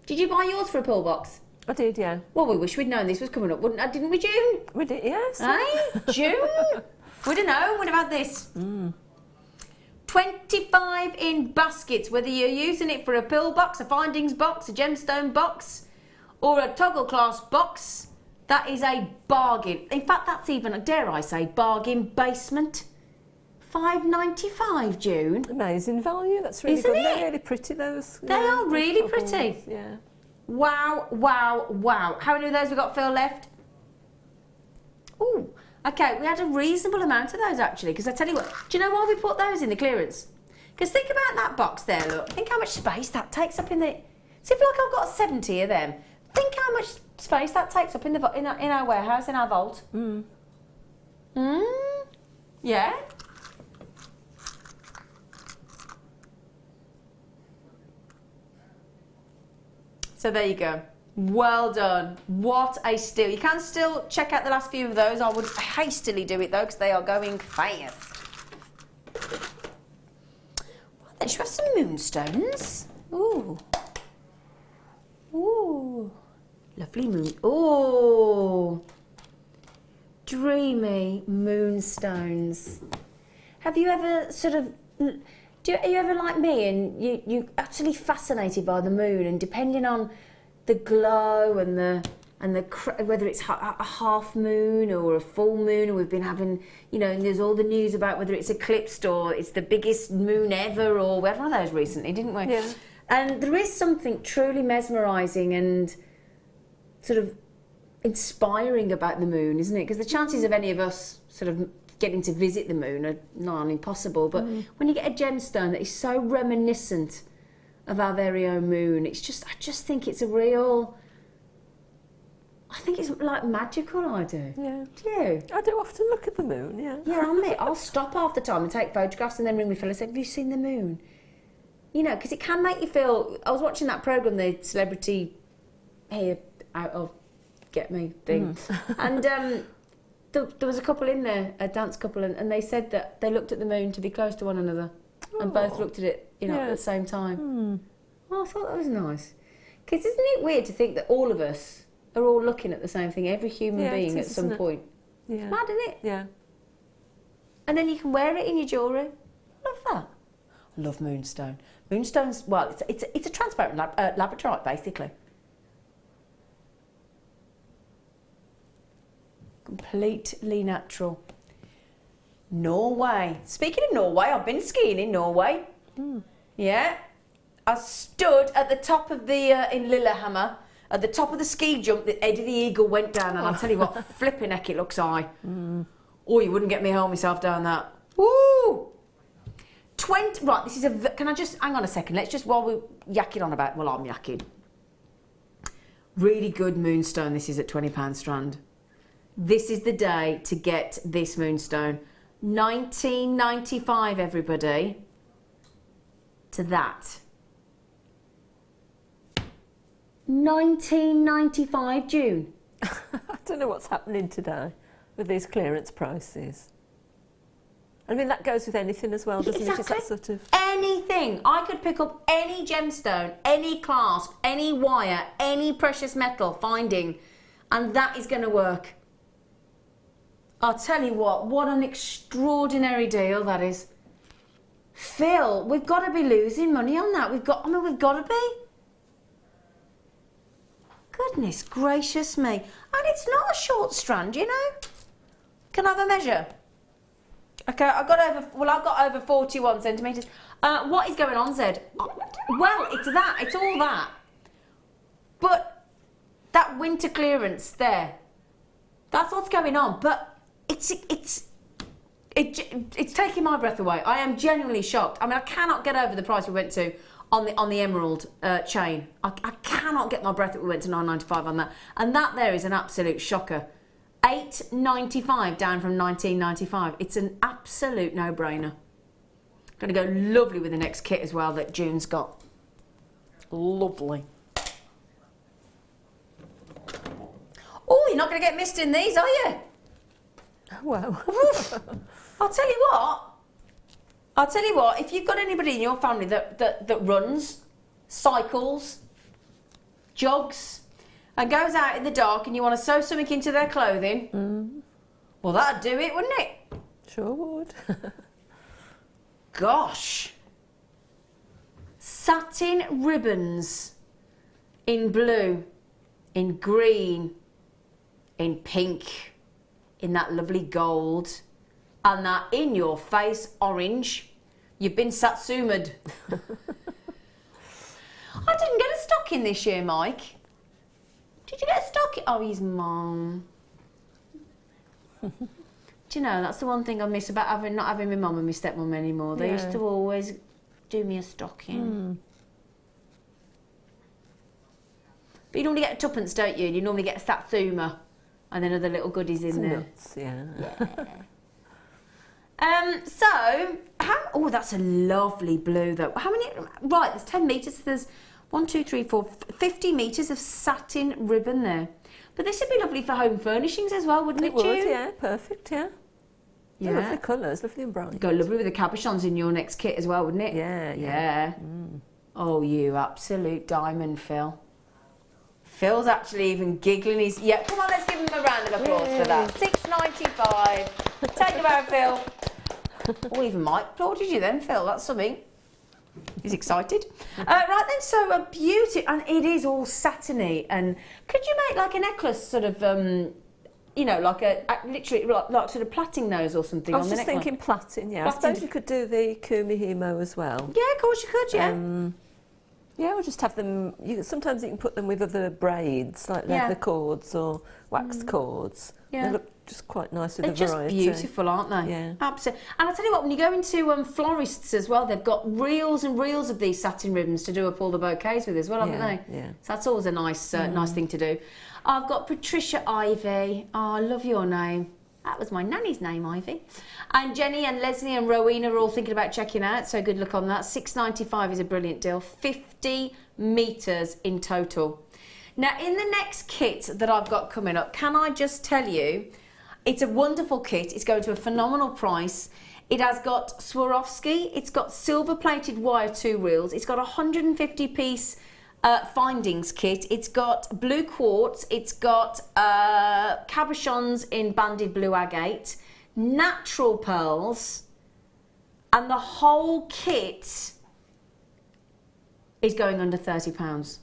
Did you buy yours for a pill box? I did, yeah. Well, we wish we'd known this was coming up, didn't we, June? We did, yes. Hey, June? We'd have known, we'd have had this. 25 in baskets, whether you're using it for a pill box, a findings box, a gemstone box, or a toggle clasp box. That is a bargain. In fact, that's even, dare I say, bargain basement. $5.95, June. Amazing value. That's really Isn't good. it? They're really pretty, those. They are really toggles. pretty. Yeah. Wow, wow, wow. How many of those we got, Phil, left? Ooh, okay, we had a reasonable amount of those, actually, because I tell you what, do you know why we put those in the clearance? Because think about that box there, look. Think how much space that takes up in the... See, I feel like I've got 70 of them. Think how much space that takes up in our warehouse, in our vault. Yeah. So there you go. Well done. What a steal. You can still check out the last few of those. I would hastily do it though, because they are going fast. Well, then should we have some moonstones? Ooh. Ooh. Lovely moon. Oh, dreamy moonstones. Have you ever sort of... Are you ever like me and you're actually fascinated by the moon, and depending on the glow and whether it's a half moon or a full moon, or we've been having, you know, and there's all the news about whether it's eclipsed or it's the biggest moon ever, or we had one of those recently, didn't we? Yeah. And there is something truly mesmerising and sort of inspiring about the moon, isn't it? Because the chances of any of us sort of getting to visit the moon are not impossible, but when you get a gemstone that is so reminiscent of our very own moon, it's just, I just think it's a real... I think it's like magical, I do. Yeah. Do you? I do often look at the moon, yeah. Yeah, I'll stop half the time and take photographs and then ring my fella and say, have you seen the moon? You know, because it can make you feel... I was watching that programme, the Celebrity Here Out of Get Me thing, and there was a couple in there, a dance couple, and they said that they looked at the moon to be close to one another, and both looked at it, you know, at the same time. Oh, I thought that was nice. Because isn't it weird to think that all of us are all looking at the same thing, every human being at some point? Yeah. It's mad, isn't it? Yeah. And then you can wear it in your jewellery. Love that. I love Moonstone. Moonstone's, well, it's a transparent labradorite, basically. Completely natural. Norway. Speaking of Norway, I've been skiing in Norway. Yeah. I stood at the top of the, in Lillehammer, at the top of the ski jump that Eddie the Eagle went down, and I'll tell you what, flipping heck, it looks high. Oh, you wouldn't get me home myself down that. Woo! Right, this is a... Can I just... Hang on a second. Let's just... While we're yakking on about... Well, I'm yakking. Really good moonstone this is at £20 strand. This is the day to get this moonstone. £19.95, everybody. to that. £19.95, June. I don't know what's happening today with these clearance prices. I mean, that goes with anything as well, doesn't it? It's that sort of... Anything. I could pick up any gemstone, any clasp, any wire, any precious metal finding, and that is going to work. I'll tell you what an extraordinary deal that is. Phil, we've got to be losing money on that. We've got to be. Goodness gracious me. And it's not a short strand, you know. Can I have a measure? Okay, I've got over 41 centimetres. What is going on, Zed? Well, it's all that. But that winter clearance there, that's what's going on. But it's taking my breath away. I am genuinely shocked. I mean, I cannot get over the price we went to on the emerald chain. I cannot get my breath that we went to £9.95 on that. And that there is an absolute shocker. £8.95 down from £19.95. It's an absolute no-brainer. Going to go lovely with the next kit as well that June's got. Lovely. Oh, you're not going to get missed in these, are you? Well. I'll tell you what, if you've got anybody in your family that runs, cycles, jogs, and goes out in the dark and you want to sew something into their clothing, well, that'd do it, wouldn't it? Sure would. Gosh. Satin ribbons in blue, in green, in pink, in that lovely gold, and that in-your-face orange. You've been satsumed. I didn't get a stocking this year, Mike. Did you get a stocking? Oh, his mum. Do you know, that's the one thing I miss about not having my mum and my stepmum anymore. They used to always do me a stocking. But you normally get a tuppence, don't you? You normally get a satsuma and then other little goodies in there. Nuts, yeah. Oh, that's a lovely blue though. How many? Right, there's 10 metres. There's 1, 2, 3, 4, 50 metres of satin ribbon there. But this would be lovely for home furnishings as well, wouldn't it, It would, June? yeah, perfect, yeah. Yeah. Lovely colours, lovely and bright. Go lovely with the cabochons in your next kit as well, wouldn't it? Yeah. Oh, you absolute diamond, Phil. Phil's actually even giggling. Come on, let's give him a round of applause for that. £6.95. Take it out, Phil. Oh, even Mike applauded you then, Phil. That's something. He's excited. Right then, so a beauty, and it is all satiny. And could you make like a necklace, sort of, you know, like literally like sort of plaiting nose or something? I was just thinking plaiting. Yeah, I suppose you could do the kumihimo as well. Yeah, of course you could. Yeah. Yeah, we'll just have them. Sometimes you can put them with other braids, like leather cords or wax cords. Yeah. They look just quite nice with They're the variety. just beautiful, aren't they? Yeah. Absolutely. And I'll tell you what, when you go into florists as well, they've got reels and reels of these satin ribbons to do up all the bouquets with as well, haven't they? Yeah. So that's always a nice nice thing to do. I've got Patricia Ivy. Oh, I love your name. That was my nanny's name, Ivy. And Jenny and Leslie and Rowena are all thinking about checking out, so good luck on that. £6.95 is a brilliant deal. 50 metres in total. Now, in the next kit that I've got coming up, can I just tell you, it's a wonderful kit. It's going to a phenomenal price. It has got Swarovski. It's got silver-plated wire 2 reels. It's got a 150-piece findings kit. It's got blue quartz. It's got cabochons in banded blue agate, natural pearls, and the whole kit is going under £30,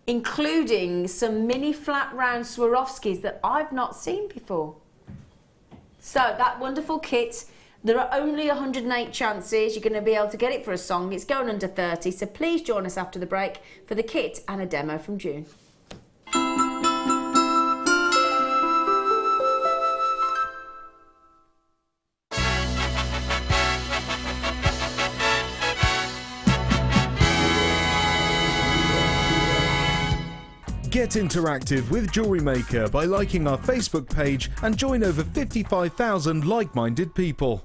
including some mini flat round Swarovskis that I've not seen before. So that wonderful kit, there are only 108 chances you're going to be able to get it for a song. It's going under 30, so please join us after the break for the kit and a demo from June. Get interactive with Jewellery Maker by liking our Facebook page and join over 55,000 like-minded people.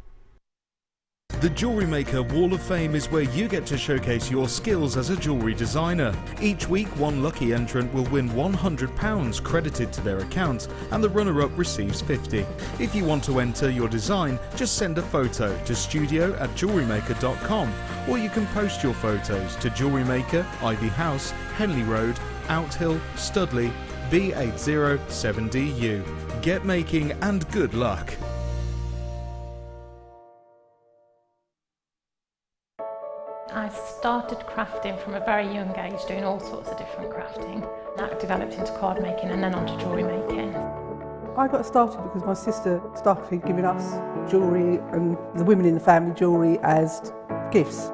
The Jewellery Maker Wall of Fame is where you get to showcase your skills as a jewellery designer. Each week, one lucky entrant will win £100 credited to their account, and the runner-up receives £50. If you want to enter your design, just send a photo to studio@jewellerymaker.com, or you can post your photos to Jewellery Maker, Ivy House, Henley Road, Outhill, Studley, B807DU. Get making and good luck. I started crafting from a very young age, doing all sorts of different crafting. That developed into card making and then onto jewellery making. I got started because my sister started giving us jewellery and the women in the family jewellery as gifts.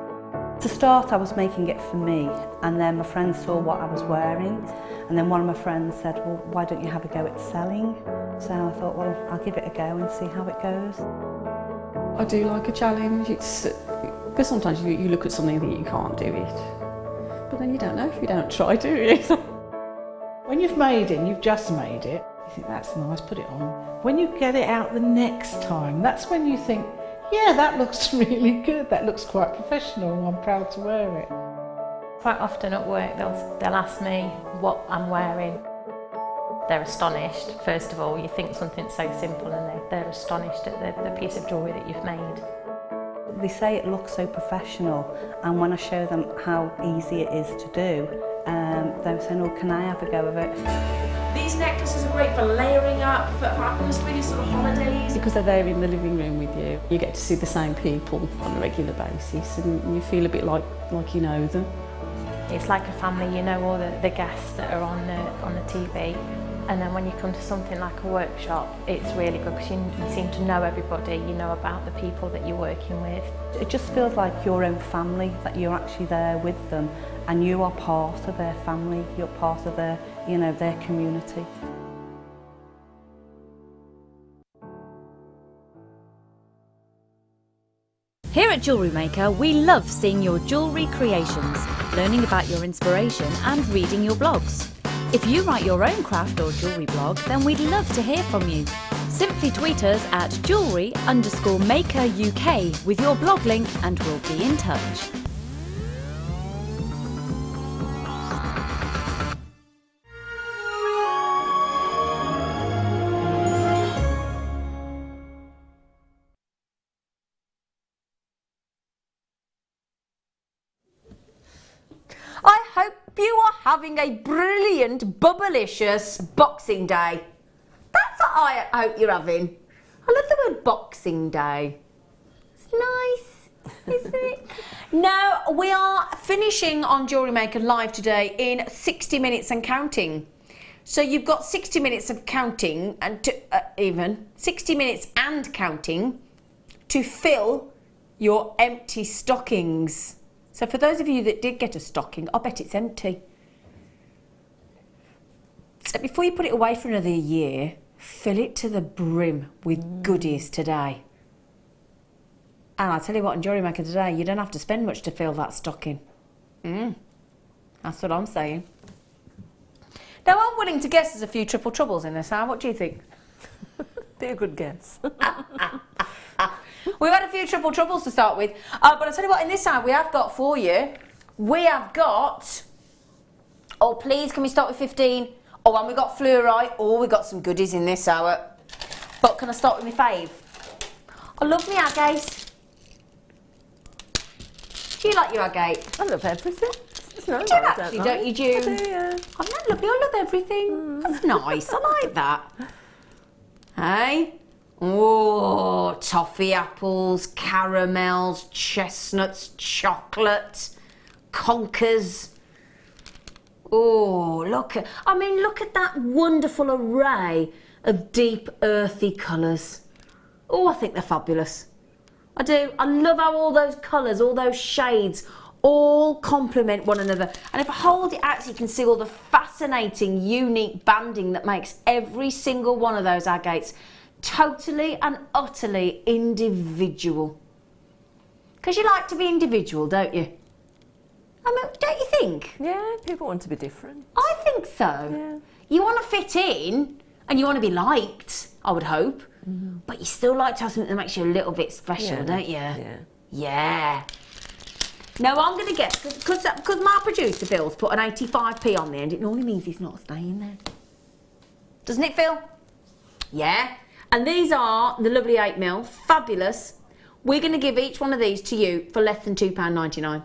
To start, I was making it for me, and then my friends saw what I was wearing, and then one of my friends said, well, why don't you have a go at selling? So I thought, well, I'll give it a go and see how it goes. I do like a challenge. Because sometimes you look at something that you can't do it, but then you don't know if you don't try, do you? When you've made it and you've just made it, you think that's nice, put it on. When you get it out the next time, that's when you think, yeah, that looks really good, that looks quite professional, I'm proud to wear it. Quite often at work they'll ask me what I'm wearing. They're astonished. First of all, you think something so simple and they're astonished at the piece of jewellery that you've made. They say it looks so professional, and when I show them how easy it is to do, they're saying, oh, can I have a go of it? These necklaces are great for layering up, for just really sort of holidays. Because they're there in the living room with you, you get to see the same people on a regular basis, and you feel a bit like you know them. It's like a family, you know all the guests that are on the TV. And then when you come to something like a workshop, it's really good because you seem to know everybody, you know about the people that you're working with. It just feels like your own family, that you're actually there with them and you are part of their family, you're part of their, their community. Here at Jewellery Maker, we love seeing your jewellery creations, learning about your inspiration and reading your blogs. If you write your own craft or jewellery blog, then we'd love to hear from you. Simply tweet us at jewellery_maker UK with your blog link and we'll be in touch. I hope you are having a brilliant, bubblicious Boxing Day. That's what I hope you're having. I love the word Boxing Day. It's nice, isn't it? Now, we are finishing on Jewellery Maker live today in 60 minutes and counting. So you've got 60 minutes of counting, and 60 minutes and counting to fill your empty stockings. So for those of you that did get a stocking, I bet it's empty. So before you put it away for another year, fill it to the brim with goodies today. And I'll tell you what, in Jewellery Maker today, you don't have to spend much to fill that stocking. That's what I'm saying. Now, I'm willing to guess there's a few triple troubles in this hour. What do you think? Be a good guess. We've had a few triple troubles to start with, but I'll tell you what, in this side we have got for you, we have got, oh please can we start with 15? Oh, and we got Fluorite, oh we got some goodies in this hour. But can I start with my fave? I love my agate. Do you like your agate? I love everything. It's nice. Do you actually, don't you, June? I do, yeah. Oh, no, lovely, I love everything. That's nice, I like that. Hey? Oh, toffee apples, caramels, chestnuts, chocolate, conkers. Oh, look at that wonderful array of deep earthy colours. Oh, I think they're fabulous. I do. I love how all those colours, all those shades, all complement one another. And if I hold it out so you can see all the fascinating, unique banding that makes every single one of those agates totally and utterly individual. Because you like to be individual, don't you? I mean, don't you think? Yeah, people want to be different. I think so. Yeah. You want to fit in and you want to be liked, I would hope. But you still like to have something that makes you a little bit special, don't you? Yeah. Yeah. No, I'm going to get, because my producer, Phil's put an 85p on the end, it normally means it's not staying there. Doesn't it, Phil? Yeah. And these are the lovely 8mm, fabulous. We're going to give each one of these to you for less than £2.99.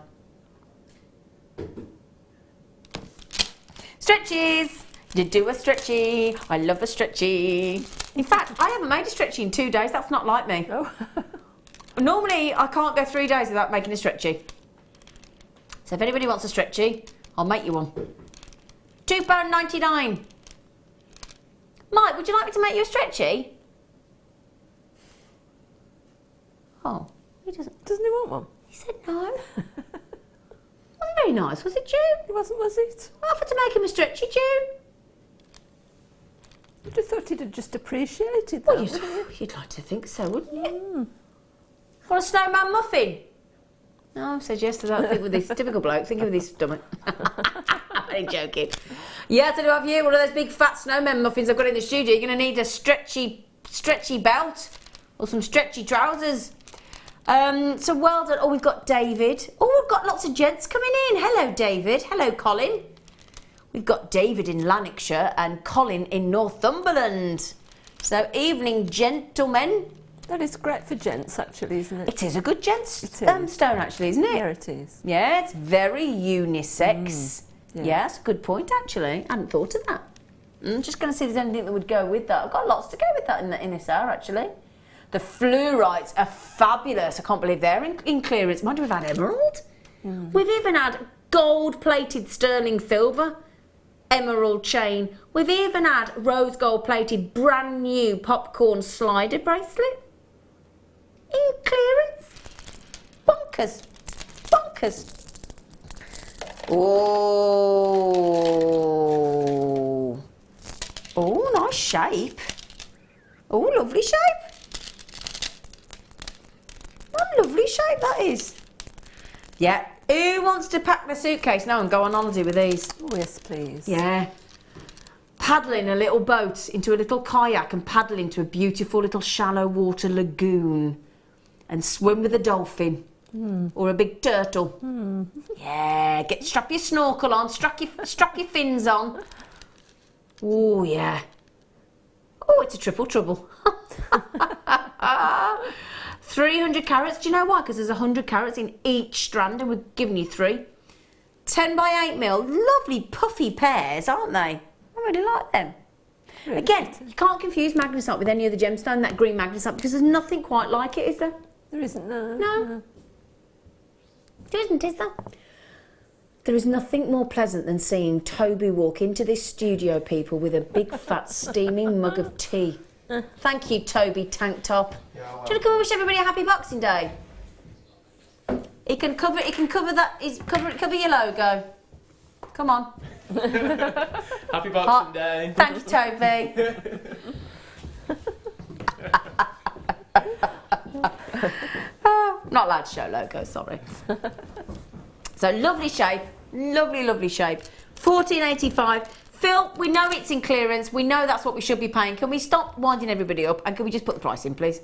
Stretchies. Did do a stretchy. I love a stretchy. In fact, I haven't made a stretchy in 2 days. That's not like me. Oh. Normally, I can't go 3 days without making a stretchy. So if anybody wants a stretchy, I'll make you one. £2.99. Mike, would you like me to make you a stretchy? Oh, he doesn't. Doesn't he want one? He said no. Wasn't very nice, was it, June? It wasn't, was it? I offered to make him a stretchy, June. You'd have thought he'd have just appreciated that. Well, you'd like to think so, wouldn't you? Want a snowman muffin? No, says yes to that. Think with this typical bloke. Thinking with his stomach. I'm joking. Yeah, to have you one of those big fat snowman muffins I've got in the studio. You're going to need a stretchy belt or some stretchy trousers. So well done. Oh, we've got David. Oh, we've got lots of gents coming in. Hello, David. Hello, Colin. We've got David in Lanarkshire and Colin in Northumberland. So, evening, gentlemen. That is great for gents, actually, isn't it? It is a good gents stone, actually, isn't it? Yeah, it is. Yeah, it's very unisex. Yeah, that's a good point, actually. I hadn't thought of that. I'm just going to see if there's anything that would go with that. I've got lots to go with that in this hour, actually. The Fluorites are fabulous. I can't believe they're in clearance. Mind you, we've had emerald. We've even had gold-plated sterling silver emerald chain. We've even had rose gold-plated brand new popcorn slider bracelet. In clearance. Bonkers. Bonkers. Oh. Oh, nice shape. Oh, lovely shape. What a lovely shape that is. Yeah. Who wants to pack the suitcase now and go on holiday with these? Oh, yes, please. Yeah. Paddling a little boat into a little kayak and paddle into a beautiful little shallow water lagoon and swim with a dolphin or a big turtle. Yeah, strap your snorkel on, strap your fins on. Oh, yeah. Oh, it's a triple trouble. 300 carats. Do you know why? Because there's 100 carats in each strand and we're giving you 3. 10 by 8mm. Lovely puffy pairs, aren't they? I really like them. Really again, you can't confuse magnesite with any other gemstone, that green magnesite, because there's nothing quite like it, is there? There isn't, no. No. There isn't, is there? There is nothing more pleasant than seeing Toby walk into this studio, people, with a big fat steaming mug of tea. Thank you, Toby Tank Top. Yeah, well. Do you want to come and wish everybody a happy Boxing Day? He can cover that. Cover your logo. Come on. Happy Boxing Day. Thank you, Toby. Not allowed to show logo, sorry. So lovely shape, lovely shape. £14.85. Phil, we know it's in clearance. We know that's what we should be paying. Can we stop winding everybody up and can we just put the price in, please?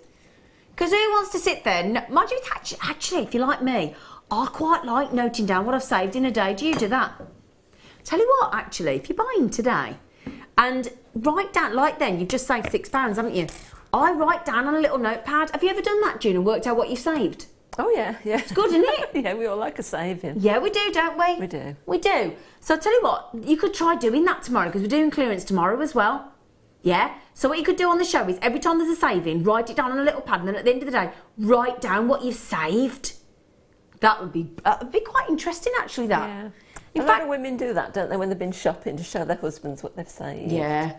Because who wants to sit there? No, mind you, actually, if you're like me, I quite like noting down what I've saved in a day. Do you do that? Tell you what, actually, if you're buying today and write down, like then, you've just saved £6, haven't you? I write down on a little notepad. Have you ever done that, June, and worked out what you've saved? Oh, yeah. It's good, isn't it? Yeah, we all like a saving. Yeah, we do, don't we? We do. We do. So I'll tell you what, you could try doing that tomorrow because we're doing clearance tomorrow as well. Yeah? So what you could do on the show is every time there's a saving, write it down on a little pad and then at the end of the day, write down what you've saved. That would be quite interesting, actually, that. Yeah. In fact, a lot of women do that, don't they, when they've been shopping to show their husbands what they've saved. Yeah.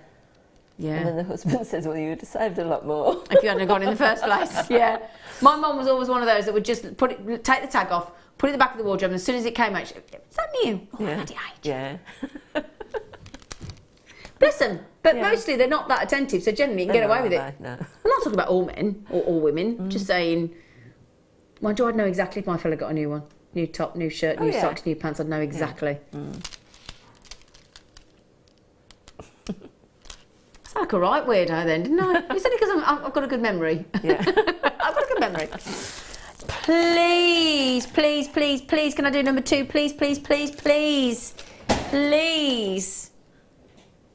Yeah. And then the husband says, well, you'd have saved a lot more. If you hadn't gone in the first place. Yeah. My mum was always one of those that would just take the tag off, put it in the back of the wardrobe, and as soon as it came out, is that new? Oh, yeah. Bloody age. Yeah. Bless them. But mostly they're not that attentive, so generally you can get away with it. No. I'm not talking about all men or all women, just saying, mind you, I'd know exactly if my fella got a new one. New top, new shirt, new socks, new pants, I'd know exactly. Yeah. It's like a right weirdo then, didn't I? You said it because I've got a good memory. Yeah. I've got a good memory. Please, please, please, please, can I do number 2? Please, please, please, please, please.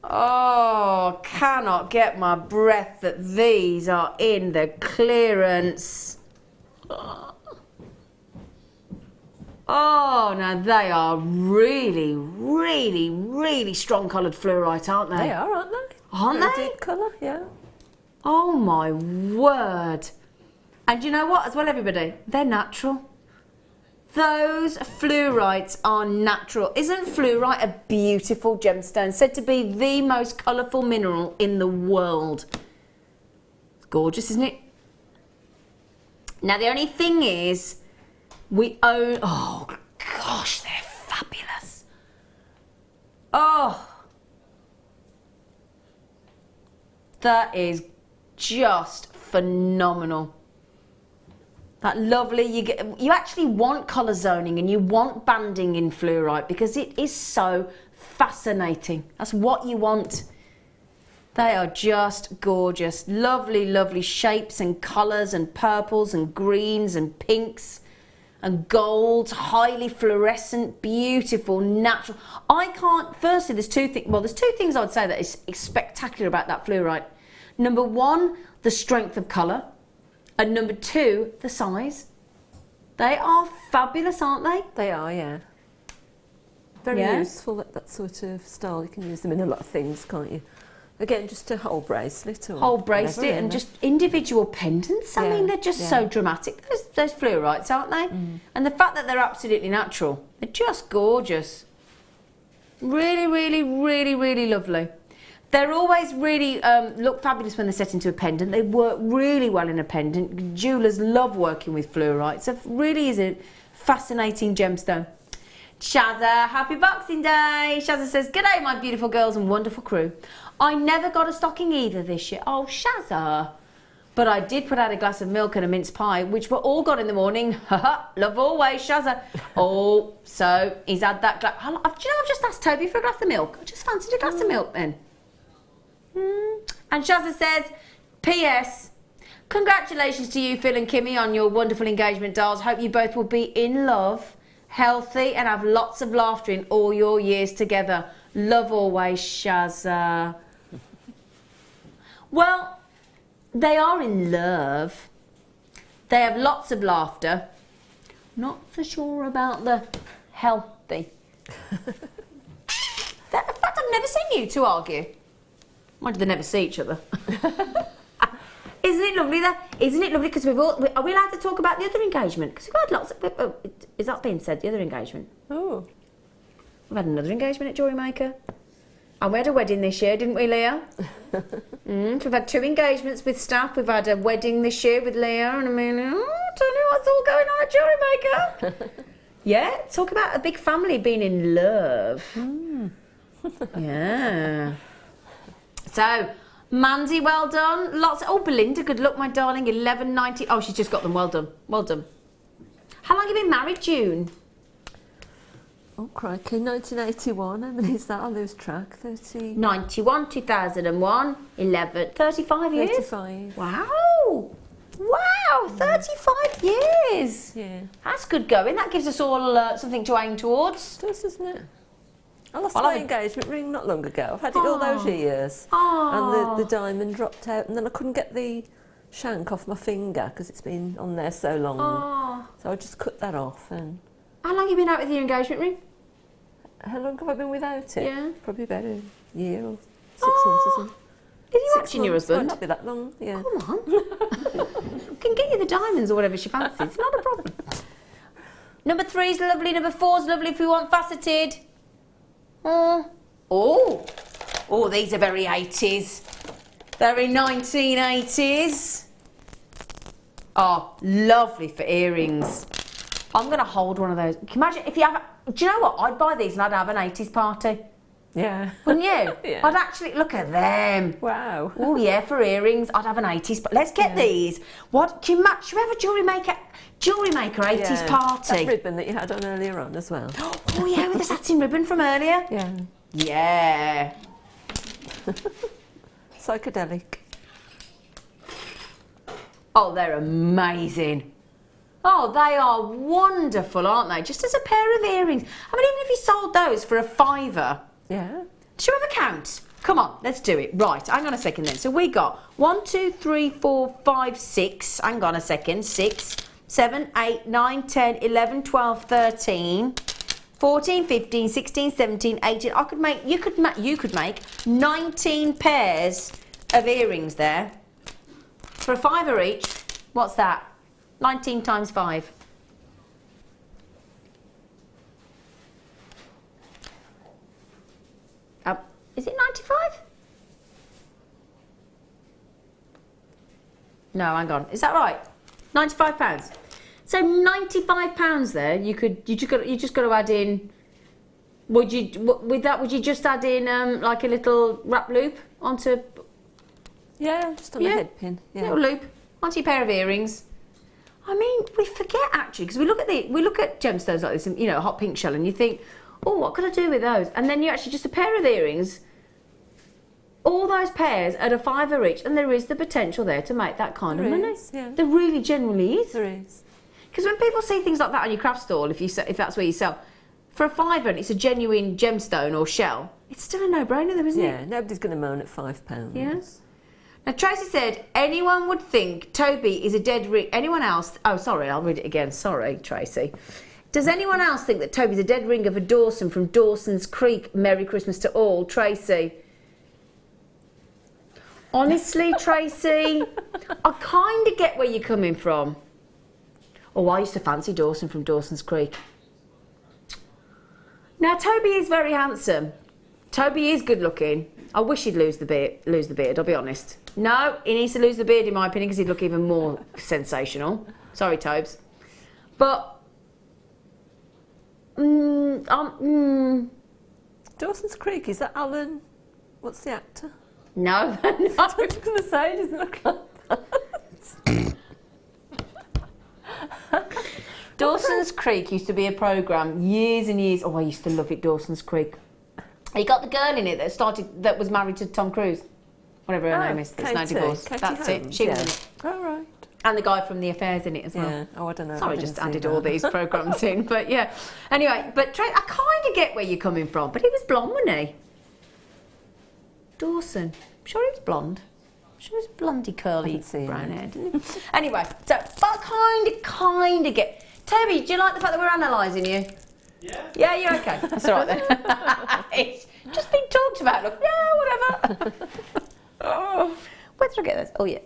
Oh, cannot get my breath that these are in the clearance. Oh, now they are really, really, really strong coloured fluorite, aren't they? They are, aren't they? Aren't Very they? Deep colour, yeah. Oh my word. And you know what as well, everybody? They're natural. Those fluorites are natural. Isn't fluorite a beautiful gemstone? Said to be the most colourful mineral in the world. It's gorgeous, isn't it? Now the only thing is, we own... Oh gosh, they're fabulous. Oh. That is just phenomenal. That lovely, you actually want colour zoning and you want banding in fluorite because it is so fascinating. That's what you want. They are just gorgeous. Lovely, lovely shapes and colours and purples and greens and pinks and golds, highly fluorescent, beautiful, natural. I can't, firstly, there's two things I would say that is spectacular about that fluorite. Number 1, the strength of colour. And number 2, the size. They are fabulous, aren't they? They are, yeah. Very useful, that sort of style. You can use them in a lot of things, can't you? Again, just a whole bracelet or whole bracelet and just individual pendants. I mean, they're just so dramatic. Those fluorites, aren't they? And the fact that they're absolutely natural, they're just gorgeous. Really, really, really, really lovely. They're always really look fabulous when they're set into a pendant. They work really well in a pendant. Jewellers love working with fluorite. So it really is a fascinating gemstone. Shazza, happy Boxing Day. Shazza says, "G'day, my beautiful girls and wonderful crew. I never got a stocking either this year." Oh, Shazza. But I did put out a glass of milk and a mince pie, which were all got in the morning. Haha, love always, Shazza. Oh, so he's had that glass. Do you know, I've just asked Toby for a glass of milk. I just fancied a glass of milk then. And Shazza says, "P.S. Congratulations to you, Phil and Kimmy, on your wonderful engagement, dolls. Hope you both will be in love, healthy, and have lots of laughter in all your years together. Love always, Shazza." Well, they are in love. They have lots of laughter. Not so sure about the healthy. In fact, I've never seen you two argue. Why do they never see each other? Isn't it lovely that? Isn't it lovely? Because are we allowed to talk about the other engagement? Because we've had lots of. Is that being said? The other engagement. Oh. We've had another engagement at Jewellery Maker. And we had a wedding this year, didn't we, Leah? So we've had 2 engagements with staff. We've had a wedding this year with Leah and Amelia. Oh, tell you what's all going on at Jewellery Maker. Yeah, talk about a big family being in love. Yeah. So, Mandy, well done. Oh, Belinda, good luck, my darling. 11.90. Oh, she's just got them. Well done. Well done. How long have you been married, June? Oh, crikey. 1981. How many is that? I lose track. 30. 91, 2001, 11. 35 years? 35. Wow. Wow, 35 years. Yeah. That's good going. That gives us all something to aim towards. It does, doesn't it? I lost my engagement ring not long ago. I've had it all those years. And the diamond dropped out, and then I couldn't get the shank off my finger because it's been on there so long. So I just cut that off. And how long have you been out with your engagement ring? How long have I been without it? Yeah. Probably about a year or 6 months or something. Is you watching your husband? Might not be that long, yeah. Come on. Can get you the diamonds or whatever she fancies. It's not a problem. Number 3 is lovely. Number 4 is lovely if we want faceted. Oh, these are very 80s. Very 1980s. Oh, lovely for earrings. I'm going to hold one of those. Can you imagine if you have... Do you know what? I'd buy these and I'd have an 80s party. Yeah. Wouldn't you? Yeah. I'd actually... Look at them. Wow. Oh, yeah, for earrings, I'd have an 80s... But let's get these. What? Can you match... Should we have a Jewellery Maker 80s party? That ribbon that you had on earlier on as well. Oh, yeah, with the satin ribbon from earlier. Yeah. Yeah. Psychedelic. Oh, they're amazing. Oh, they are wonderful, aren't they? Just as a pair of earrings. I mean, even if you sold those for a £5. Yeah. Should we have a count? Come on, let's do it. Right, hang on a second then. So we got 1, 2, 3, 4, 5, 6. Hang on a second. 6, 7, 8, 9, 10, 11, 12, 13, 14, 15, 16, 17, 18. I could make, you could make 19 pairs of earrings there. For a £5 each, what's that? 19 times 5. Is it 95? No, hang on. Is that right? £95. So £95 there. You just got to add in. Would you just add in like a little wrap loop onto? Yeah, just on a head pin. Yeah. Little loop onto your pair of earrings. I mean, we forget actually because we look at gemstones like this, and, you know, a hot pink shell, and you think, oh, what could I do with those? And then you actually just a pair of earrings. All those pairs at a £5 each, and there is the potential there to make that kind of money. Yeah. There really generally is. There is. Because when people see things like that on your craft stall, if that's where you sell, for a £5 and it's a genuine gemstone or shell, it's still a no-brainer though, isn't it? Yeah, nobody's going to moan at £5. Yes. Now Tracy said, anyone would think Toby is a dead ring. Anyone else? Oh, sorry, I'll read it again. Sorry, Tracy. Does anyone else think that Toby's a dead ringer for Dawson from Dawson's Creek? Merry Christmas to all, Tracy. Honestly, Tracy, I kind of get where you're coming from. Oh, I used to fancy Dawson from Dawson's Creek. Now, Toby is very handsome. Toby is good looking. I wish he'd lose the beard, I'll be honest. No, he needs to lose the beard, in my opinion, because he'd look even more sensational. Sorry, Tobes. But, Dawson's Creek, is that Alan? What's the actor? No, I was going to say, it doesn't look like that. Dawson's Creek used to be a programme years and years. Oh, I used to love it, Dawson's Creek. You got the girl in it that was married to Tom Cruise, whatever her name is. That's now divorced. That's it. She was in it. Oh, right. And the guy from The Affairs in it as well. Yeah. Oh, I don't know. Sorry, just added all these programmes in, but yeah. Anyway, but I kind of get where you're coming from. But he was blonde, wasn't he? Dawson. I'm sure he was blonde. I'm sure he was blondie, curly, brown hair, didn't he? Anyway, so, but I kind of get. Toby, do you like the fact that we're analysing you? Yeah. Yeah, you're okay. That's all right then. It's just been talked about. Look, yeah, whatever. Oh, where did I get this? Oh, yeah.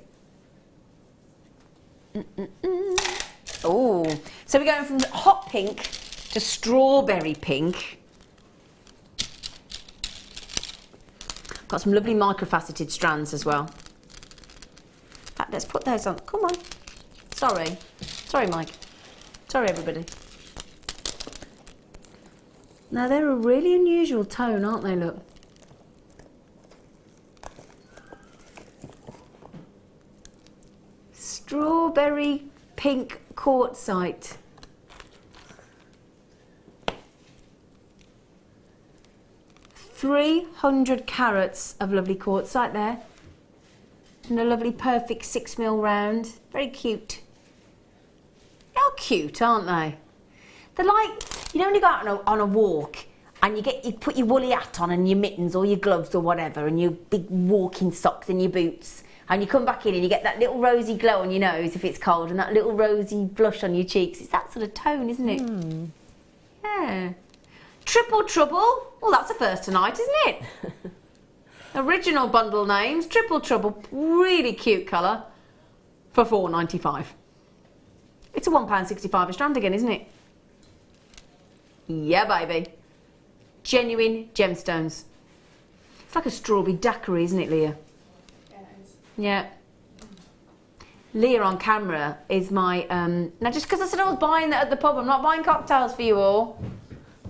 Oh, so we're going from hot pink to strawberry pink. Got some lovely micro-faceted strands as well. In fact, let's put those on. Come on. Sorry, Mike. Sorry, everybody. Now, they're a really unusual tone, aren't they, look? Strawberry pink quartzite. $300 carats of lovely quartzite there. And a lovely perfect 6mm round. Very cute. How cute, aren't they? They're like, you know when you go out on a walk and you put your woolly hat on and your mittens or your gloves or whatever and your big walking socks and your boots, and you come back in and you get that little rosy glow on your nose if it's cold and that little rosy blush on your cheeks. It's that sort of tone, isn't it? Mm. Yeah. Triple Trouble. Well, that's a first tonight, isn't it? Original bundle names. Triple Trouble. Really cute colour. For $4.95. It's a £1.65 a strand again, isn't it? Yeah, baby. Genuine gemstones. It's like a strawberry daiquiri, isn't it, Leah? Yeah, it is. Yeah. Leah on camera is my... now, just because I said I was buying that at the pub, I'm not buying cocktails for you all.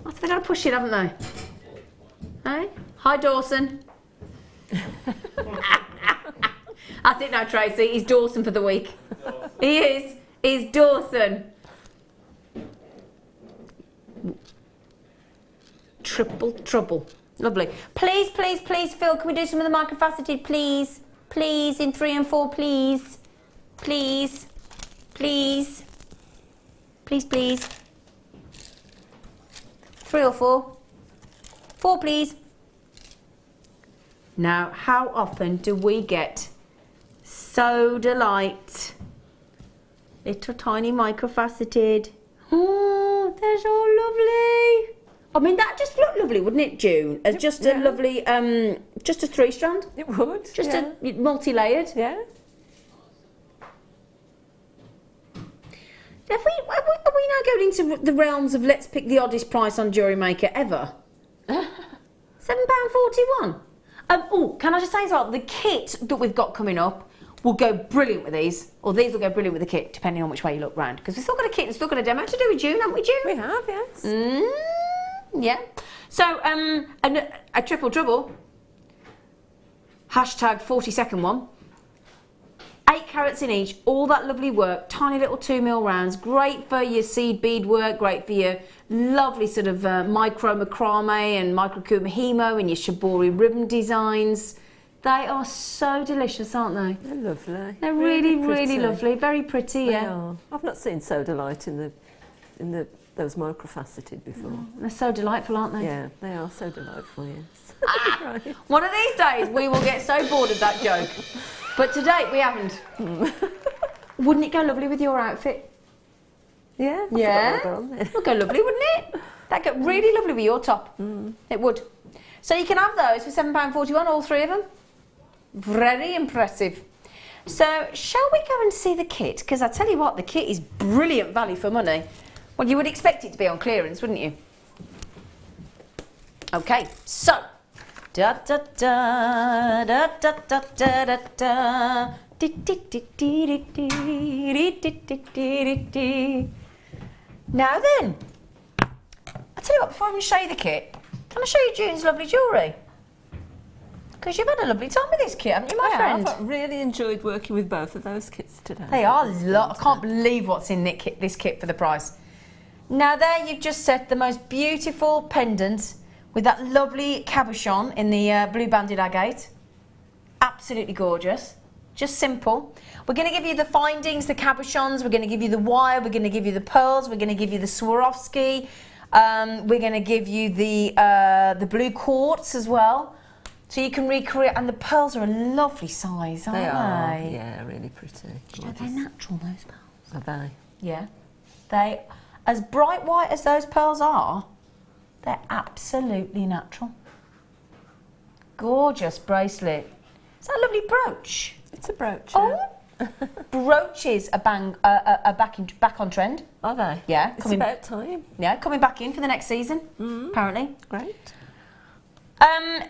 They've got to push it, haven't they? Hey? Hi, Dawson. That's it now, Tracy. He's Dawson for the week. Dawson. He is. He's Dawson. Triple Trouble. Lovely. Please, please, please, Phil, can we do some of the micro-faceted, please? Please, in 3 and 4, please. Please. Please. Please, please. 3 or 4? 4, please. Now, how often do we get Sodalite? Little tiny micro-faceted. Oh, they're so lovely. I mean, that just looked lovely, wouldn't it, June? As just a lovely, just a 3-strand. It would. Just a multi-layered. Yeah. Are we now going into the realms of let's pick the oddest price on Jewellery Maker ever? £7.41. Oh, can I just say as well, the kit that we've got coming up will go brilliant with these, or these will go brilliant with the kit, depending on which way you look round. Because we've still got a kit and still got a demo to do with June, haven't we, June? We have, yes. Yeah. So, a triple trouble. Hashtag 40-second one. 8 carats in each, all that lovely work, tiny little 2mm rounds, great for your seed bead work, great for your lovely sort of micro macrame and micro kumihimo and your shibori ribbon designs. They are so delicious, aren't they? They're lovely. They're really lovely, very pretty. They are. I've not seen Sodalite in those micro-faceted before. They're so delightful, aren't they? Yeah, they are so delightful, yes. Right. One of these days we will get so bored of that joke. But to date we haven't. Wouldn't it go lovely with your outfit? Yeah. It would go lovely, wouldn't it? That'd go really lovely with your top. It would. So you can have those for £7.41, all 3 of them. Very impressive. So shall we go and see the kit? Because I tell you what, the kit is brilliant value for money. Well, you would expect it to be on clearance, wouldn't you? Okay, so da da da da da da da da da. Now then, I'll tell you what, before I even show you the kit, can I show you June's lovely jewellery? Because you've had a lovely time with this kit, haven't you, my friend? I've really enjoyed working with both of those kits today. They are a lot. I can't believe what's in this kit for the price. Now there you've just set the most beautiful pendant with that lovely cabochon in the blue banded agate. Absolutely gorgeous. Just simple. We're going to give you the findings, the cabochons, we're going to give you the wire, we're going to give you the pearls, we're going to give you the Swarovski, we're going to give you the blue quartz as well. So you can recreate, and the pearls are a lovely size, aren't they? They are, yeah, really pretty. You know, they're natural, those pearls. Are they? Yeah. They, as bright white as those pearls are, they're absolutely natural. Gorgeous bracelet. Is that a lovely brooch? It's a brooch. Oh, brooches are back on trend. Are they? Yeah. It's about time. Yeah, coming back in for the next season, apparently. Great.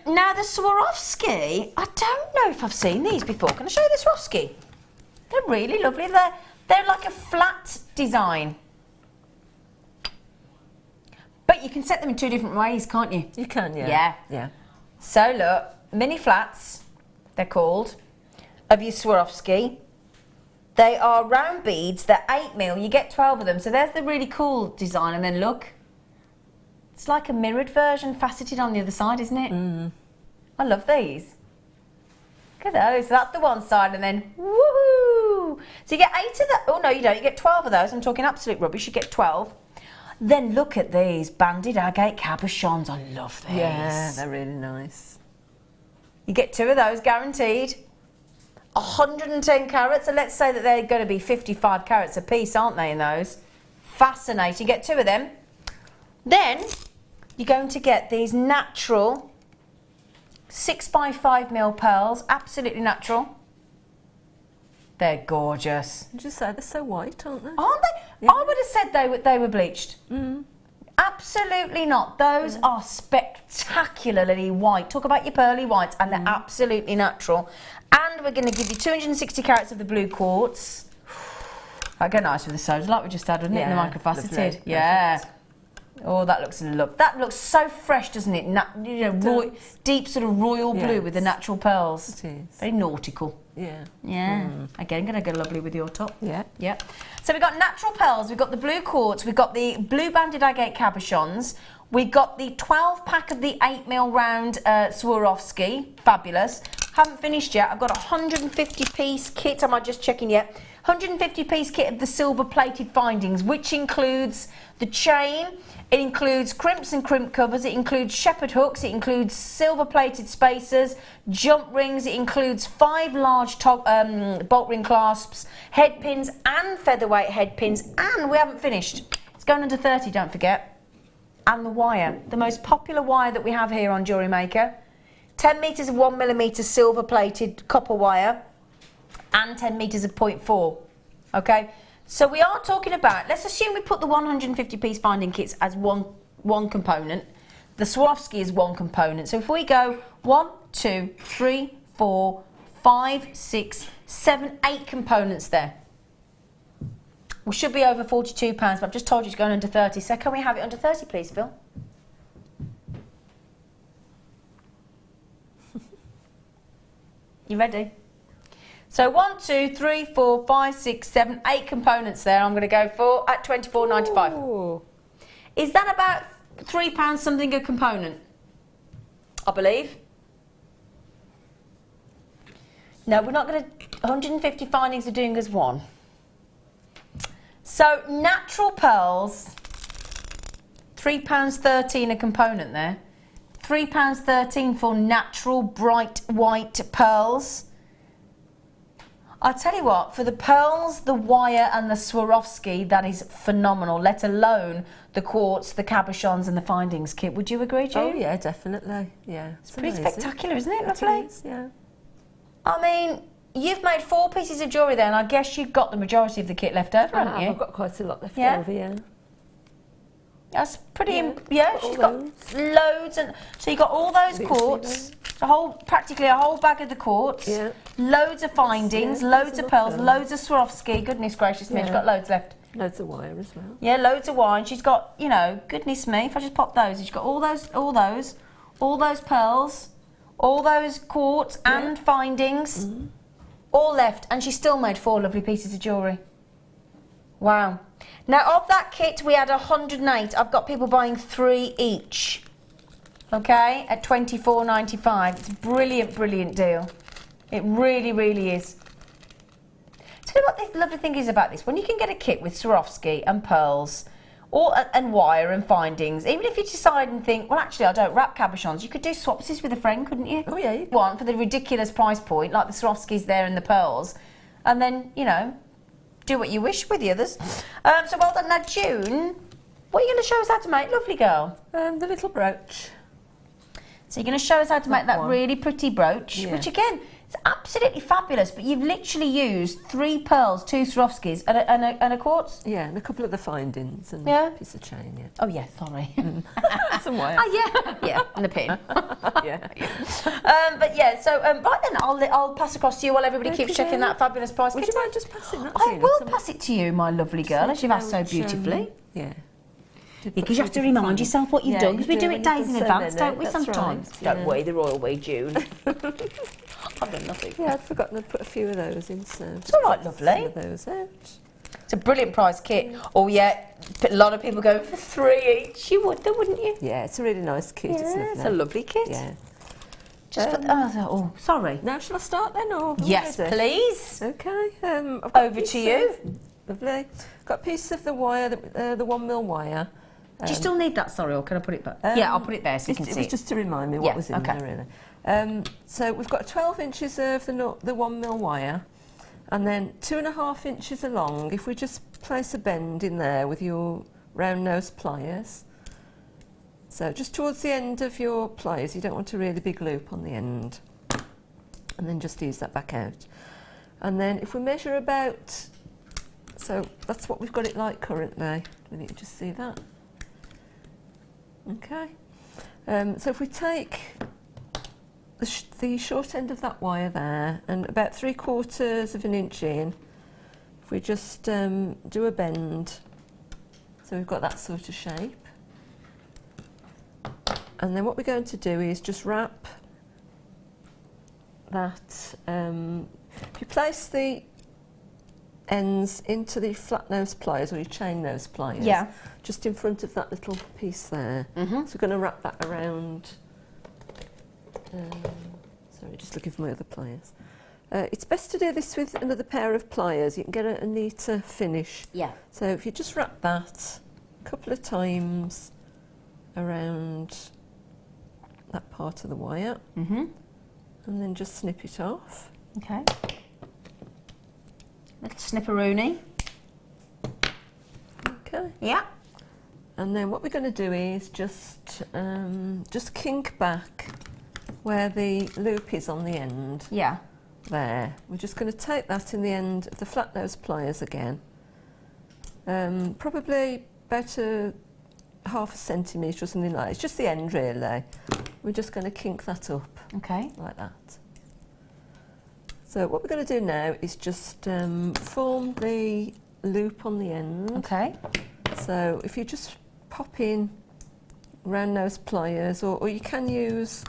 Now the Swarovski, I don't know if I've seen these before. Can I show you the Swarovski? They're really lovely. They're like a flat design. But you can set them in 2 different ways, can't you? You can, yeah. Yeah. So look, mini flats, they're called, of your Swarovski. They are round beads, they're 8mm, you get 12 of them. So there's the really cool design, and then look. It's like a mirrored version, faceted on the other side, isn't it? I love these. Look at those. So that's the one side, and then woohoo! So you get 8 of that. Oh no, you don't. You get 12 of those. I'm talking absolute rubbish. You get 12. Then look at these banded agate cabochons. I love these. Yeah, they're really nice. You get 2 of those guaranteed. 110 carats. So let's say that they're going to be 55 carats a piece, aren't they? In those, fascinating. You get 2 of them. Then you're going to get these natural 6x5mm pearls, absolutely natural. They're gorgeous. Did you say they're so white, aren't they? Aren't they? Yeah. I would have said they were bleached. Absolutely not. Those are spectacularly white. Talk about your pearly whites, and they're absolutely natural. And we're going to give you 260 carats of the blue quartz. That'd go nice with the soda like we just had, wouldn't it? In the micro-faceted. Yeah. Perfect. Oh, that looks so fresh, doesn't it? You know, deep sort of royal blue with the natural pearls. It is. Very nautical. Yeah. Yeah. Again, going to go lovely with your top. Yeah. Yeah. So we've got natural pearls, we've got the blue quartz, we've got the blue banded agate cabochons, we've got the 12 pack of the 8mm round Swarovski, fabulous. Haven't finished yet. I've got a 150 piece kit. Am I just checking yet? 150 piece kit of the silver plated findings, which includes the chain, it includes crimps and crimp covers, it includes shepherd hooks, it includes silver plated spacers, jump rings, it includes 5 large bolt ring clasps, head pins and featherweight head pins, and we haven't finished. It's going under 30, don't forget. And the wire, the most popular wire that we have here on Jewellery Maker. 10 metres of 1mm silver plated copper wire and 10 metres of 0.4. Okay, so we are talking about, let's assume we put the 150 piece finding kits as one component. The Swarovski is one component. So if we go 1, 2, 3, 4, 5, 6, 7, 8 components there. We should be over £42, but I've just told you it's going under 30. So can we have it under 30, please, Phil? You ready? So 1, 2, 3, 4, 5, 6, 7, 8 components there. I'm going to go for at £24.95. Is that about £3 something a component? I believe. No, we're not going to. 150 findings are doing us one. So natural pearls, £3.13 a component there. £3.13 for natural bright white pearls. I'll tell you what, for the pearls, the wire and the Swarovski, that is phenomenal, let alone the quartz, the cabochons and the findings kit. Would you agree, June? Oh yeah, definitely. Yeah. It's pretty spectacular, isn't it, lovely? It is, yeah. I mean, you've made 4 pieces of jewellery there, and I guess you've got the majority of the kit left over, haven't you? I've got quite a lot left over, yeah. That's pretty, yeah, she's got loads, and so you got all those quartz, practically a whole bag of the quartz, loads of findings, loads of pearls, loads of Swarovski, goodness gracious me, she's got loads left. Loads of wire as well. Yeah, loads of wire, and she's got, you know, goodness me, if I just pop those, she's got all those pearls, all those quartz and findings, all left, and she still made 4 lovely pieces of jewellery. Wow. Now, of that kit, we had 108. I've got people buying 3 each, okay, at £24.95. It's a brilliant, brilliant deal. It really, really is. Tell you what the lovely thing is about this. When you can get a kit with Swarovski and pearls, and wire and findings, even if you decide and think, well, actually, I don't wrap cabochons, you could do swapsies with a friend, couldn't you? Oh, yeah. One for the ridiculous price point, like the Swarovskis there and the pearls, and then, you know, do what you wish with the others. So well done. Now, June, what are you going to show us how to make, lovely girl? The little brooch. So you're going to show us how to make that really pretty brooch, which again, it's absolutely fabulous, but you've literally used 3 pearls, 2 Swarovskis and a quartz? Yeah, and a couple of the findings and a piece of chain, Oh yeah, sorry. Some wire. Oh yeah, and a pin. Yeah. But yeah, so right then, I'll pass across to you while everybody keeps checking that fabulous price. Would you mind just passing that? I will pass it to you, my lovely girl, as you've asked so beautifully. Yeah. Because you have to remind yourself what you've done, because we do it days in advance, don't we, sometimes? Don't we, the royal way, June. I've done nothing. Yeah, I'd forgotten to put a few of those in, so... It's all right, lovely. Some of those out. It's a brilliant price kit. Oh, yeah, a lot of people go for 3 each. You would, though, wouldn't you? Yeah, it's a really nice kit. Yeah, it's a lovely kit. Yeah. Just put, sorry. Now, shall I start then, or...? Yes, please. Okay. I've got over to you. Lovely. Got a piece of the wire, the 1mm wire. Do you still need that, sorry, or can I put it back? Yeah, I'll put it there so you can see it. Just to remind me what was in there, really. So we've got 12 inches of the 1mm wire, and then 2.5 inches along. If we just place a bend in there with your round nose pliers, so just towards the end of your pliers, you don't want a really big loop on the end, and then just ease that back out. And then if we measure about, so that's what we've got it like currently. We need to just see that. Okay, so if we take the short end of that wire there and about 3/4 of an inch in, if we just do a bend, so we've got that sort of shape, and then what we're going to do is just wrap that, if you place the ends into the flat nose pliers or your chain nose pliers, just in front of that little piece there. So we're going to wrap that around. So Sorry, just looking for my other pliers. It's best to do this with another pair of pliers. You can get a neater finish. Yeah. So if you just wrap that a couple of times around that part of the wire, and then just snip it off. Okay. Little snipperoonie. Okay. Yeah. And then what we're going to do is just kink back where the loop is on the end. Yeah. There. We're just going to take that in the end of the flat nose pliers again. Probably about half a centimetre or something like that. It's just the end really. We're just going to kink that up. Okay. Like that. So what we're going to do now is just form the loop on the end. Okay. So if you just pop in round nose pliers, or you can use,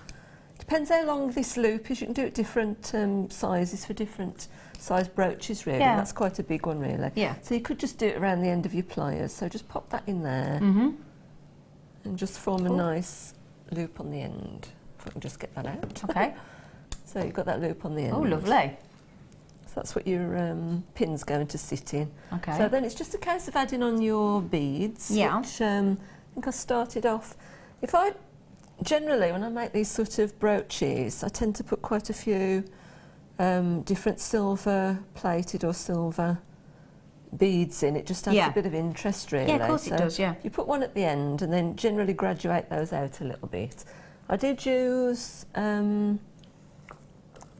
depends how long this loop is, you can do it different sizes for different size brooches really. Yeah. That's quite a big one really. Yeah. So you could just do it around the end of your pliers. So just pop that in there and just form a nice loop on the end. If I can just get that out. Okay. So you've got that loop on the end. Oh, lovely. So that's what your pin's going to sit in. Okay. So then it's just a case of adding on your beads. Yeah. Which I think I started off. Generally, when I make these sort of brooches, I tend to put quite a few different silver plated or silver beads in. It just adds a bit of interest really. Yeah, of course it does, yeah. You put one at the end and then generally graduate those out a little bit. I did use, it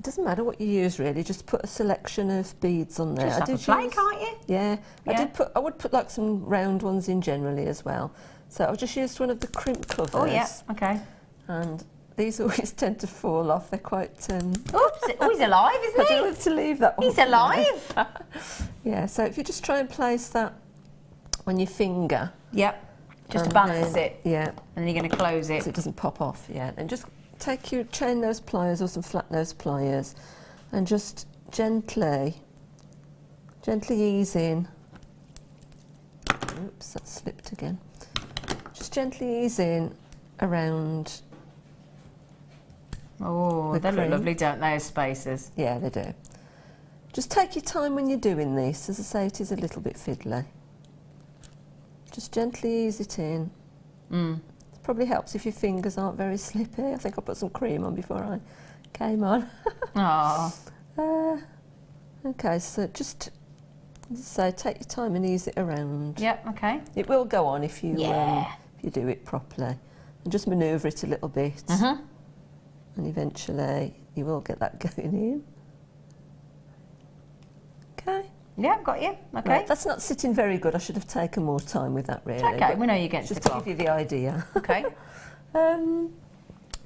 doesn't matter what you use really, just put a selection of beads on there. Just like a flake, can't you? Yeah, I would put like some round ones in generally as well. So I just used one of the crimp covers. Oh yeah, okay. And these always tend to fall off. They're quite... Oops, oh, he's alive, isn't he? I don't want to leave that one. He's alive. Yeah, so if you just try and place that on your finger. Yep. Just to balance it. Yeah. And then you're going to close it. So it doesn't pop off, yeah. And just chain nose pliers or some flat nose pliers and just gently ease in. Oops, that slipped again. Just gently ease in around. Oh, they look lovely, don't they, as spaces? Yeah, they do. Just take your time when you're doing this. As I say, it is a little bit fiddly. Just gently ease it in. It probably helps if your fingers aren't very slippy. I think I put some cream on before I came on. Oh. Okay, so just, as I say, take your time and ease it around. Yep, okay. It will go on if you do it properly. And just manoeuvre it a little bit. And eventually you will get that going in. Okay. Yeah, got you. Okay. Right, that's not sitting very good. I should have taken more time with that really. Okay, we know you're getting just to to give you the idea. Okay.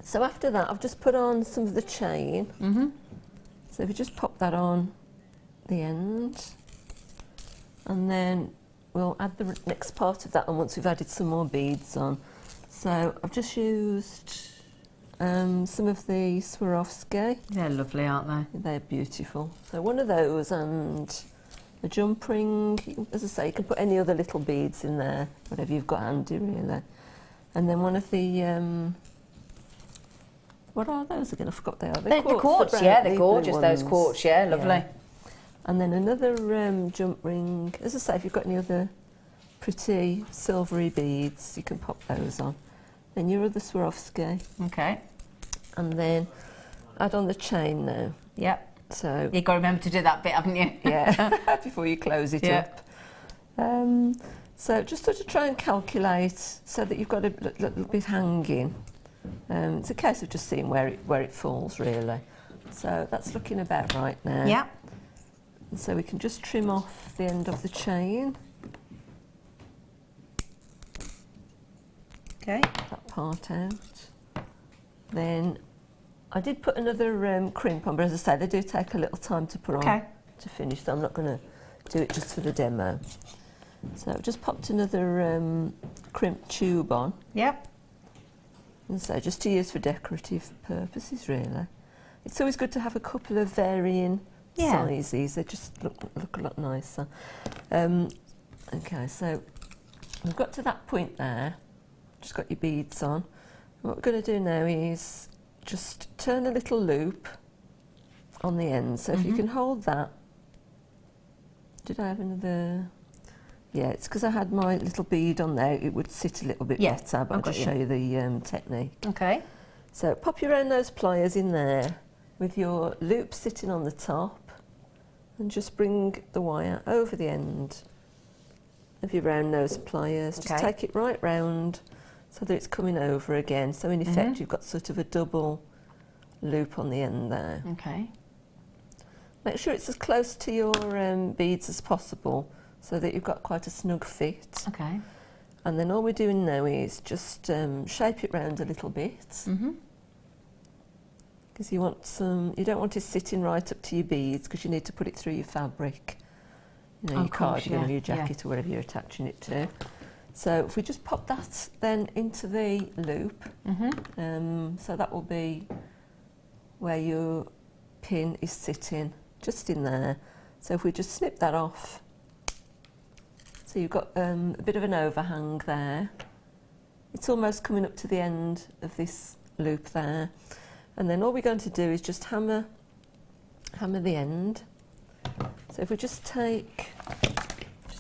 So after that, I've just put on some of the chain. So if you just pop that on the end, and then we'll add the next part of that on once we've added some more beads on. So I've just used some of the Swarovski. They're lovely, aren't they? They're beautiful. So one of those and a jump ring. As I say, you can put any other little beads in there, whatever you've got handy really. And then one of the, what are those again? I forgot they are. They're quartz, yeah, they're gorgeous, those quartz, yeah, lovely. Yeah. And then another jump ring. As I say, if you've got any other pretty silvery beads, you can pop those on. Then your other Swarovski. Okay. And then add on the chain now. Yep. So you've got to remember to do that bit, haven't you? Yeah, before you close it up. So just sort of try and calculate so that you've got a little bit hanging. It's a case of just seeing where it falls really. So that's looking about right now. Yeah. And so we can just trim off the end of the chain. Okay. That part out. Then I did put another crimp on, but as I say, they do take a little time to put on to finish, so I'm not going to do it just for the demo. So I've just popped another crimp tube on. Yep. And so just to use for decorative purposes, really. It's always good to have a couple of varying sizes. They just look a lot nicer. Okay, so we've got to that point there. Just got your beads on. What we're going to do now is just turn a little loop on the end. So if you can hold that. Did I have another? Yeah, it's because I had my little bead on there. It would sit a little bit better, but I'll just show you the technique. Okay. So pop your round nose pliers in there with your loop sitting on the top, and just bring the wire over the end of your round nose pliers. Just take it right round so that it's coming over again. So in effect, you've got sort of a double loop on the end there. Okay. Make sure it's as close to your beads as possible so that you've got quite a snug fit. Okay. And then all we're doing now is just shape it round a little bit. Because you don't want it sitting right up to your beads, because you need to put it through your fabric. You know, your cardigan or your jacket or whatever you're attaching it to. So if we just pop that then into the loop, so that will be where your pin is sitting, just in there. So if we just snip that off, so you've got a bit of an overhang there. It's almost coming up to the end of this loop there. And then all we're going to do is just hammer the end. So if we just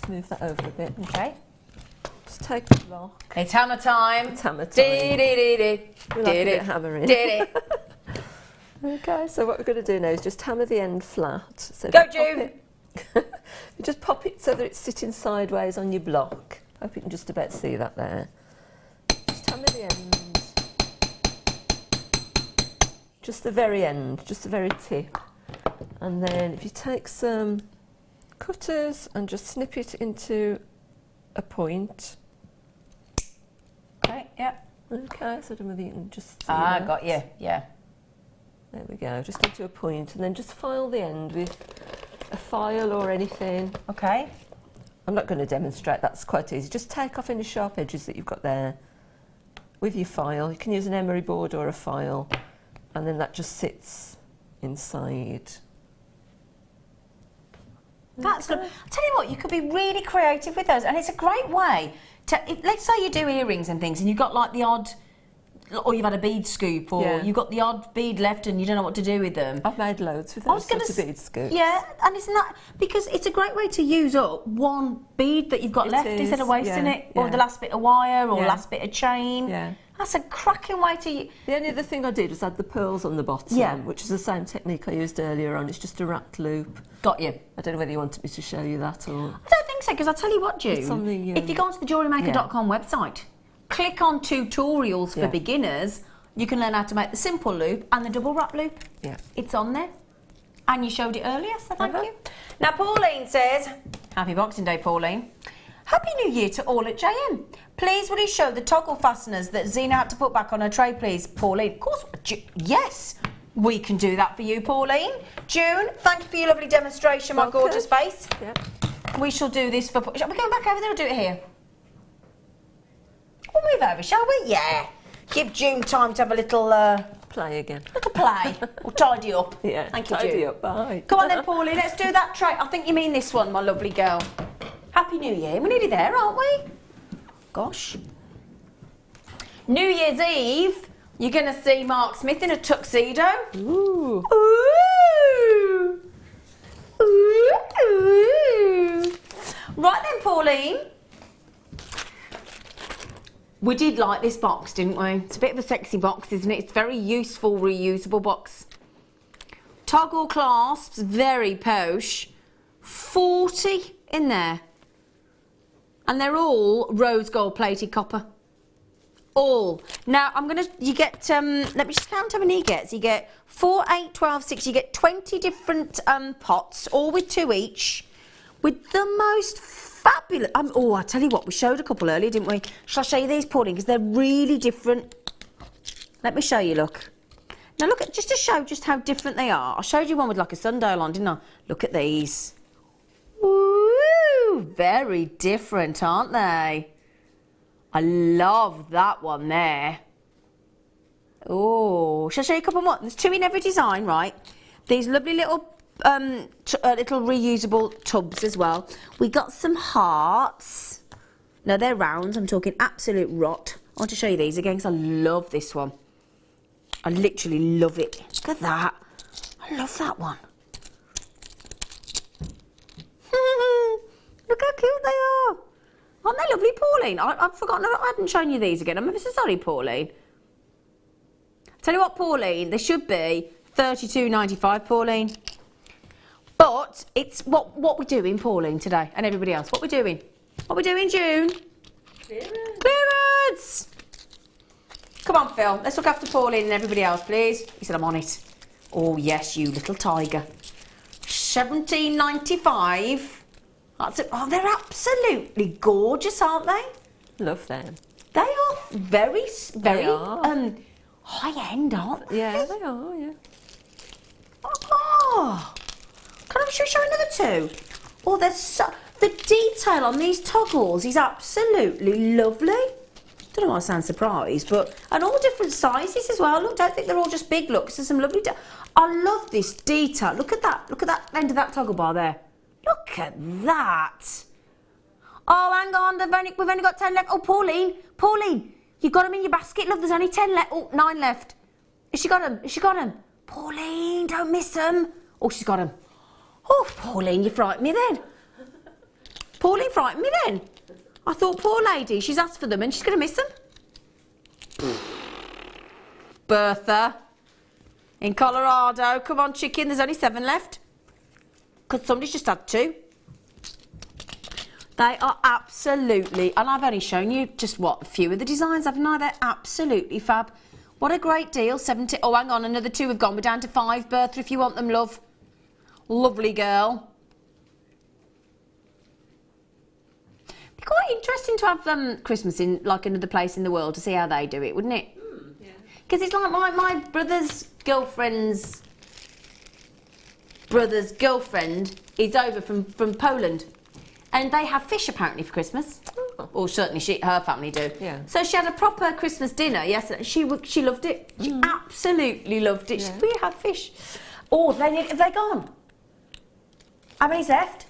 move that over a bit. Okay. Just take the block. It's hammer time. It's hammer time. We like a bit hammering. Did it. Okay, so what we're going to do now is just hammer the end flat. So Go, June! You just pop it so that it's sitting sideways on your block. Hope you can just about see that there. Just hammer the end. Just the very end, just the very tip. And then if you take some cutters and just snip it into a point. Okay, yeah. Okay, so then you can just see Ah, that. got you, yeah. There we go, just into a point, and then just file the end with a file or anything. Okay. I'm not going to demonstrate, that's quite easy. Just take off any sharp edges that you've got there with your file. You can use an emery board or a file, and then that just sits inside. That's good. I'll tell you what, you could be really creative with those, and it's a great way to, let's say you do earrings and things, and you've got like the odd, or you've had a bead scoop, or you've got the odd bead left and you don't know what to do with them. I've made loads with those sort of bead scoops. Yeah, and isn't that, because it's a great way to use up one bead that you've got left instead of wasting it, or the last bit of wire, or last bit of chain. Yeah. That's a cracking way to... The only other thing I did was add the pearls on the bottom, which is the same technique I used earlier on. It's just a wrapped loop. Got you. I don't know whether you wanted me to show you that or... I don't think so, because I'll tell you what, June, it's on the, if you go onto the JewelleryMaker.com website, click on tutorials for beginners, you can learn how to make the simple loop and the double wrap loop. Yeah. It's on there. And you showed it earlier, so thank you. Now, Pauline says, Happy Boxing Day, Pauline. Happy New Year to all at JM. Please will you show the toggle fasteners that Zena had to put back on her tray, please, Pauline? Of course, yes, we can do that for you, Pauline. June, thank you for your lovely demonstration, my gorgeous face. Yeah. We shall do this for... Shall we go back over there or do it here? We'll move over, shall we? Yeah. Give June time to have a little... play again. Little play. We'll tidy up. Yeah, thank you, tidy June. up, bye. Come on then, Pauline, let's do that tray. I think you mean this one, my lovely girl. Happy New Year. We're nearly there, aren't we? Gosh. New Year's Eve, you're going to see Mark Smith in a tuxedo. Ooh. Ooh. Ooh. Ooh. Right then, Pauline. We did like this box, didn't we? It's a bit of a sexy box, isn't it? It's a very useful, reusable box. Toggle clasps, very posh. 40 in there. And they're all rose gold plated copper. All. Now, you get, let me just count how many you get. So you get 4, 8, 12, 6, you get 20 different pots, all with 2 each, with the most fabulous, oh, I tell you what, we showed a couple earlier, didn't we? Shall I show you these, Pauline? Because they're really different. Let me show you, look. Now look, just to show just how different they are. I showed you one with like a sundial on, didn't I? Look at these. Woo! Very different, aren't they? I love that one there. Oh, shall I show you a couple more? There's 2 in every design, right? These lovely little little reusable tubs as well. We got some hearts. No, they're round. I'm talking absolute rot. I want to show you these again because I love this one. I literally love it. Look at that. I love that one. Look how cute they are. Aren't they lovely, Pauline? I've forgotten, I hadn't shown you these again. I'm ever so sorry, Pauline. Tell you what, Pauline, they should be $32.95, Pauline. But it's what we're doing, Pauline, today, and everybody else. What we're doing? What we're doing, June? Clearance! Come on, Phil. Let's look after Pauline and everybody else, please. He said, I'm on it. Oh, yes, you little tiger. $17.95. That's it. Oh, they're absolutely gorgeous, aren't they? Love them. They are very high-end, aren't they? Yeah, they are, yeah. Oh! Should we show another two? Oh, the detail on these toggles is absolutely lovely. Don't know why I sound surprised, but and all different sizes as well. Look, don't think they're all just big. Look, there's some lovely. I love this detail. Look at that. Look at that end of that toggle bar there. Look at that. Oh, hang on. We've only got 10 left. Oh, Pauline, you got them in your basket, love. There's only 10 left. Oh, 9 left. Has she got them? Has she got them? Pauline, don't miss them. Oh, she's got them. Oh, Pauline, you frightened me then. Pauline frightened me then. I thought, poor lady, she's asked for them and she's going to miss them. Bertha, in Colorado. Come on, chicken, there's only 7 left. Because somebody's just had 2. They are absolutely, and I've only shown you just, a few of the designs, haven't I? They're absolutely fab. What a great deal, 70. Oh, hang on, another 2 have gone. We're down to 5, Bertha, if you want them, love. Lovely girl. Be quite interesting to have Christmas in like another place in the world to see how they do it, wouldn't it? Because it's like my brother's girlfriend's brother's girlfriend is over from Poland, and they have fish apparently for Christmas. Or certainly her family do. Yeah. So she had a proper Christmas dinner yesterday. She loved it. She absolutely loved it. Yeah. We have fish. Oh, have they gone? How many's left?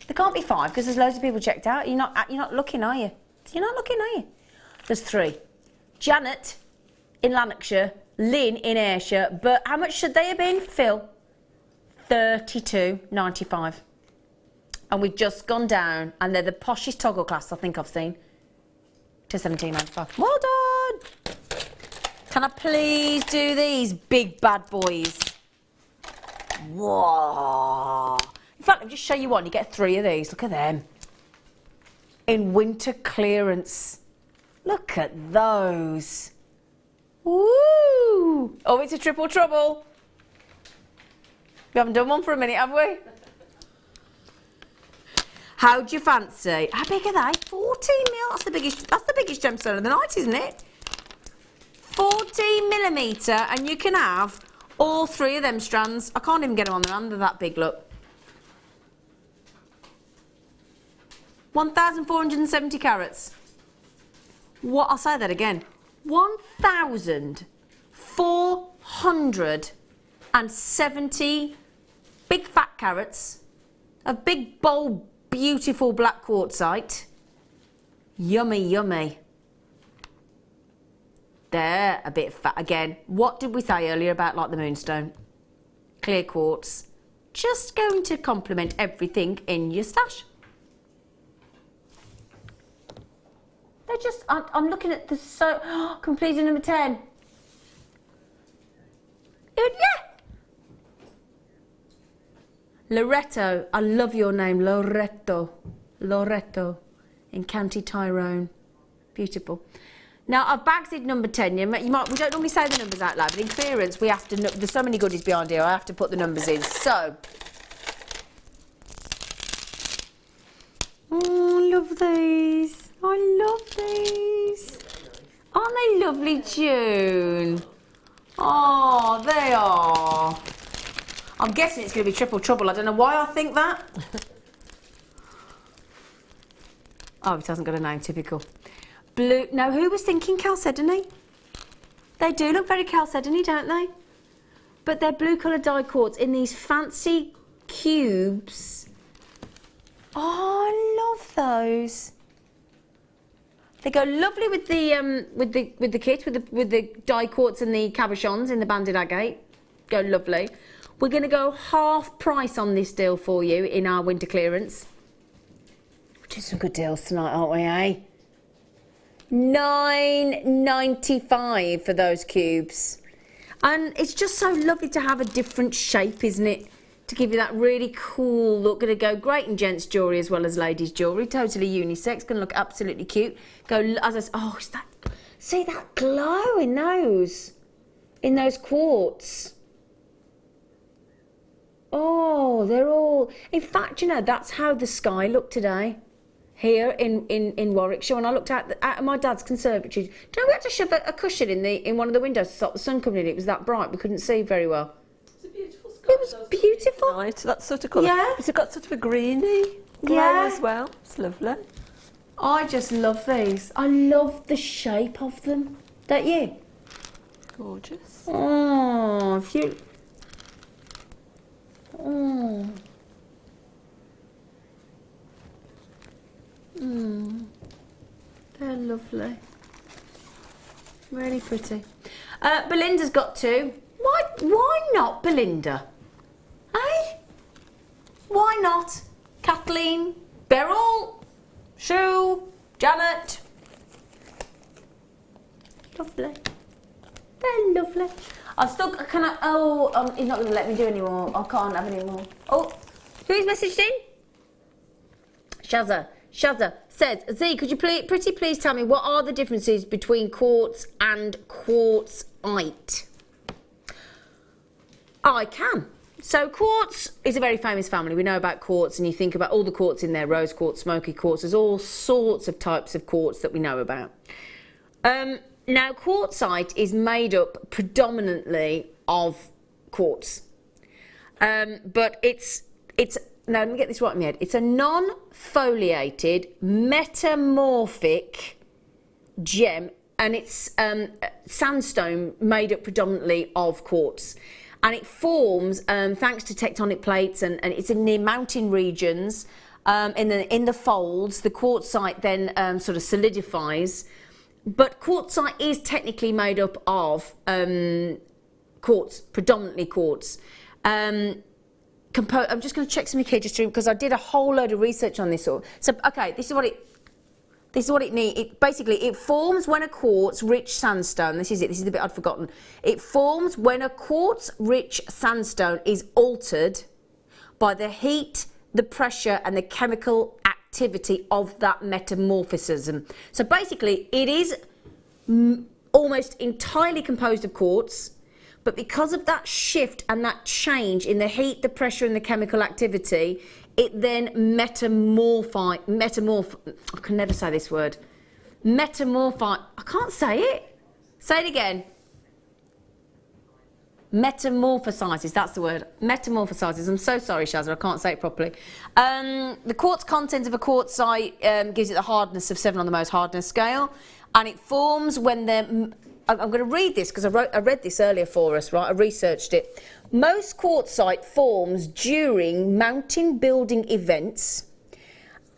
There can't be 5 because there's loads of people checked out. You're not looking, are you? You're not looking, are you? There's 3. Janet in Lanarkshire, Lynn in Ayrshire, but how much should they have been, Phil? $32.95. And we've just gone down, and they're the poshest toggle clasp I think I've seen, to $17.95. Well done! Can I please do these big bad boys? Whoa! In fact, let me just show you one. You get 3 of these. Look at them. In winter clearance. Look at those. Woo! Oh, it's a triple trouble. We haven't done one for a minute, have we? How do you fancy? How big are they? 14 mil. That's the biggest gemstone of the night, isn't it? 14mm, and you can have all 3 of them strands. I can't even get them on their hand. They're that big. Look. 1,470 carats. What? I'll say that again. 1,470 big fat carats of big, bold, beautiful black quartzite. Yummy, yummy. They're a bit fat again. What did we say earlier about like the Moonstone? Clear quartz. Just going to complement everything in your stash. They're just, I'm looking at the completed number 10. Yeah. Loretto, I love your name, Loretto. In County Tyrone. Beautiful. Now, I've bagged number 10. We don't normally say the numbers out loud, but in clearance, we have to, there's so many goodies behind here, I have to put the numbers in. So, oh, I love these. I love these. Aren't they lovely, June? Oh, they are. I'm guessing it's going to be triple trouble. I don't know why I think that. Oh, it hasn't got a name, typical. Blue. Now, who was thinking chalcedony? They do look very chalcedony, don't they? But they're blue coloured dye quartz in these fancy cubes. Oh, I love those. They go lovely with the kit, with the die quartz and the cabochons in the banded agate. Go lovely. We're going to go half price on this deal for you in our winter clearance. We're doing some good deals tonight, aren't we, eh? $9.95 for those cubes. And it's just so lovely to have a different shape, isn't it? To give you that really cool look. Going to go great in gents' jewellery as well as ladies' jewellery. Totally unisex. Going to look absolutely cute. Go, as I said, oh, is that, see that glow in those quartz. Oh, they're all, in fact, you know, that's how the sky looked today. Here in Warwickshire, when I looked out at my dad's conservatory, do you know we had to shove a cushion in one of the windows to stop the sun coming in? It was that bright, we couldn't see very well. It's a beautiful sky. It was beautiful. Right, that sort of colour. Yeah. It's got sort of a greeny glow as well. It's lovely. I just love these. I love the shape of them. Don't you? Gorgeous. Oh, if you... Oh. They're lovely. Really pretty. Belinda's got two. Why not Belinda? Eh? Why not? Kathleen, Beryl, Sue, Janet. Lovely. They're lovely. I've still, can I, he's not going to let me do any more. I can't have any more. Oh, who's messaged in? Shazza says, Z, could you please tell me what are the differences between quartz and quartzite? I can. So quartz is a very famous family. We know about quartz, and you think about all the quartz in there, rose quartz, smoky quartz. There's all sorts of types of quartz that we know about. Now, quartzite is made up predominantly of quartz. But it's now let me get this right in my head. It's a non-foliated metamorphic gem, and it's sandstone made up predominantly of quartz. And it forms thanks to tectonic plates, and it's in the mountain regions, in the folds. The quartzite then sort of solidifies. But quartzite is technically made up of quartz, predominantly quartz. I'm just going to check something here just because I did a whole load of research on this. So, okay, this is what it means. Basically, it forms when a quartz-rich sandstone, this is the bit I'd forgotten. It forms when a quartz-rich sandstone is altered by the heat, the pressure, and the chemical activity of that metamorphism. So basically, it is almost entirely composed of quartz, but because of that shift and that change in the heat, the pressure, and the chemical activity, it then I can never say this word. I can't say it. Say it again. Metamorphosizes, that's the word. Metamorphosizes. I'm so sorry, Shazza, I can't say it properly. The quartz content of a quartzite gives it the hardness of 7 on the Mohs hardness scale, and it forms when the... I'm going to read this because I read this earlier for us, right? I researched it. Most quartzite forms during mountain building events.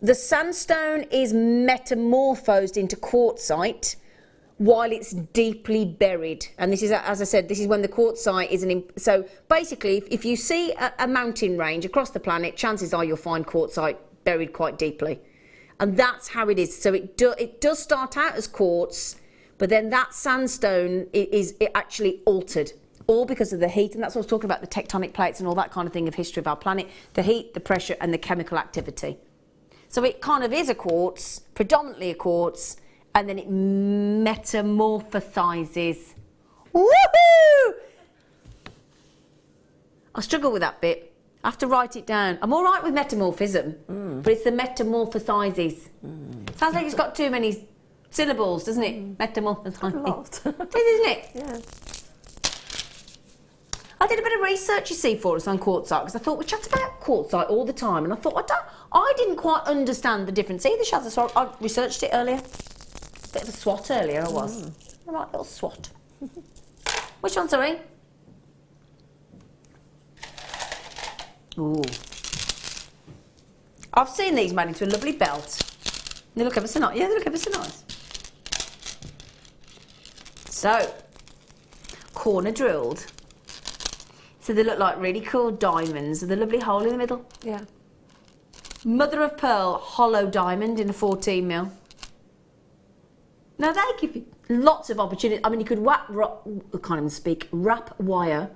The sandstone is metamorphosed into quartzite while it's deeply buried. And this is, as I said, this is when the quartzite is so basically, if you see a mountain range across the planet, chances are you'll find quartzite buried quite deeply. And that's how it is. So it does start out as quartz, but then that sandstone is actually altered, all because of the heat. And that's what I was talking about, the tectonic plates and all that kind of thing of history of our planet, the heat, the pressure, and the chemical activity. So it kind of is a quartz, predominantly a quartz, and then it metamorphosizes. Woohoo! I struggle with that bit. I have to write it down. I'm all right with metamorphism, but it's the metamorphosizes. Sounds like it's got too many syllables, doesn't it? Metamorphosizes. It is, isn't it? Yeah. I did a bit of research, you see, for us on quartzite, because I thought we chat about quartzite all the time, and I thought I didn't quite understand the difference either, Shazza, so I researched it earlier. Bit of a swat earlier, I was. A right little swat. Which one, sorry? Ooh. I've seen these made into a lovely belt. They look ever so nice. Yeah, they look ever so nice. So, corner drilled. So they look like really cool diamonds with a lovely hole in the middle. Yeah. Mother of pearl hollow diamond in a 14mm. Now they give you lots of opportunity. I mean, you could wrap wire,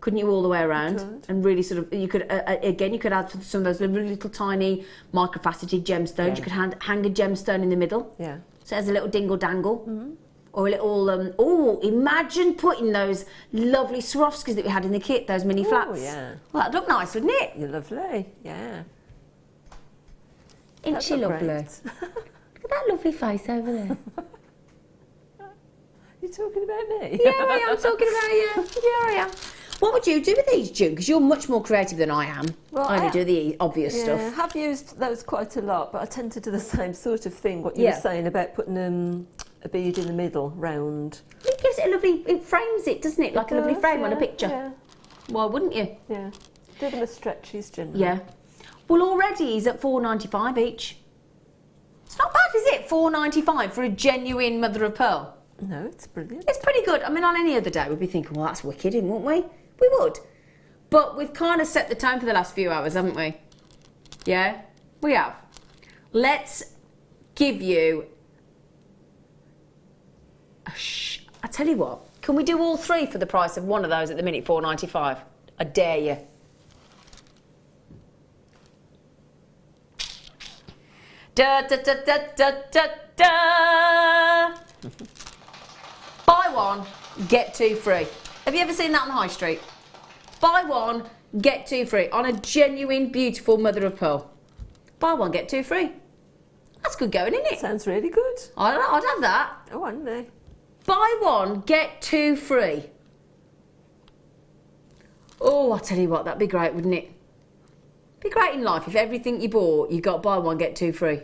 couldn't you, all the way around, and really sort of, you could again, you could add some of those little tiny micro-faceted gemstones. You could hang a gemstone in the middle. Yeah. So it has a little dingle dangle. Or a little, oh, imagine putting those lovely Swarovskis that we had in the kit, those mini flats. Oh, yeah. Well, that'd look nice, wouldn't it? You're lovely, yeah. Isn't she lovely? Look at that lovely face over there. You're talking about me? Yeah, I am talking about you. Yeah, I am. What would you do with these, June? Because you're much more creative than I am. Well, I only do the obvious stuff. I have used those quite a lot, but I tend to do the same sort of thing, what you were saying about putting a bead in the middle, round. It gives it a lovely, it frames it, doesn't it? Like a lovely frame on a picture. Yeah. Why wouldn't you? Yeah. Do them as stretchies generally. Yeah. Well, already he's at $4.95 each. It's not bad, is it? $4.95 for a genuine mother of pearl. No, it's brilliant. It's pretty good. I mean, on any other day, we'd be thinking, well, that's wicked, wouldn't we? We would. But we've kind of set the tone for the last few hours, haven't we? Yeah, we have. Let's give you I tell you what, can we do all three for the price of one of those at the minute, $4.95? I dare you. Da da da da da da da. Buy one, get two free. Have you ever seen that on the high street? Buy one, get two free on a genuine, beautiful mother of pearl. Buy one, get two free. That's good going, isn't it? Sounds really good. I'd have that. Oh, wouldn't they? Buy one, get two free. Oh, I tell you what, that'd be great, wouldn't it? Be great in life if everything you bought, you got buy one, get two free.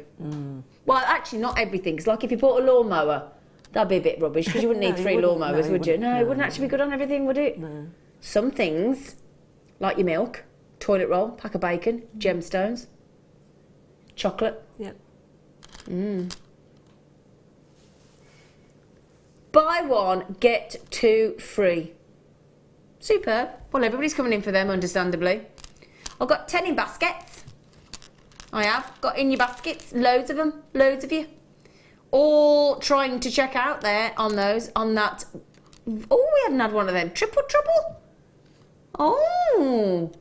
Well, actually, not everything. Because like if you bought a lawnmower, that'd be a bit rubbish because you wouldn't need three lawnmowers, would you? No, it wouldn't actually be good on everything, would it? No. Some things, like your milk, toilet roll, pack of bacon, gemstones, chocolate. Yep. Buy one, get two free. Superb. Well, everybody's coming in for them, understandably. I've got 10 in baskets. I have. Got in your baskets. Loads of them. Loads of you. All trying to check out there on those, on that. Oh, we haven't had one of them. Triple trouble. Oh.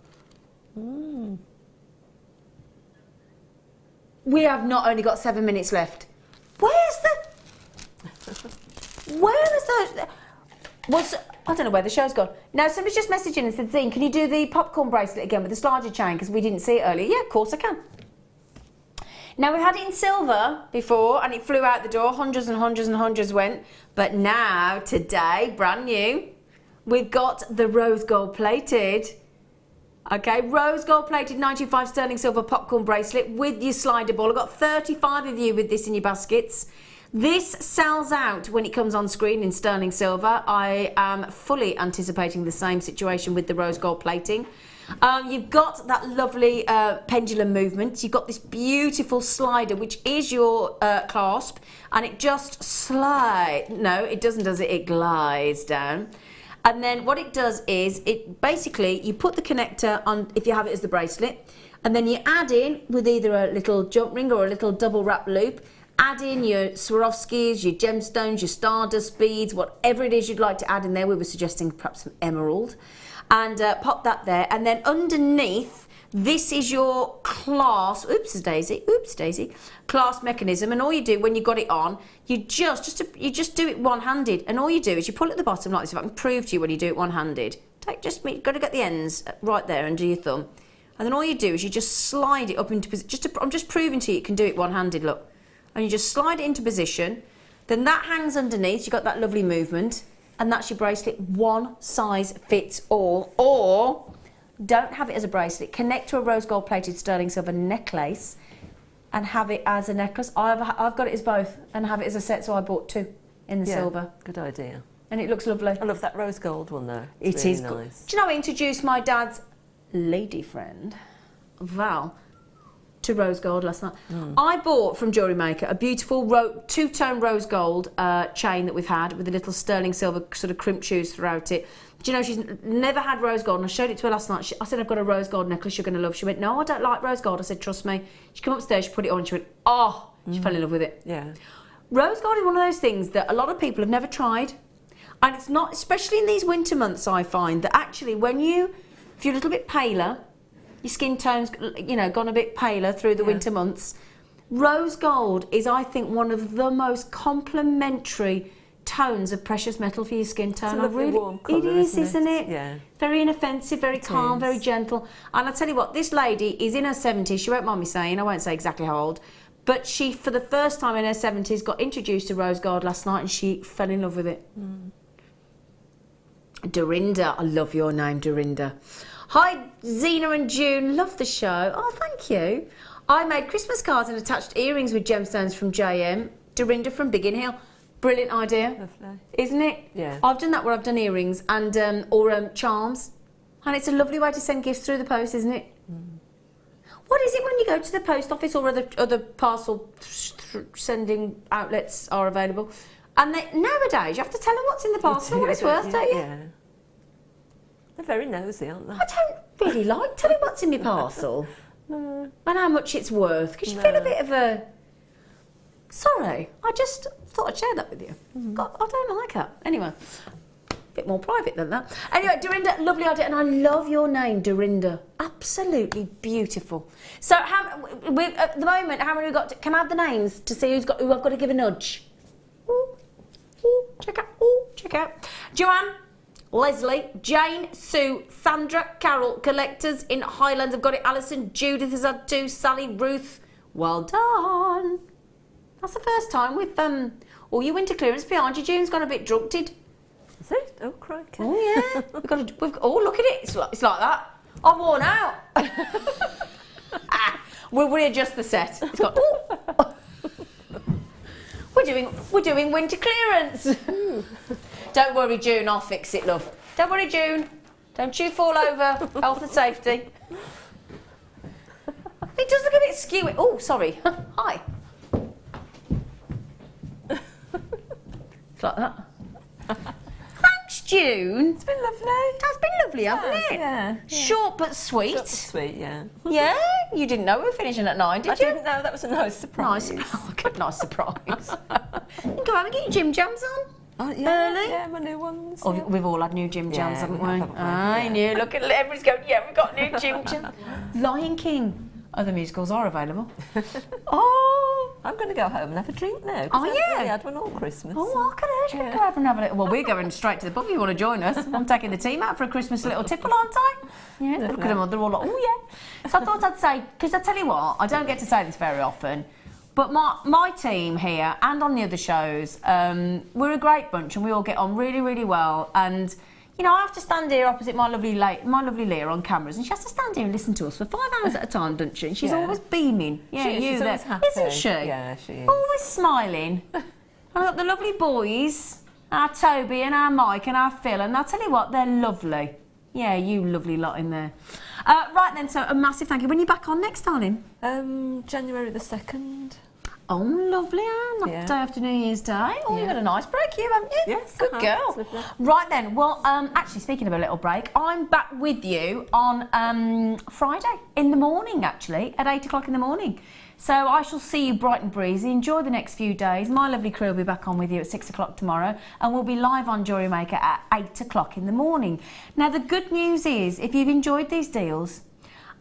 We have not only got 7 minutes left. Where is the... I don't know where the show's gone. Now, somebody's just messaged in and said, Zine, can you do the popcorn bracelet again with the slider chain? Because we didn't see it earlier. Yeah, of course I can. Now, we had it in silver before and it flew out the door. Hundreds and hundreds and hundreds went. But now, today, brand new, we've got the rose gold plated. Okay, rose gold plated 95 sterling silver popcorn bracelet with your slider ball. I've got 35 of you with this in your baskets. This sells out when it comes on screen in sterling silver. I am fully anticipating the same situation with the rose gold plating. You've got that lovely pendulum movement. You've got this beautiful slider, which is your clasp, and it just slides. No, it doesn't, does it? It glides down. And then what it does is, it basically, you put the connector on, if you have it as the bracelet, and then you add in with either a little jump ring or a little double wrap loop. Add in your Swarovskis, your gemstones, your stardust beads, whatever it is you'd like to add in there. We were suggesting perhaps some emerald. And pop that there. And then underneath, this is your clasp, oops daisy, clasp mechanism. And all you do when you got it on, you just do it one-handed. And all you do is you pull it at the bottom like this. If I can prove to you when you do it one-handed. You've got to get the ends right there under your thumb. And then all you do is you just slide it up into position. I'm just proving to you can do it one-handed, look. And you just slide it into position, then that hangs underneath, you've got that lovely movement, and that's your bracelet. One size fits all. Or don't have it as a bracelet, connect to a rose gold plated sterling silver necklace and have it as a necklace. I've got it as both and have it as a set, so I bought two in the silver. Good idea. And it looks lovely. I love that rose gold one though. It is nice. Do you know I introduced my dad's lady friend, Val? to rose gold last night. I bought from Jewellery Maker a beautiful two-tone rose gold chain that we've had with a little sterling silver sort of crimp shoes throughout it. Do you know, she's never had rose gold, and I showed it to her last night. I said, I've got a rose gold necklace you're going to love. She went, no, I don't like rose gold. I said, trust me. She came upstairs, she put it on, she went, oh, she fell in love with it. Yeah. Rose gold is one of those things that a lot of people have never tried. And it's not, especially in these winter months, I find that actually if you're a little bit paler, your skin tone's, you know, gone a bit paler through the winter months, rose gold is, I think, one of the most complementary tones of precious metal for your skin tone. It's a lovely warm colour, isn't it? Yeah. Very inoffensive, very calm, very gentle. And I tell you what, this lady is in her 70s. She won't mind me saying, I won't say exactly how old, but she, for the first time in her 70s, got introduced to rose gold last night and she fell in love with it. Dorinda, I love your name, Dorinda. Hi, Zena and June, love the show. Oh, thank you. I made Christmas cards and attached earrings with gemstones from JM. Dorinda from Biggin Hill. Brilliant idea. Lovely. Isn't it? Yeah. I've done that where I've done earrings and or charms. And it's a lovely way to send gifts through the post, isn't it? What is it when you go to the post office or other parcel sending outlets are available? And nowadays you have to tell them what's in the parcel, what it's worth, don't you? Yeah. They're very nosy, aren't they? I don't really like telling what's in my parcel. And how much it's worth, because you feel a bit of a... Sorry, I just thought I'd share that with you. God, I don't like that. Anyway, a bit more private than that. Anyway, Dorinda, lovely idea, and I love your name, Dorinda. Absolutely beautiful. So, at the moment, how many we got? Can I have the names to see who I've got to give a nudge? Check out. Joanne, Leslie, Jane, Sue, Sandra, Carol, collectors in Highlands. I've got it. Alison, Judith has had 2, Sally, Ruth. Well done. That's the first time with all your winter clearance behind you. June's gone a bit drunked. Is it? Oh, crikey. Oh, yeah. Look at it. It's like that. I'm worn out. We'll readjust the set. It's got... We're doing winter clearance. Don't worry, June, I'll fix it, love. Don't worry, June. Don't you fall over. Health and safety. It does look a bit skewy. Oh, sorry. Hi. It's like that. Thanks, June. It's been lovely. That's been lovely, hasn't it? Yeah. Short but sweet. Short but sweet, yeah. Yeah? You didn't know we were finishing at 9, did you? I didn't know. That was a nice surprise. Nice surprise. You can go home and get your gym jams on. Oh, yeah, early. Yeah, my new ones. Oh, yeah. We've all had new gym jams, haven't we? I knew. Look at everybody's going, yeah, we've got new gym jams. Lion King. Other musicals are available. Oh, I'm going to go home and have a drink now. Are you? I had one all Christmas. Oh, I could actually go over and have a little... Well, we're going straight to the pub if you want to join us. I'm taking the team out for a Christmas little tipple, aren't I? Yeah, look at them, they're all like, oh, yeah. So I thought I'd say, because I tell you what, I don't get to say this very often, but my team here and on the other shows, we're a great bunch and we all get on really, really well. And... You know, I have to stand here opposite my lovely Leah on cameras, and she has to stand here and listen to us for 5 hours at a time, doesn't she? And she's always beaming. Yeah, she's always happy. Isn't she? Yeah, she is. Always smiling. I've got the lovely boys, our Toby and our Mike and our Phil, and I'll tell you what, they're lovely. Yeah, you lovely lot in there. Right then, so a massive thank you. When are you back on next, darling? January the 2nd. Oh, lovely, Anne. Yeah. Day after New Year's Day. Oh, you've had a nice break here, haven't you? Yes. Good girl. Right then, well, actually, speaking of a little break, I'm back with you on Friday in the morning, actually, at 8 o'clock in the morning. So I shall see you bright and breezy. Enjoy the next few days. My lovely crew will be back on with you at 6 o'clock tomorrow, and we'll be live on Jewellery Maker at 8 o'clock in the morning. Now, the good news is, if you've enjoyed these deals,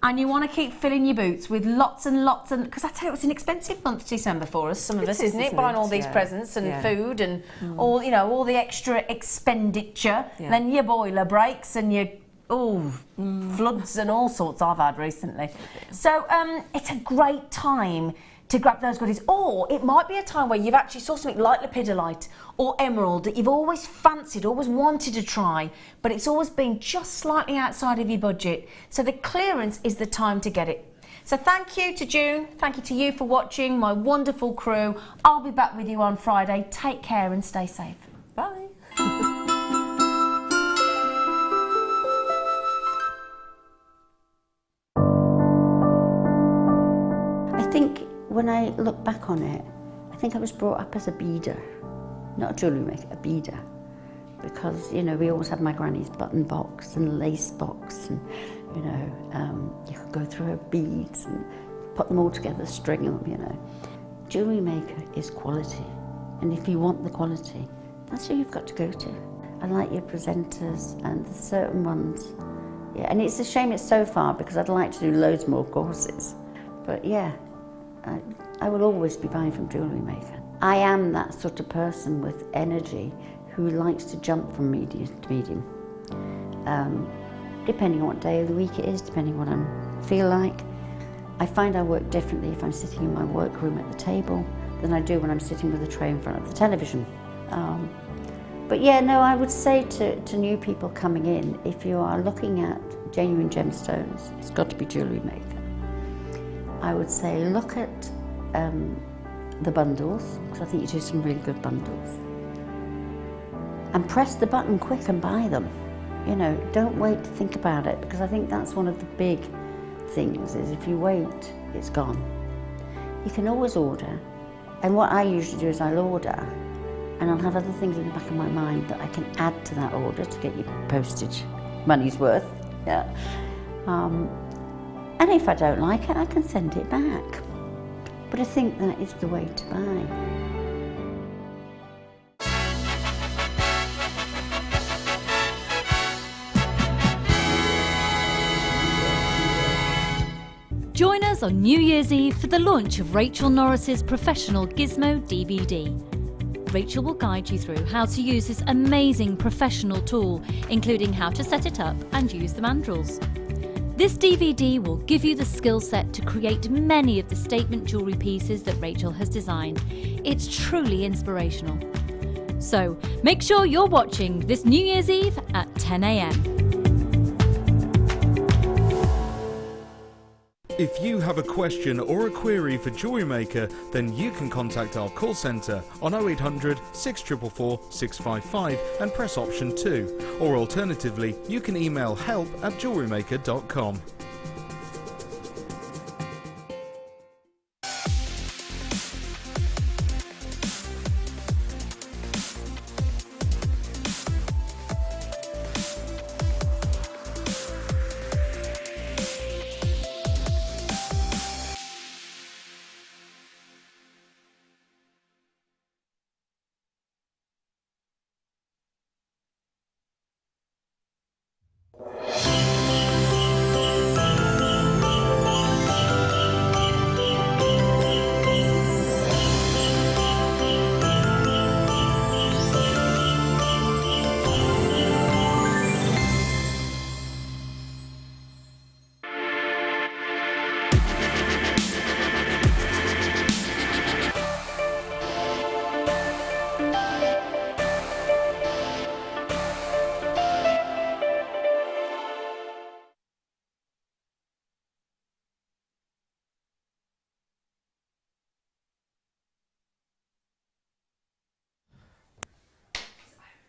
and you want to keep filling your boots with lots and lots and... Because I tell you, it's an expensive month, December, for us, some of us, isn't it? Buying all these presents and food and all, you know, all the extra expenditure. Yeah. Then your boiler breaks and your... floods and all sorts I've had recently. So it's a great time to grab those goodies. Or it might be a time where you've actually saw something like Lepidolite or emerald that you've always fancied, always wanted to try, but it's always been just slightly outside of your budget. So the clearance is the time to get it. So thank you to June, thank you to you for watching, my wonderful crew. I'll be back with you on Friday. Take care and stay safe. Bye. when I look back on it, I think I was brought up as a beader, not a jewellery maker, a beader. Because, you know, we always had my granny's button box and lace box, and, you know, you could go through her beads and put them all together, string them, you know. Jewellery maker is quality, and if you want the quality, that's who you've got to go to. I like your presenters and the certain ones. Yeah, and it's a shame it's so far because I'd like to do loads more courses. But yeah, I will always be buying from Jewellery Maker. I am that sort of person with energy who likes to jump from medium to medium. Depending on what day of the week it is, depending on what I feel like. I find I work differently if I'm sitting in my workroom at the table than I do when I'm sitting with a tray in front of the television. But yeah, no, I would say to new people coming in, if you are looking at genuine gemstones, it's got to be Jewellery Maker. I would say look at the bundles, because I think you do some really good bundles. And press the button quick and buy them. You know, don't wait to think about it, because I think that's one of the big things, is if you wait, it's gone. You can always order, and what I usually do is I'll order, and I'll have other things in the back of my mind that I can add to that order to get your postage money's worth. Yeah. And if I don't like it, I can send it back. But I think that is the way to buy. Join us on New Year's Eve for the launch of Rachel Norris's professional Gizmo DVD. Rachel will guide you through how to use this amazing professional tool, including how to set it up and use the mandrels. This DVD will give you the skill set to create many of the statement jewellery pieces that Rachel has designed. It's truly inspirational. So make sure you're watching this New Year's Eve at 10 a.m. If you have a question or a query for Jewellery Maker, then you can contact our call centre on 0800 644 655 and press option 2. Or alternatively, you can email help@jewellerymaker.com.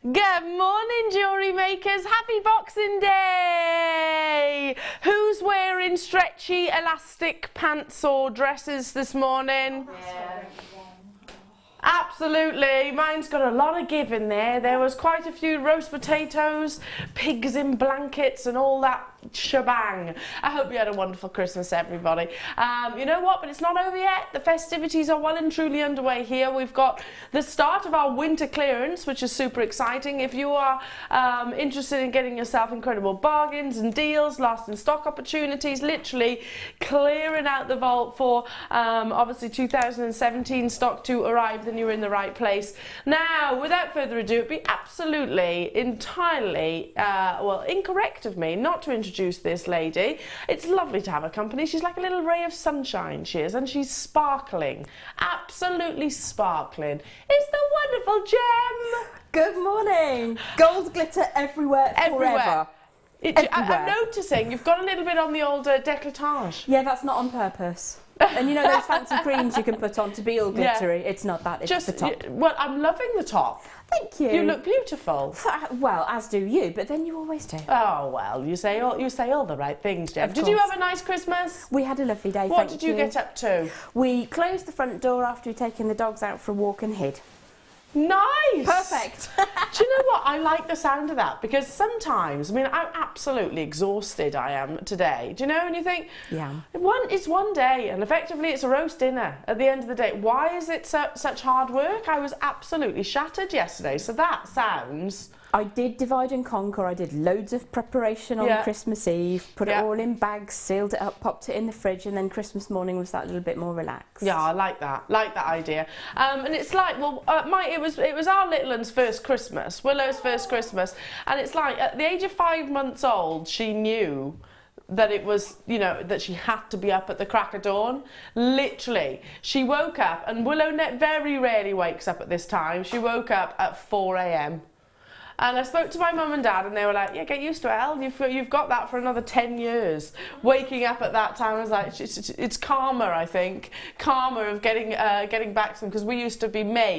Good morning, jewellery makers. Happy Boxing Day! Who's wearing stretchy elastic pants or dresses this morning? Yeah. Absolutely. Mine's got a lot of give in there. There was quite a few roast potatoes, pigs in blankets and all that shebang. I hope you had a wonderful Christmas, everybody. You know what, but it's not over yet. The festivities are well and truly underway here. We've got the start of our winter clearance, which is super exciting. If you are interested in getting yourself incredible bargains and deals, last in stock opportunities, literally clearing out the vault for obviously 2017 stock to arrive, then you're in the right place. Now, without further ado, it'd be absolutely, entirely, well, incorrect of me not to introduce this lady. It's lovely to have her company. She's like a little ray of sunshine, she is, and she's sparkling, absolutely sparkling. It's the wonderful Gem. Good morning. Gold glitter everywhere, forever. I'm noticing you've got a little bit on the old décolletage. Yeah, that's not on purpose. And you know those fancy creams you can put on to be all glittery? Yeah. It's not that, it's just the top. Well, I'm loving the top. Thank you. You look beautiful. Well, as do you, but then you always do. Oh, well, you say all the right things, Jem. Did you have a nice Christmas? We had a lovely day, What did you get up to? We closed the front door after we'd taken the dogs out for a walk and hid. Nice! Perfect! Do you know what? I like the sound of that because sometimes, I mean, I'm absolutely exhausted, I am today. Do you know? And you think, yeah, it's one day and effectively it's a roast dinner at the end of the day. Why is it such hard work? I was absolutely shattered yesterday, so that sounds... I did divide and conquer. I did loads of preparation on Christmas Eve, put it all in bags, sealed it up, popped it in the fridge, and then Christmas morning was that little bit more relaxed. Yeah, I like that idea. And it's like, well, it was our little one's first Christmas, Willow's first Christmas, and it's like at the age of 5 months old, she knew that it was, you know, that she had to be up at the crack of dawn. Literally, she woke up, and Willow very rarely wakes up at this time. She woke up at 4 a.m. And I spoke to my mum and dad and they were like, yeah, get used to it, Elle. You've got that for another 10 years. Waking up at that time, I was like, it's karma, I think. Karma of getting back to them, because we used to be made